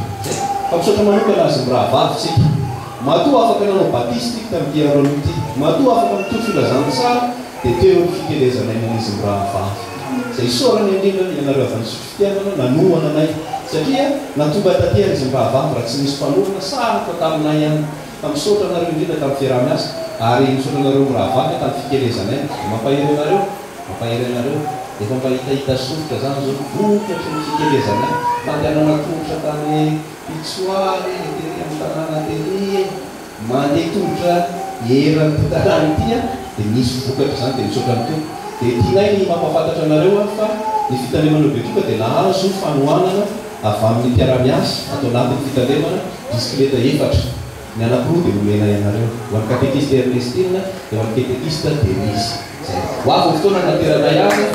fa misaotra manokana azy miraha vavitsika matoa afaka nanao batiste tamin'ity aroan'ity matoa afaka mitoro filazana tsara dia teo ny fikelezanay manizy miraha vavy zay sorany indrindra ianareo avy nisotro fitiavana nanohana anay satria natonga tatia izy miraha vavy raha tsy misy mpanorona saraka taminay ihany fa misaotra anareo indrindra tamin'ny fiarah-miasa ary misaotra anareo miraha vavy tamin'ny fikelezanay mampahery anareo efa mbahitahita sofotra zany zao vokatry ny fikelezanay fandehanana tongotra tany pitsoary amin'ny tanàna teny mandeha tongotra eran'ny tanàna itya dia misy vokatra zany dia misaotra ny tompo dia tianay ny mampafantatra anareo fa ny fitandremana be toka dia nahazo fanohanana avy amin'ny mpiara-miasa atao anatin'ny fitandremana bisikileta efatra ny anankiroa dia omenay anareo ho an'ny katekista Ernestine dia ho an'ny katekista Denise zay ho avy fotoana nateranay azy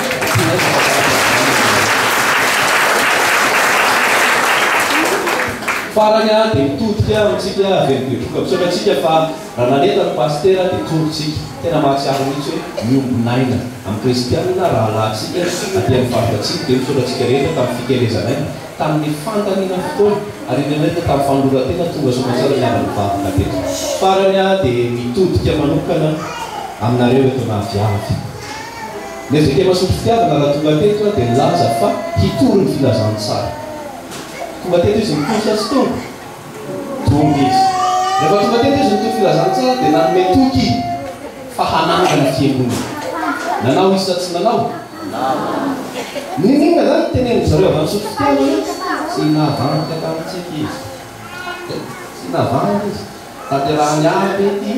farany dia mitodika amintsika avy amin'ny betroka misaotra antsika fa raha naneta ny pastera dia torotsika tena mahatsiaro mihitsy hoe miombinaina amin'ny kristianina raha lahtsika aty amin'ny farotatsika dia misaotra antsika rehetra tamin'ny fikelezanay tamin'ny fantanina fotoana ary indrindra tamin'ny fanoratena tonga somatsara miarany vavina teto farany dia mitodika manokana aminareo eto naviavy nezake masotro fitiavana raha tonga teto dia nilaza fa hitory ny filazantsara tonga teto izy mikosa tsy tonga izy rehefa tonga teto izy mitory filazantsara dia nanome toky fa hanangana fiangonana nanao izy sa tsy nanao ninina zany teneniny zareo avy nisotro fitiavana tsy navantika tamintsika izy tsy navantika izy tanterahany aby ety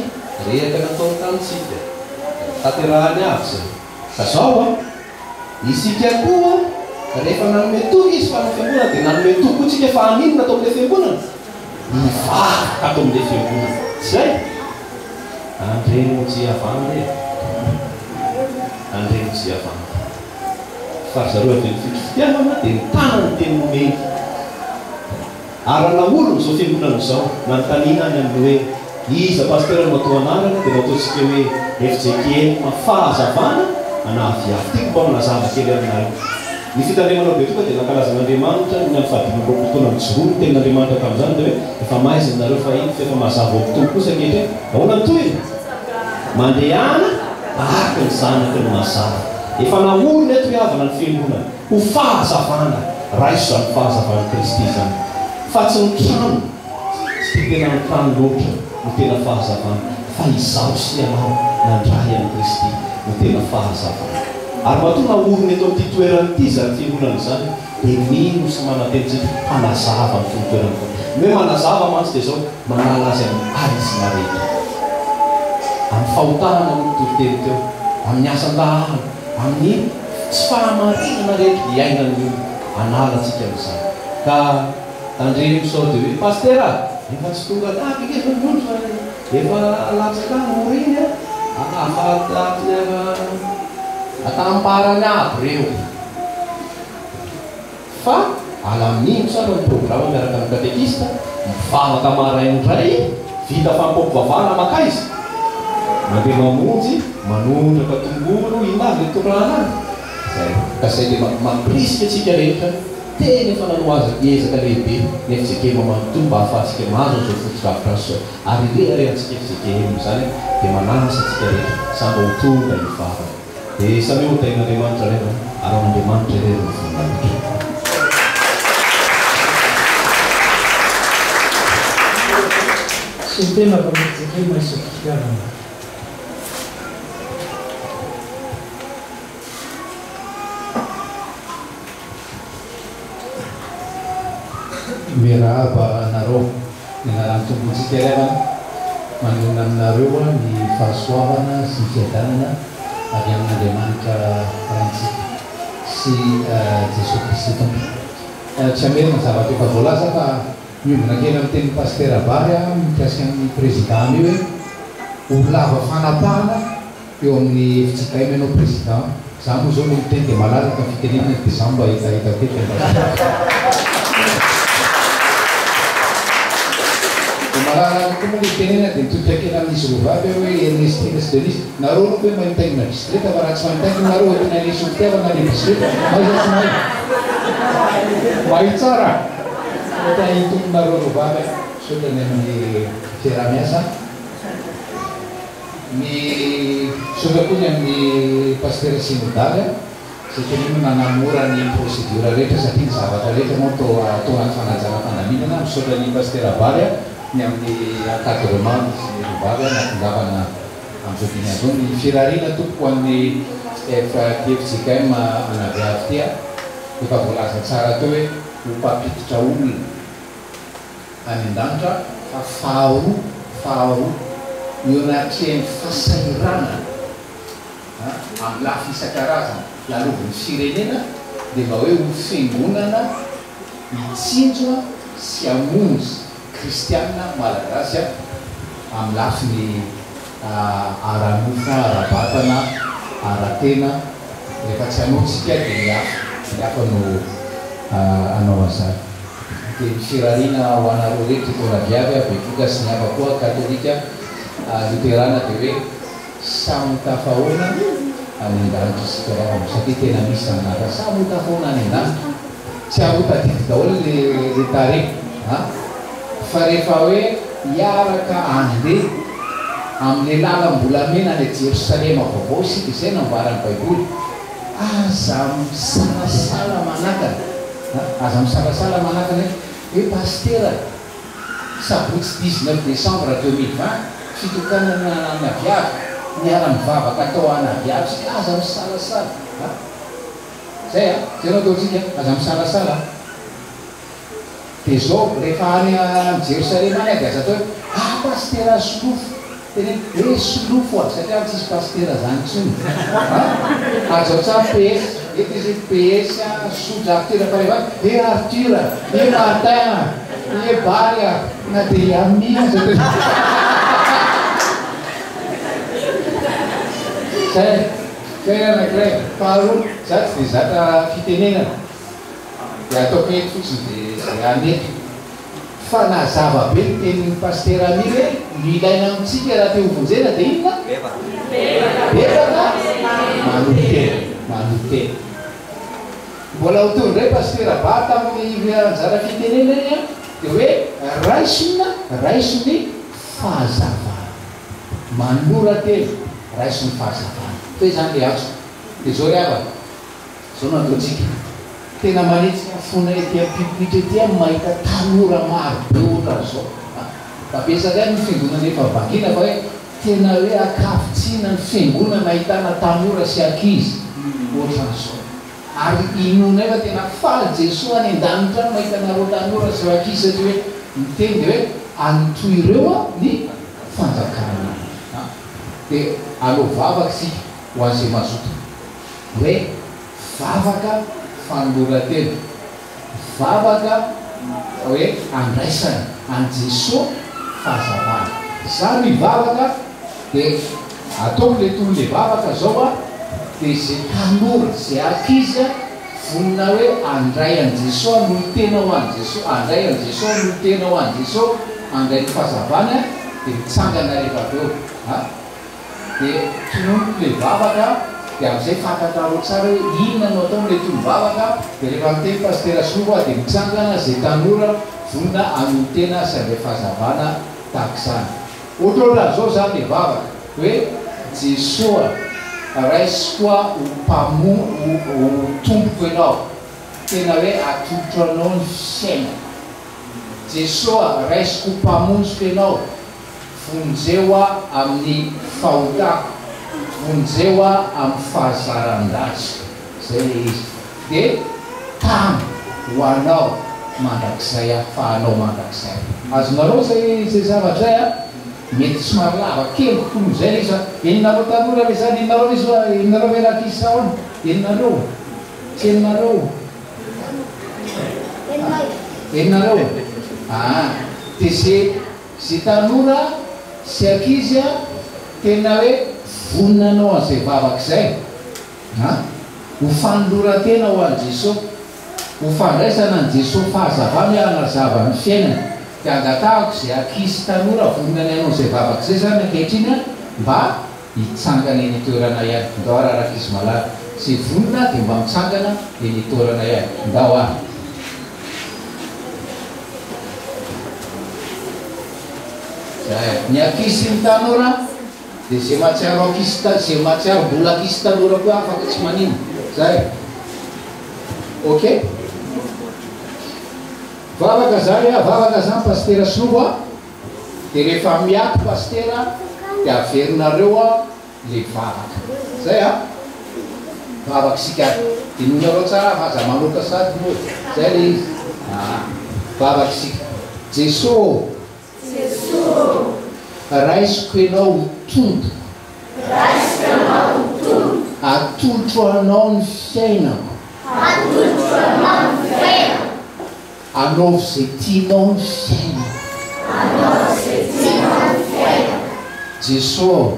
rehaka natao tamintsika tanterahany aby zay ka zao isika koa rehefa nanome toky izy fa ny fiangonana dia nanome toky koa tsika fa aninona atao amin'ilay fiangonana mivavaka atao amin'ilay fiangonana zay andreno tsy avandy andreno tsy avandy fa zareo avy ny fitro fitiavana dia ny tanany teny momeny arana olona zao fiangonana zao nanotaninany amin'ny hoe iza pastera no atao anarana dia nataontsika hoe FJKM fahazavana anaviavy tiako mba manazava kely aminareo ny fitandremana be toka dia nankalazan'Andriamanitra ny amin'ny fahadimam-potoana mijorono tenin'Andriamanitra tamin'izany dia hoe efa maizina nareo fa iny fa efa mazava ao tompoko kosa ankehitriny ahoana ny toy mandehana araka ny zanaka ny mazava efa naorona eto hiavana ny fiangonana ho fahazavana raha iso zany fahazavana Kristy zany fa tsy ny trano tsy tena ny trano loatra no tena fahazavana fa izaho sy ianao nandray amin'ny Kristy no tena fahazavana ary matoa naorona eto amin'ity toerana ity zany fiangonana zany dia mino sy manateny hanazava amin'ny toerana hoe manazava mantsy dia zao manala azy amin'ny arizina rehetra amin'ny fahotana amin'ny toriteny teo amin'ny asan-dahana amin'ny tsy fahamarinana rehetra iainany analatsika amin'izany ka tandreny sao dia hoe pastera efa tsy tonga tapika efa miondro efa latsaka moriny atamparany aby reo fa alamin'iny tsara ny programa miaraka amin'ny katekista mivavaka maraindray vita fampampiavahana maka izy mandeha mamonjy manondraka tongolo inavy le torana any zay ka zay dia mampirisika atsika rehetra tena efa nanoaza ezaka lehibe ny FJKM manontolo mba ahafahantsika mahazo an'izao fotodrafitra azy zao ary reharehantsika FJKM zany dia manasa atsika rehetra samba ho tonga ny vavaka dia samy ho tain'Andriamanitra rehetra ary an'Andriamanitra rehetra ny voninahitra sy tena fa FJKM isotro fitiavana mirahaba anareo ny anaran'ny tompontsika revana manona aminareo ny fahasoavana sy ny fiadanana avy amin'Andriamanitra rantsika sy Jesosy Kristy tompo tsy amerina zavatra efa voalaza fa miombina kely amin'ny teny pastera Bary mikasika amin'ny président io hoe ho lava fanapahana eo amin'ny fitsikaina ianao président za moa zao miteny dia malalaka fitenenana dia za mba hitahita tety malalaka koa moa tenena dia mitotakena amin'izy rovavy hoe ernestina sy denis nareo aloha hoe manitaina bisikileta fa raha tsy manitaina nareo tena lesy fitiavana le bisikileta mazatsy mahay mahay tsara ohatra hitomonareo rovavy sotany amin'ny fiarah-miasa ny sotra koa ny amin'ny pasteur synodaly satria no nanamora ny procédure rehetra satria ny zavatra rehetra moa atao anaty fanajana fandaminana misaotra ny pasteur Abaly ny amin'ny encadrement sy rovavy natongavana amin'izao diny azao ny firariana tompoko amin'ny FDFJKM anaviavy tia efa voalaza tsara teo hoe ho mpampiditra olona any an-danitra fa faharoa eo anatrehany fahasairana amin'ny lafy isan-karazana lalovon'ny firenena dia mba hoe ho fiangonana mitsinjoa sy hamonjy kristianina malagasy amin'ny lafiny ara-nofa ara-batana ara-tena rehefa tsy hanotsika dia mihafa no anao azary dia firariana ho anareo rehetra tona viavy bevoka sy ny hafa koa katolika luterana dia hoe samy tafahoana any an-danitra sika rahamo satria tena misy zanaka samy tafahoana any an-danitra tsy ahotadidy daholo le tare fa rehefa hoe hiaraka andeha amin'ny lalam-bolamena any Jerosalema vaovao sika izay nambarany baiboly aza misalasala manakana hoe pastera sabotsy 19 décembre 2020 fitokanana anaviavy miara-mivavaka atao anaviavy sy aza misalasala zay zay nao ataotsika aza misalasala dia zao rehefa any Jerosalema any dia aza atao hoe pastera solofo tena hoe solofo satria tsisy pastera zany tsony azao tsara PS eto izy PS soja Arthur fareva Arthur Martin Bary na dia Amia zay anankiray faharoa za tsy dia zatra fitenenana dia ataoko eto fotsiny dia zay anety fa nazava be ny tenin'ny pasteur Ami hoe milaina amitsika raha te hovonjena dia inona bevaka manotena mbola hotory ndray pasteur Aba tamin'ny anjara fitenenany dia hoe raisiny fahazavana manora tena raisiny fahazavana fa izany le azo dia zao ry avana zao nataotsika tena manetsika fona etya pipitre etya mahita tanora maro be ohatra zao babesaka ny fiangonana efa vakina fa hoe tena hoe akafotsina ny fiangonana ahitana tanora sy ankizy ohatran'izao ary inoana efa tena faly Jesosy any an-danitra mahita nareo tanora sy ankizy satria hoe miteny dia hoe anotoy ireo ny fanjakana dia aleo vavaka sika ho an'izay mazoto hoe vavaka fanoratena vavaka hoe andraisana any Jesosy fahazavana za mivavaka dia atao le tolo le vavaka zao dia zay tanora zay ankizy vonina hoe andray an' Jesosy anolo tena ho an' Jesosy andray an' Jesosy anolo tena ho an' Jesosy andray ny fahazavana dia mitsangana rehefa aveo dia tonono le vavaka dia amin'izay fantatrareo tsara hoe inona no atao le tolo vavaka dia rehefa miteny pastera Soa dia mitsangana zay tanora vonina anolo tena sy andray fahazavana tahak'izany ohatrohatra zao zany le vavaka hoe Jesosy raisiko ho tompoko ianao tena hoe atolotra anao ny fiaina Jesosy raisiko mpamonjiko ianao vonjeo amin'ny fahotako vonjeo amin'ny fahazaran-dasy zay le izy dia tamy ho anao mandrakizay fa anao mandrakizay azonareo zay zavatra mety somary lava kely kokolo zay izy eninareo tanora le zany eninareo izy eninareo verakisy saona eninareo tsy eninareo dia zay tanora sy ankizy tena hoe vonina anao an'izay vavak'izay ho fanolora-tena ho an'i Jesosy, ho fandraisana an'i Jesosy fahazavany hanazava ny fiainana. Dia angatahako izay ankizy tanora vonina anao izay vavak'izay zany ankehitriny mba hitsangana eny toerana ihany. Ndao araraka izy malala sy vonina dia mba mitsangana eny toerana ihany. Ndao ary. Ny ankizy ny tanora dia zay mahatsiaro ankizy zay mahatsiaro mbola ankizy tanora koa afaka tsy manino zay. Ok, vavaka zany vavaka zany pastera Sinobo dia rehefa miato pastera dia averinareo le vavaka zay vavaka sika dinonareo tsara aza manoka sady moa zay le izy vavaka sika. Jesosy raisiko ianao mitonto, atolotro anao ny fiainako, anaovy izay tianao ny fiainako. Jesosy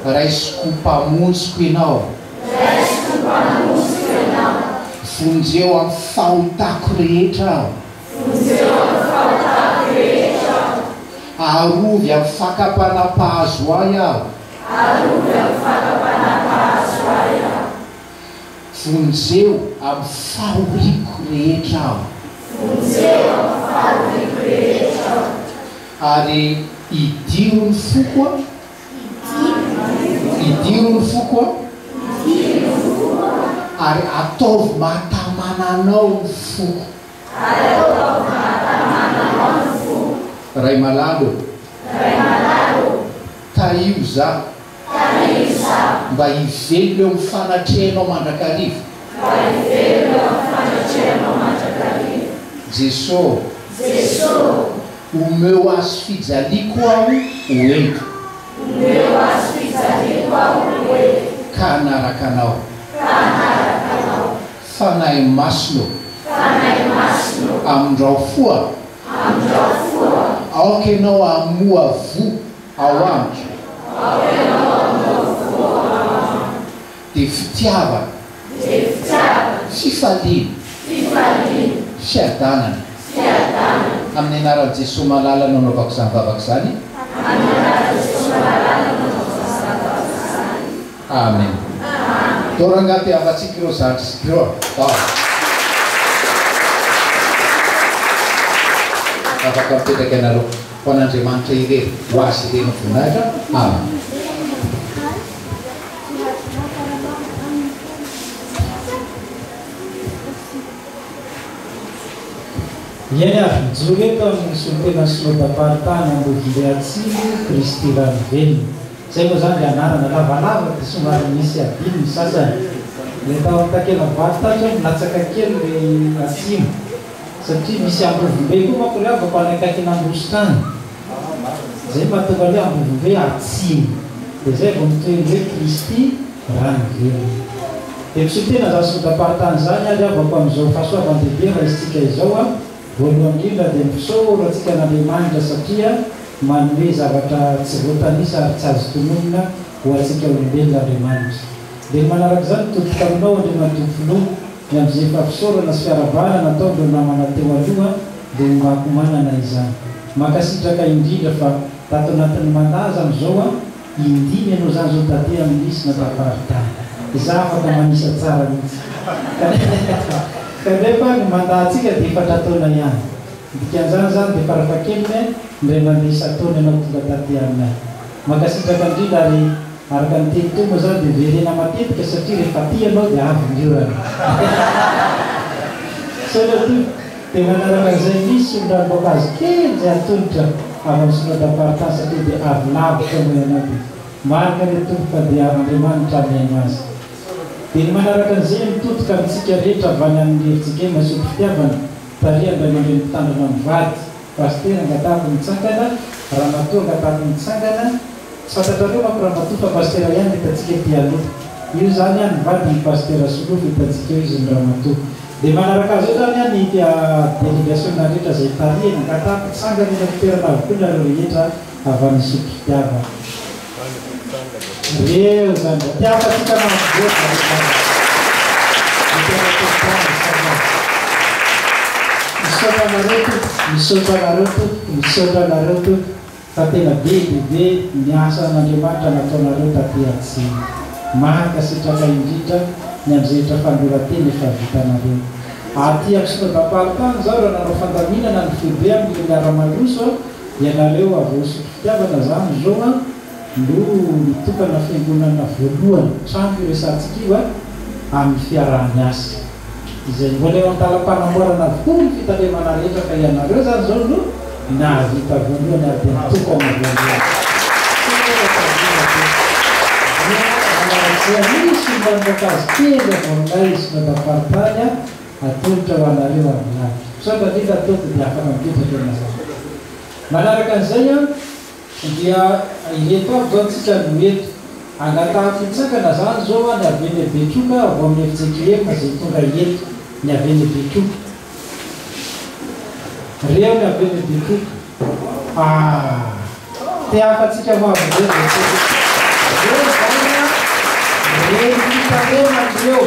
raisiko mpamonjiko ianao, vonjeo amin'ny fahotako rehetra aho, arovy amin'ny fakapana-pahazo ahy aho, vonjeo amin'ny fahoriko rehetra aho, ary idiro ny foko ary ataovy mahatamana anao ny foko. Ray malalo taio za mba hivelo eo amin'ny fanatrehanao mandrakarivo. Jesosy omeo azo fijaliako aho hoento, ka anaraka anao fanahy masino amindrao foa aoka ianao amoa vo ao amiko, dia fitiavana, fifaliana, fiadanana amin'ny anaran'i Jesosy malala nanaovako izany vavaka izany. Amen. Torangapy avatsika ireo zatra sy ireo afaka mipetraka ianareo ho an'Andriamanitra irery ho azy ireny voninahitra. Amen. Iany avy mijoro eto amin'ny solotena Synodam-paharitany Ambodibe Atsimo Kristy Ranovelona. Zay moa zany anarana lavalava dia somary misy adiny ny sasany. Le tao amin'ny takela-bato tatra milatsaka kely le Atsimo satria misy Ambodibe koa manko le avako any akaiky n'Ambositany. Zay mahatonga le Ambodibe Atsimo. Dia zay vao mitoery hoe Kristy Ranovelona. Dia misolotena za Synodam-paharitany zany ary avako amin'izao fahasoavan-dehibe raha isitsika izao voalohany indrindra dia misaoro antsika n'Andriamanitra satria manome zavatra tsy voatanisa ary tsy azo tononona ho antsika olombelona Andriamanitra. Dia manaraka izany totoka aminao Andriamanitra finoa ny amin'izay fahafisaorana sy fiarabana nataondreo namana teo aloha dia mahakomanana izany. Makasitraka indrindra fa tato anatin'ny mandaza amin'izao indimy ianao zany zao taty amin'ny Synodam-paharitany. Za afaka manisa tsara mihitsy. Kanefa ny mandahantsika dia efatra taona ihany. Dikan'izany zany dia farafahakeliny indray mandeha isa-taona ianao tonga taty aminay. Makasitraka indrindra ary araka ny teny teo moa zany dia verena matetika satria rehefa ty ianao dia avy ny orana. Dia manaraka izay misy olona-boankazo kely izay atonitra avy amin'ny Synodam-paharitany satria dia avy lavitra moa ianao dia marika le tompo fa dia Andriamanitra miaino azy. Dia ny manaraka an'izay mitotoka amintsika rehetra avy any amin'ny herintsika mahasoa fitiavana taria Andriamanitra mitandrina amin'ny vady. Pastera angatahako mitsangana, ramatoa angatahako mitsangana. Tsy fantatrareo manko ramatoa fa pastera ihany dia hitantsika ety aloha. Io zany ny vady ny pastera Sinobo hitantsika eo izy ny ramatoa. Dia manaraka azy eo zany ny délégation rehetra izay tariana angatahako mitsangana eny amin'ny toerana avokoa nareo rehetra avy amin'ny soa fitiavana. reo zany tiafatsika misaotranareo fa tena bebe miasa n'Andriamanitra nataonareo taty mahakasitraka indrindra ny amizehitra fandorateny efa vitanareo. Aty amin'ny sotoam-paritany zao raha nanao fandaminana ny febe amin'ny miara-maloso ianareo avosotro fitiavana zany zao no mitokana fiangonana voalohany trano iresantsika io amin'ny fiarahany asa izay mbola eo an-talam-panamboarana avokoa ny fitalemana rehetra ka ianareo zany zao no nahavita voalohany ary dia mitokana voalohany. Misy mbanakazy kely avonay sotoam-paritany atolotra ho anareo amin'azy sotra ndrindra ataoko dia afaka mipetraka anazao. Manaraka an'izay dia ireto avy zao tsika no eto angatahafitsakana zany zao ny aveny Betroka vo amin'ny FJKM zay tonga eto ny aveny Betroka reo ny aveny Betroka teafatsika ho avy reo fitanenandreo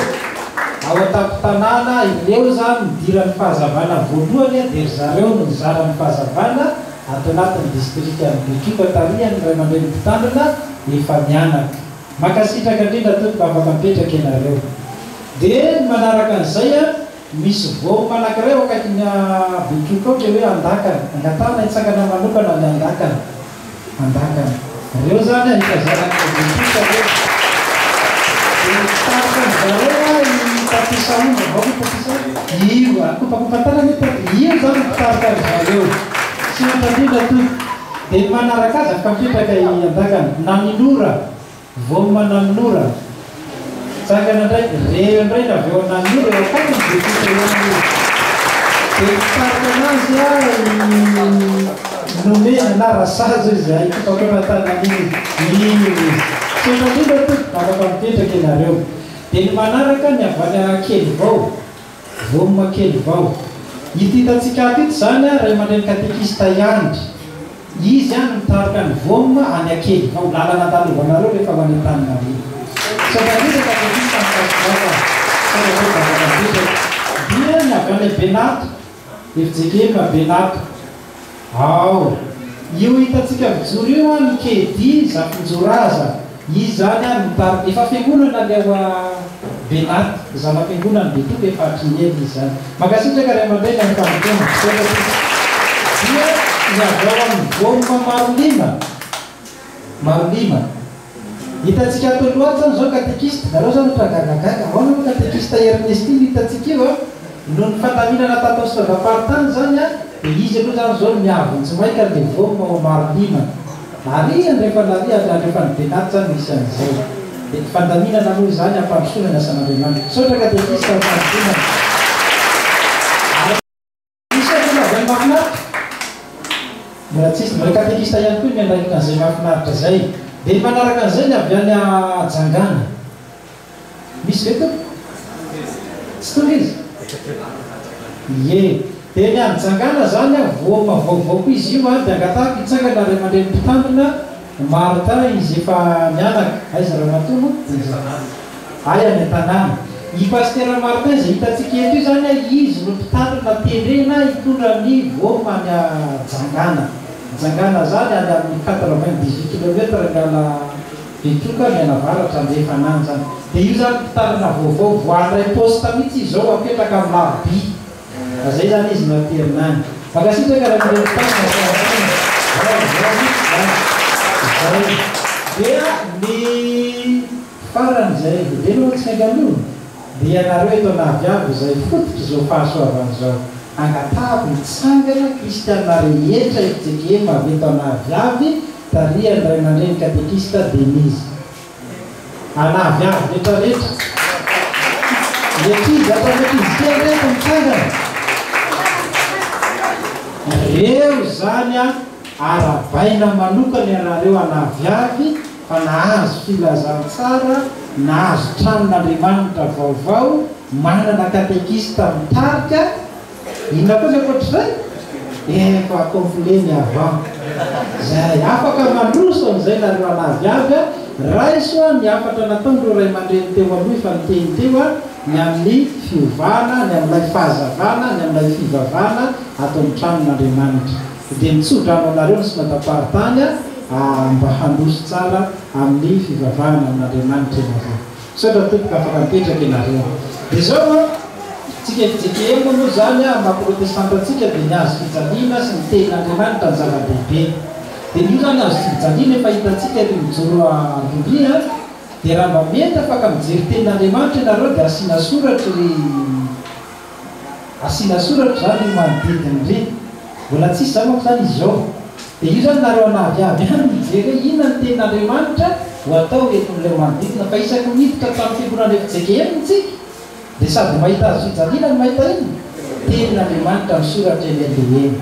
ao an-tampon-tanàna ireo zany midiran'ny fahazavana voalohany dia zareo no nizaran'ny fahazavana ato anatin'ny district amin'ny Betroka tariany ray aman-dreny mpitandrina efa mianaka makasitraka indrindra tompoko afaka mipetraka ianareo. Dia manaraka an'izay misy vao manakireo akaiky Betroka ao hoe andakana angatana hitsakana manokana ny andakana reo zany hitazanaka Betroka io akopakopatana io zany mitarika zareo sy matandrindra to dia manaraka azy afaka mipetraka andakana naminora vao manaminora tsangana ndray reo indray na aveo naminora eo akany Betroka dia mitarika anazy nomena na rasazo izy akopakopatana io sotrandrindra to afaka mipetraka ianareo. Dia ny manaraka ny avana kely vao vomma kely vao ity hitantsika ato ito zany ray aman-dreny katekista iandry izy mitarika ny vomma any akely vao lalana andalovanareo rehefa ho any an-taninareo sotrandrindra katekista dia ny avana Benato FJKM Benato ao io hitantsika mijoro io ny kedy zafinjoraza izy zany mitarika efa fiangonana le Benato zava-fiangonana Betroka efa atriny izy zany makasitraka ray aman-dreny amin'ny famitona dia ny avao amin'ny vomma marolima hitantsika ato loatra zany zao katekista nareo zany tragagagaga ao no katekista Ernestine hitantsika io no ny fandaminana tato sotoam-paritany zany dia izy aloha zany zao miavontsy maika le vomma marolima ariany rehefa lariany rehefa ny Benato zany misy an'izay dia fandaminana moa zany ampandrosoana ny asan'Andriamanitra sotra katekista fandaminana misy aloha avy any mafinaritra mbola tsisy mbola katekista ihany koa miandraikina an'izay mafinaritra zay. Dia manaraka an'izay ny avy any Jangana misy ve to tsy tonga izy ie dia ny any Jangana zany voma vaovao koa izy io dia angatahako hitsangana ray aman-dreny mpitandrina Marta izy efa mianaka aiza raha matomo ay any an-tanàna i pastera Marta izay hitantsika eto io zany izy no mpitandrina tenena hitondra ny voma any Jangana zany any amin'ny 98 kilometra ngala Betroka mianavaratra andefa anany zany. Dia io zany mpitandrina vaovao voandray posta mihitsy izy zao apetraka amin'ny Laroby zay zany izy naterinany makasitraka raha aman-dreny mpitandrina dia ny faran'izay dia no tsy hainganono dia ianareo eto nahaviavy izay fototra izao fahasoavany zao angatahako mitsangana kristiana rehetra FJKM avy eto nahaviavy tariany ray aman-dreny katekista Denise anahaviavy rehetrarehetra ekizy ataoekizy kely rehetra mitsangana reo zany arabaina manokany ianareo anahaviavy fa nahazo filazantsara nahazo tranon'Andriamanitra vaovao manana katekista mitarika inona koa zay koatr'izay efa kompleny avao zay afaka mandroso amin'izay nareo anahaviavy raha isoa ny afatra nataondro ray aman-dreny teo aloha fa niteny teo a ny amin'ny fiovana ny amin'ilay fahazavana ny amin'ilay fivavana atao amin'ny tranon'Andriamanitra dia mitsodrano anareo ny somadaparitany mba handroso tsara amin'ny fivavahana amin'Andriamanitra ianareo saotra tompoko afaka mipetraka ianareo dia zao tsika fijekemo moa zany maha-protestanta-tsika dia ny azo fijaliana sy ny tenin'Andriamanitra ny zava-dehibe dia io zany azo fijaliana efa hitantsika ry mijoro androlia dia raha mba mety afaka mijery tenin'Andriamanitra ianareo dia asiana soratra zany manodidiny ry mbola tsisy zany mako zany izy zao dia io zany nareo anavyavy any mijery inona ny tenin'Andriamanitra ho atao eton'ilay manodidina fa isaky miditra tamin'ny fiangonana fijekemo tsika dia sady mahita azo fijaliana ny mahita iny tenin'Andriamanitra misoratra eny aleeny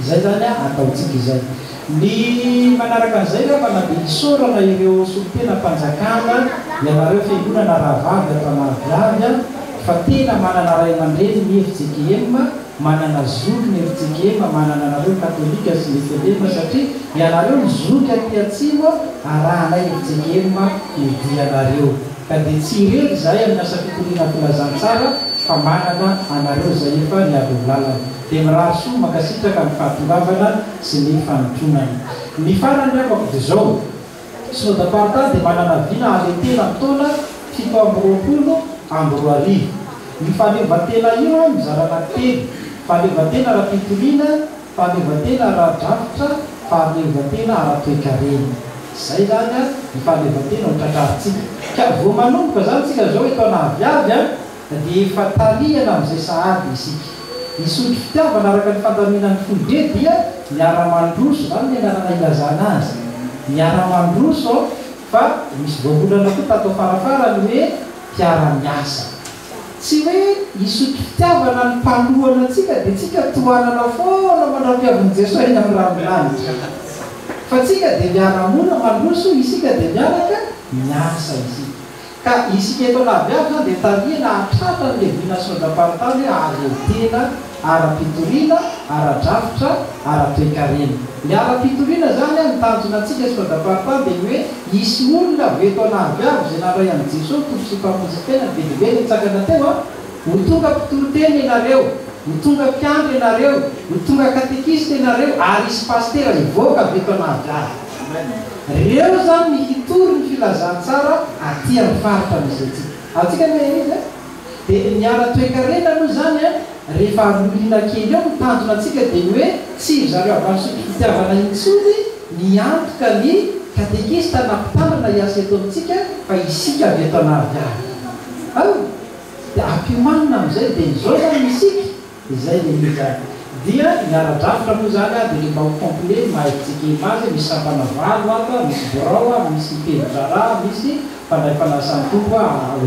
izay zany ataotsika izay ny manaraka an'izay raha manabe isorana ireo solotena mpanjakana ianareo fiangonana rahavavy atanavyavy fa tena manana ray aman-dreny ny FJKM manana zoky ny FJKM manana anareo katolika sy ny FLM satria ianareo ny zoky aty atsimo arahanay FJKM idianareo ka dia tsy ireny zay amin'ny asa fitoliana filazantsara fa manana anareo zay efa ny adolalana dia mirahasoa makasitraka ny fahatongavana sy ny fanotronana ny farany avako dia zao synodam-paritany dia manana vina aletena taona 720 ny fahaleovatena io mizarana telo fahaleovatena ara-pitoliana fahaleovatena ara-drafitra fahaleovatena ara-toekarena zay zany ny fahaleovatena hotrakaritsika ka vo manomboka zany tsika zao eto anavyavy dia efa taliana amin'izay sahady isika isotro fitiavana araka ny fandaminan'ny folobe dia miara-mandroso zany ny anarana ilazana azy miara-mandroso fa misy voambolana koa tatao farafara ny hoe mpiara-miasa tsy hoe isotro fitiavana ny mpalohana atsika dia tsika tohanana foana manam-piavin'i Jesosy eny amin'ny ranolanitra fa tsika dia miara-mona mandroso isika dia miaraka miasa isika ka isika eto anavyavy zany dia taliana hatratra n'le vina synodam-paritany aletena ara-pitoliana ara-drafitra ara-toekarena ny ara-pitoliana zany ny tanjona atsika synodam-paritany dia hoe isy olona avy eto anavyavy zay naray amin'i Jesosy tompo sy mpamonjy-tena velively nitsangana teo ho tonga mpitoro-teny ianareo ho tonga mpiandro ianareo ho tonga katekista ianareo ary isy pastera ivoaka avy eto anavyavy reo zany ny hitory ny filazantsara aty amin'ny faritra misy atsika me izy dia ny ara-toekarena aloha zany rehefa arolina kely eo mitandona atsika dia ny hoe tsy zareo avy amin'ny sotro fitiavana intsony niantoka ny katekista nampitandrina hiasa eto amintsika fa isika avy eto anavyavy dia ampiomanina amin'izay dia izao zany misika izay le izany dia miara-drafitra moa zany dia le mba ho complet maha-FJKM azy misy sampana valo aka misy borao misy pedrara misy fandray fanasany tompo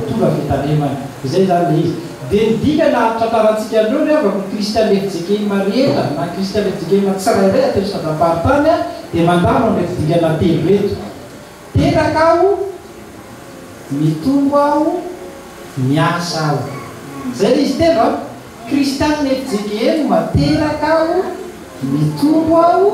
tonga fitanemana izay zany le izy dia nidika na tantaratsika andreo ny avako kristiany FJKM rehetra na kristiany FJKM tsirairay ateo synodam-paritany dia mandalo ndraiky dikana telo eto teraka aho mitombo aho miasa aho zay le izy telo kristiany FJKM materaka aho mitombo aho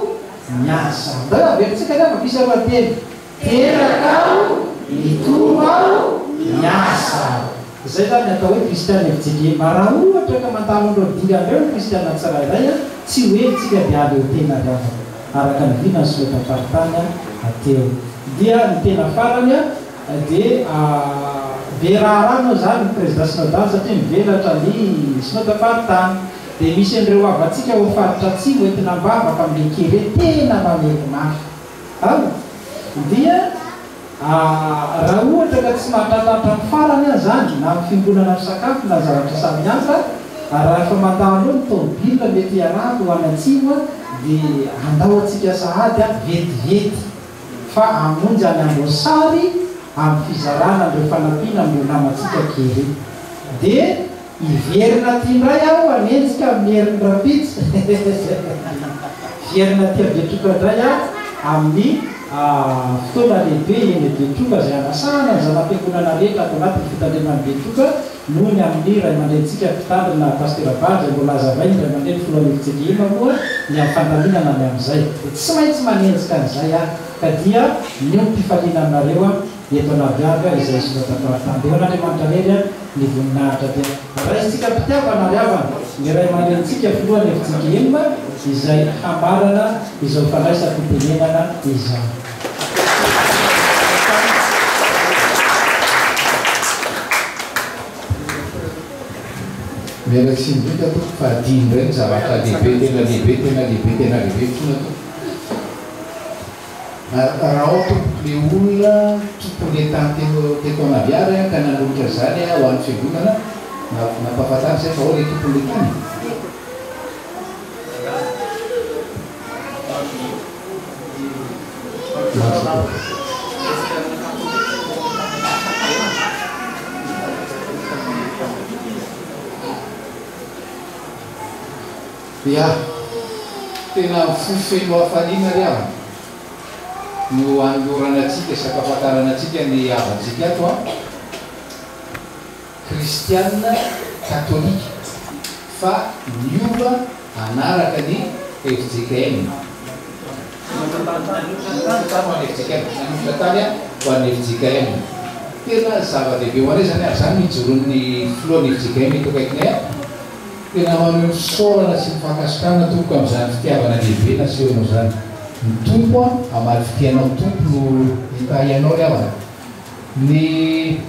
miasa aho da averitsika nefa fisarova telo teraka aho mitombo aho miasa aho zay zany atao hoe kristiany FJKM raha ohatra ka mandalo andreo dinganreo ny kristiana tsirairay tsy hoe tsika dia aleo tena riavana araka ny vina ny synodam-paritany ateo dia ny tena farany dia verarano zany ny président synodal satria mivelatra ny synodam-paritany dia misy an'ireo avatsika ho faritra tsy hoentina mbavaka amin'le kere tena mameko mafy dia raha ohatra ka tsy mahatratratra ny farany a zany na amin'ny fiangonana ny sakafo na zavatra samihafa raha efa mandalo ny tomobila mety iarahako ho any atsimo dia andao atsika sahady vetivety fa amonjy any ambosary amin'ny fizarana andreo fanampiana amin'ireo namatsika kely dia iverina tiandray aho anenjika amin'ny herin'ny rapitsy verina ty avetroka indray aho amin'ny fotoana lehibe eny Betroka zay anasana ny zanam-piangonana rehetra atao anatin'ny fitandrenan'ny Betroka noho ny amin'ny ray aman-drentsika mpitandrina pastera Bary zay mbola azavainy ray aman-dreny FJKM moa ny amin'ny fandaminana ny amin'izay dia tsy maintsy manenjika an'izay ka dia niompifaliana aminareo eto anaviavy izay soratatao atandehona Andriamanitra lery ny voninahitra dia raisitsika mpitiavana riavana ny ray aman-drenitsika voalohany efitsika enina izay hamarana izao fandraisam-pitenenana izao. miaraky sy midrika to fa dimy reny zavatra lehibe tena lehibe tena lehibe tena lehibe fona to raha ao tompoko le olona tompony tany teto anaviary ka nanolotra zany ho an'ny fiangonana nampafatary zay fa ao le tompony le tany ia tena fofeno hafaliana ry avana no anoloranatsika sakafataranatsika ny avantsika ato a kristianina katolika fa miova anaraka ny FJKM tany ho an'ny FJKM tena zava-dehibe ho anay zany ary zany mijoron'ny filohan'ny FJKM itokaikinay tena maneo sorana sy mifankasokana tompo amin'izany fitiavana lehibe na sy hoanao zany ny tompo a amaly fitianao tompo no hitahianao ry avana ny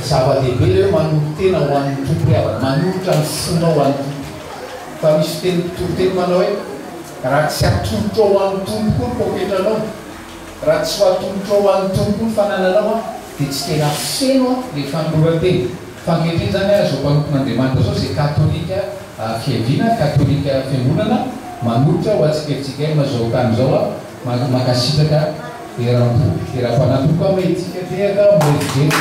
zava-dehibe le hoe manolo tena ho an'ny tompo ry avana manolotra ny fonao ho an'ny tompo fa misy fiteny toroteny manao hoe raha tsy atolotra ho an'ny tompo koa ny poketranao raha tsy ho atolotra ho an'ny tompo koa ny fanananao a dia tsy tena feno a le fanoloran-teny fangetriny zany zao mpanompon'Andriamanitra zao zay katolika fiaviana katolika fiangonana manolotra ho antsika FJKM zao tany zao a makasitraka eram-po eram-panatoko a mahitsika tehaka moefijery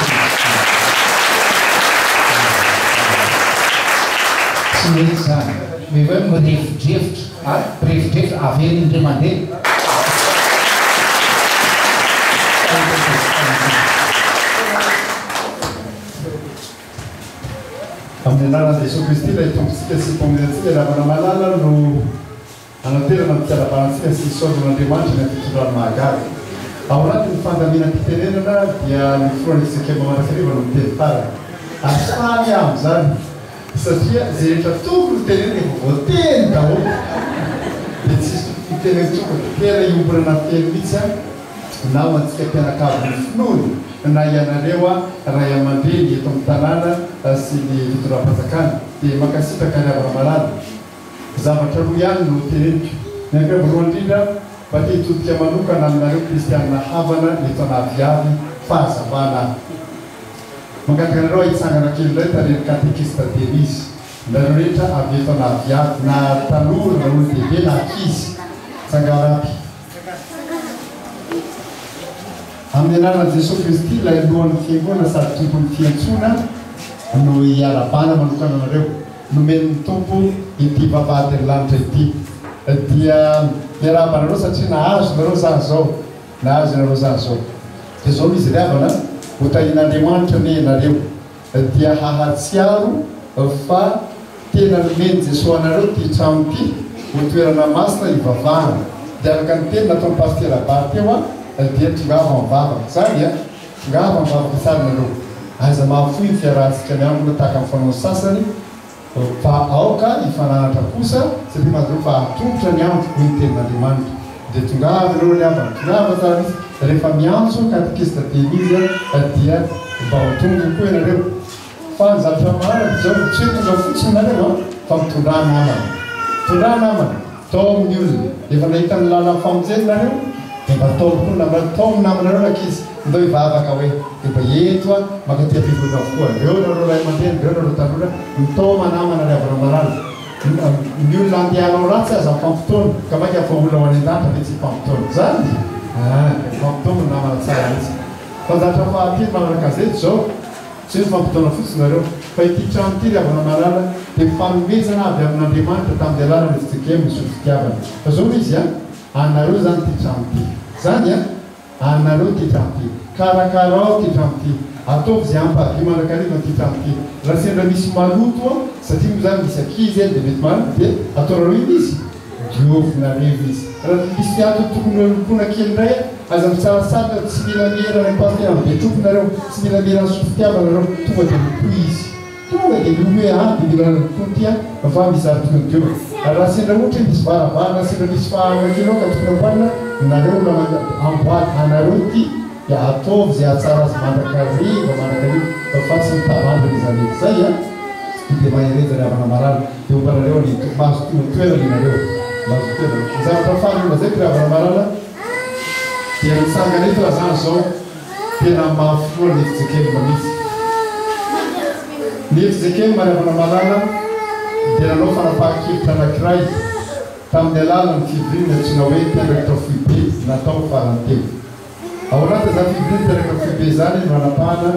tsy mety zany meva hoe mirefidrefitra mirefidrefitra averiny indray mandeha amin'ny anarana Jesosy Kristy ilay tompontsika sy mpomerintsika ravana malala no anaterana mitiaravanantsika sy sordon'Andriamanitra ny fitondrany mahagaga ao anatin'ny fandamina-pitenenana dia ny filohan'isika mamanakariva no miteny farany ary samy amin'izany satria zay rehetra tokony tenena efa voateny daholo dia tsisy fiteneny tokony tena iombonana fiteny mihitsy a na ho antsika mpianakavy ny finoany na ianareo a ray aman-dreny eto amin'ny tanàna sy ny fitondram-panjakana dia makasitraka ny avana malala zavatra roa ihany no teneniko ny ankiray voalohany indrindra mba te hitodika manokana aminareo kristianina havana eto anaviavy fahazavana mangataka anareo ahitsangana kely indray tareny katekista Denise nareo rehetra avy eto anaviavy na tanora na olo lehibe na ankizy sangarapy amin'ny anarana Jesosy Kristy ilay alohan'ny fiangonana sady tompon'ny fiantsona no hiarabana manokana anareo nomen'ny tompo ity vavahady ny lanitra ity dia miarabanareo satria nahazo nareo zany zao nahazo nareo zany zao dia zao izy riavana hotahin'Andriamanitra ny nareo dia hahatsiaro fa tena nomeny Jesosy anareo ty trano ty ho toerana masina hivavahana dia araka ny teny nataon'ny paster Abary teo a dia tongava mivavaka zany a tongava mivavaka tsara nareo aiza mahafoy ny fiarahantsika miambona tahaka amin'ny fanao sasany fa aoka hifananatra kosa satria mazao fa atongotra ny andro hoy ny tenin'Andriamanitra dia tongava nareo ny avana tongava tsara misy rehefa miantso katekista Denise dia mba ho tongo koa ianareo fa ny zavatra manaraka zao tsy hoe tonga fotsiny nareo a fa mitondrà namana tondrà namana tao amin'ny olona efa nahita ny lala famonjeny nareo dia mba tao koa namana tao amin'ny namanareo nakizy ndao hivavaka hoe dia mba eto a makatia fivolona koa reo nareo ray aman-dreny reo nareo tanora mitao manamana ry avana malala ny olona andehanao ratsy aza mpampitona ka maika afa olona ho any an-datra fa tsy mpampitona zany mpampitona namana tsara mihitsy fa zavatra fahatelo manaraka zay zao tsy hoe fampitona fotsiny nareo fa ity trano ity ry avana malala dia fanomezana avy amin'Andriamanitra tamin'ny alalana FJKM misotro fitiavana fa zao izy a anareo zany ty trano ty zany a anareo ty trano ty karakarao ty trano ty ataovy zay ampahady manakariva ty trano ty raha sendra misy maloto a satria moa zany misy akizy eny dia mety maloto dia ataonareo iny izy diovina revo izy raha misy ato tokony lokona kely indray aza mitsarasatra tsy mila mierana paster be troponareo tsy mila mierana sofitiavanareo tonga dia loko izy tonga dia lomo hoe a dia mila tontia fa mizary tokony teo raha sendra ohatra misy varavara sendra misy fahanakelo ka tokony amboarina nareo amboary anareo ty dia ataovy zay atsara azy mandrakariva fa tsy mitavandrina izany zay a dia maherezany avana marana dia ombanareo ny mazo toerana inareo mazo toerana zavatra fahanona zay kiravana marana dia misangana eto razany zao tena mahafiloa ny fijekely mamitsy ny fijekely maravana marana dia nanao fanapahan-kevitra anankiray tamin'ny alalany fivirina tsona hoe terretra fibe natao faranteo ao anaty za fivirina terretra fibe zany no anapahana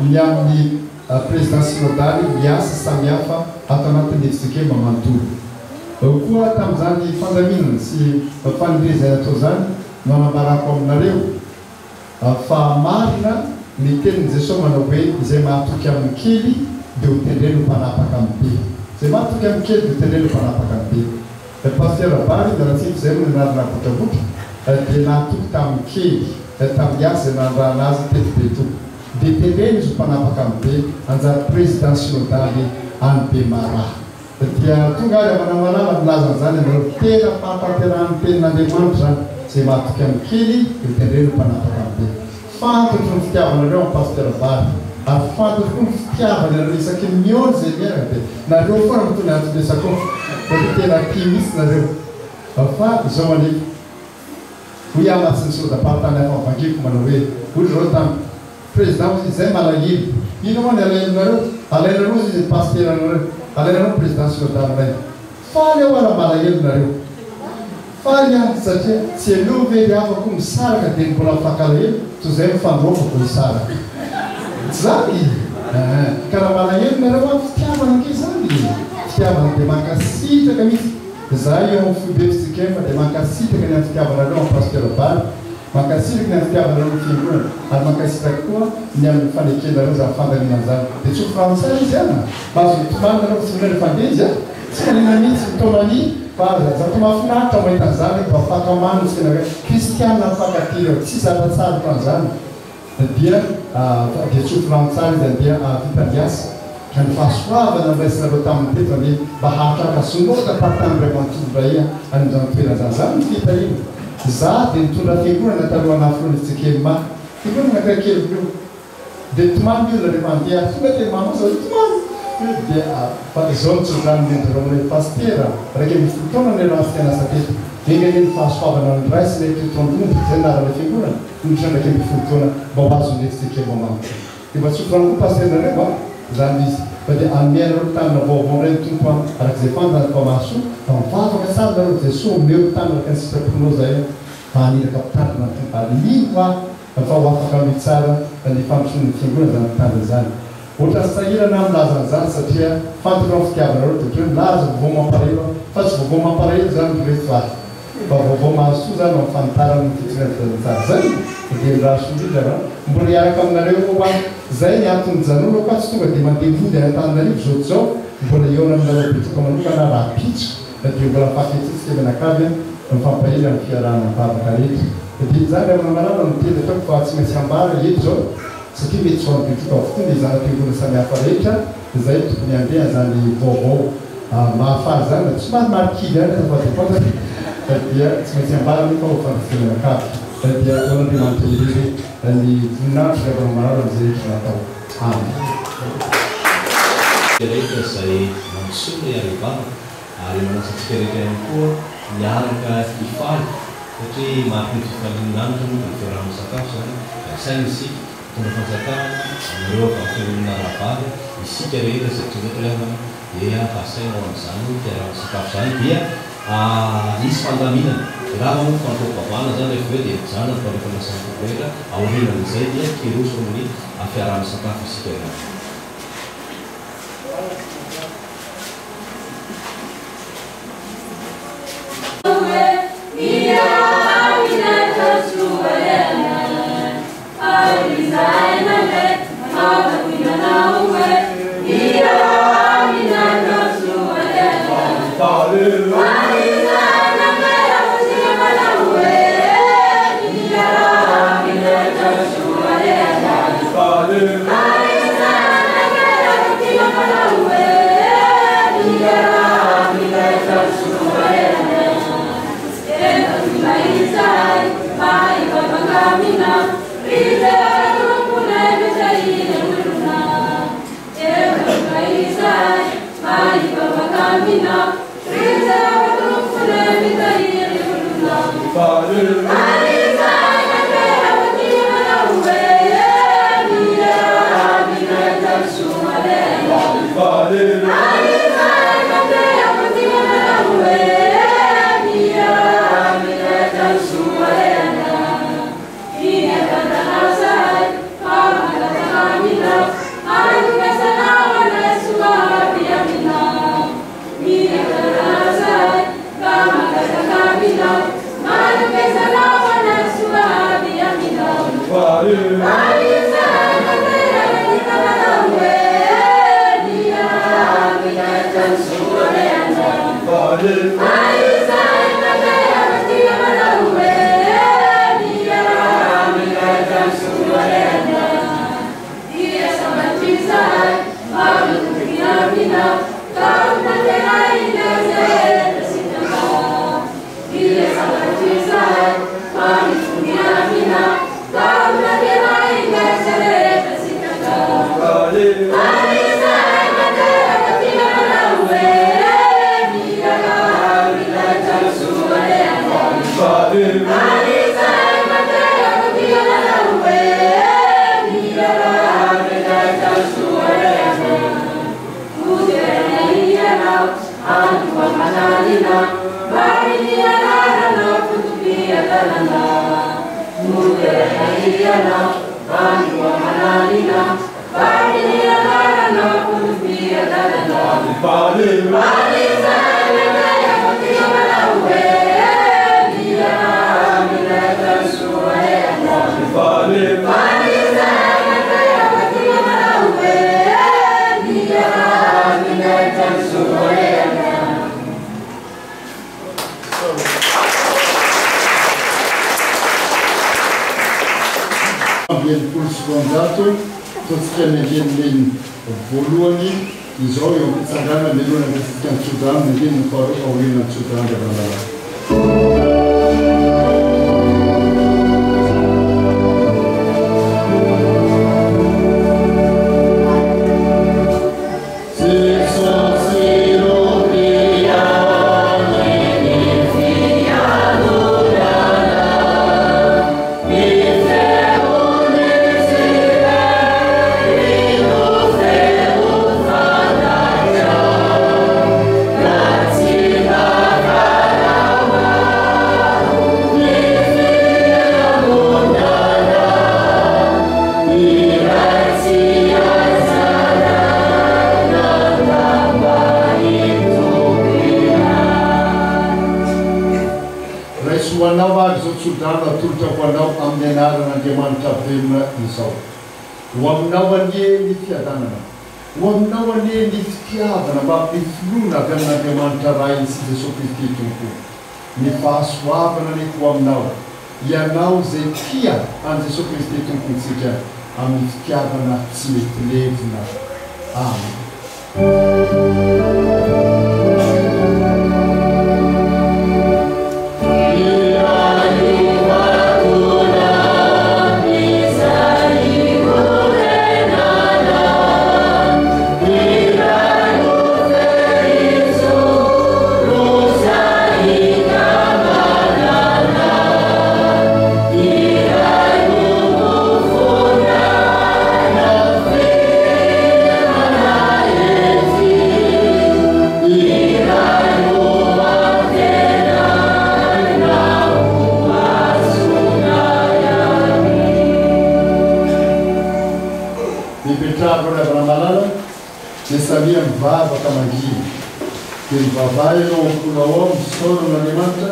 ny amin'ny président synodaly miasa samihafa ato anatin'ny fijekely mamanontolo ao koa tamin'izany fandaminana sy fanindrezay atao zany no anambarako aminareo fa marina ny tenin' Jesosy manao hoe izay mahatoky amin'ny kely dia ho tendreny ho mpanapaka amin'ny be zay mahatoky amin'ny kely dia ho tendreny ho mpanapaka amin'ny be paster Bary miaratsify zay no nanarina botrabotra dia nahatoky tamin'ny kely tamin'ny asa zay nandrana azy tety be to dia tendreny izy ho mpanapaka amin'ny be anjary président synodaly any Bemaraha dia tonga ary amanamanana milazan'izany anareo tena fahampaterahan'ny tenin'Andriamanitra zany zay mahatoky amin'ny kely dia tendreny ho mpanapaka amin'ny be fantotro ny fitiavanareo amin'ny paster Bary ary fantotro ny fitiavanareo isaky ny miony zay miaraka dia nareo foana mitony antolesako fa tena kimisy nareo fa zao manefa ho iamatry ny sodapartany hafa mivangiko manao hoe ozy reo tamin'ny président izay malahelo ino moa ny alainareo izy pasteranareo alainareo président synodaly faly ao ara malahelo nareo faly a satria tsy aleo very afako misaraka dia mbola mifankalahelo toy zay mifandrofako misaraka zany karaha malahelo nareo a fitiavana ke zany fitiavana dia mankasitraka mihitsy za io amin'ny foibe fisikema dia mankasitraka ny amin'ny fitiavanareo amin'ny paster Bary mankasitraka ny amin'ny fitiavanareo fiangonana ary mankasitraka koa ny amin'ny fanekenareo za fandaminana zany dia tsy ho frantsay izy ana mahazo tomanareo tsy minary fandeha izy a tsy manina mihitsy mitomany fa zato mahafinaritra mahitan'izany mba fakamano tsy kena hoe kristianina mifankatyreo tsy zava-tsara tan'izany dia tsy ho frantsay izy dia vitandiasa ny fahasoavana nraisinareo tamin'ny teto ane mba hahatraka sonoda partan'ray mantondray an'izany toerana zany ny fitahina za dia nitondra fiangonana taloha anafirony tsikelyma fiangonana kakely reo dia tomany olona rehefa andeha tonga dia mamazao tomany dia zao nitsodrany mendreo pastera raika misy fotoana ny rahafianasa teto engany ny fahasoavana ny raisy le totrandrombo zay narana fiangonana nitranaika misy fotoana mba ho azo nety tsikely mamamiko dia mba tsodrany pasteranareo zany izy fa dia amianareo tanana vaovao ray ny tompo arak'izay fantany fa mahasoa fa mivavaka tsara nareo Jesosy omeo tanaraka ny sitraponao zay fa aniraka mpitandrina ny tompo ary mino a fa ho afaka amin'ny tsara ny fampisoan'ny fiangonana zany mitandrina zany ohatra ny sahirana milazan'izany satria fantoko amin'ny fitiavanareo dia ohatrany laza vaovao mamparahelo fa tsy vaovao mamparahelo zany reto vaty fa vaovao mahasoa zany amin'ny fanitarana ny fitonana tsara zay dia raha soindrindra mbola hiaraka aminareo a zay ny antony janolo ka tsy tonga dia mandeha vody an-tananarivo zao zao mbola eo aminareo betoko manokana raha pitso dia mbola faketsitsika menakavy mifampahely amin'ny fiarahana mivavaka rehetra dia zany amanarana no teny ataoko fa tsy maintsy ambara eto zao satria mety soany betoko avokoa ny zanam-piangonana samihafa rehetra zay tokony andeha zany vaovao mahafary zany tsy mary marikily any fa dia fantany dia tsy maintsy ambara nefa ho fandisikana menakavy dia oan'andriamanitra irery ny voninahitra ray amanarana am'izay rehetra natao amen rehetra zay mampisoa ny arivana ary manasatsika rehetra ihany koa miaraka hifaly satria mariky ny fifalian'andro ny fiarahana sakafo zany saina isika tonga fanjakana amin'ireo avafianina ravava isika rehetra satria rehetra dia hasaina ao amin'izany fiarahana sakafo zany dia isy fandaminana raha moa fampopavana zany rehefa hoe dia jana fa rehefa masany rehetra aorinan'izay dia kiroso amin'ny fiarahana sakafo isika rehetra Hallelujah. Ianao zay tia an Jesosy Kristy tompontsika amin'ny fitiavana tsy metilevina. Amen. Mivavaka mangina dia mivavahanao amponao ao misaorana Andriamanitra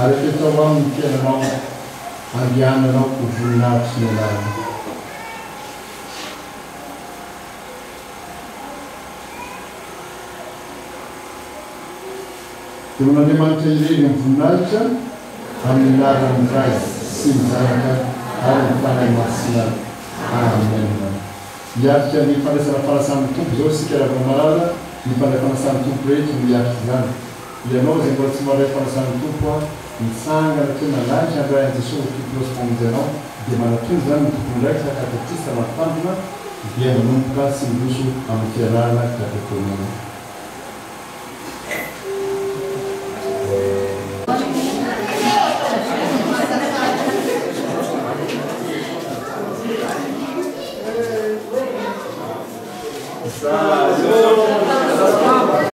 ary aketao aminy fiainanao andiananao ho voninahitra sy ny anarana. Dia Andriamanitra ireny amin'ny voninahitra amin'ny anarany Ray sy ny Zanaka ary ny Fanahy Masina. Amen. Miatrika ny fandraisana fanasan'ny tompo zao sika raha malala ny fandray fanasan'ny tompo rehetra miatrika izany. Ianao zay mbola tsy maray fanasan'ny tompo mitsangana teo nandranitra andray Jesosy Kristy famonjenao dia manatony zany ny tompony ndraiky sakatotista matantona dia manomboka sy miroso amin'ny fiarahana katekônina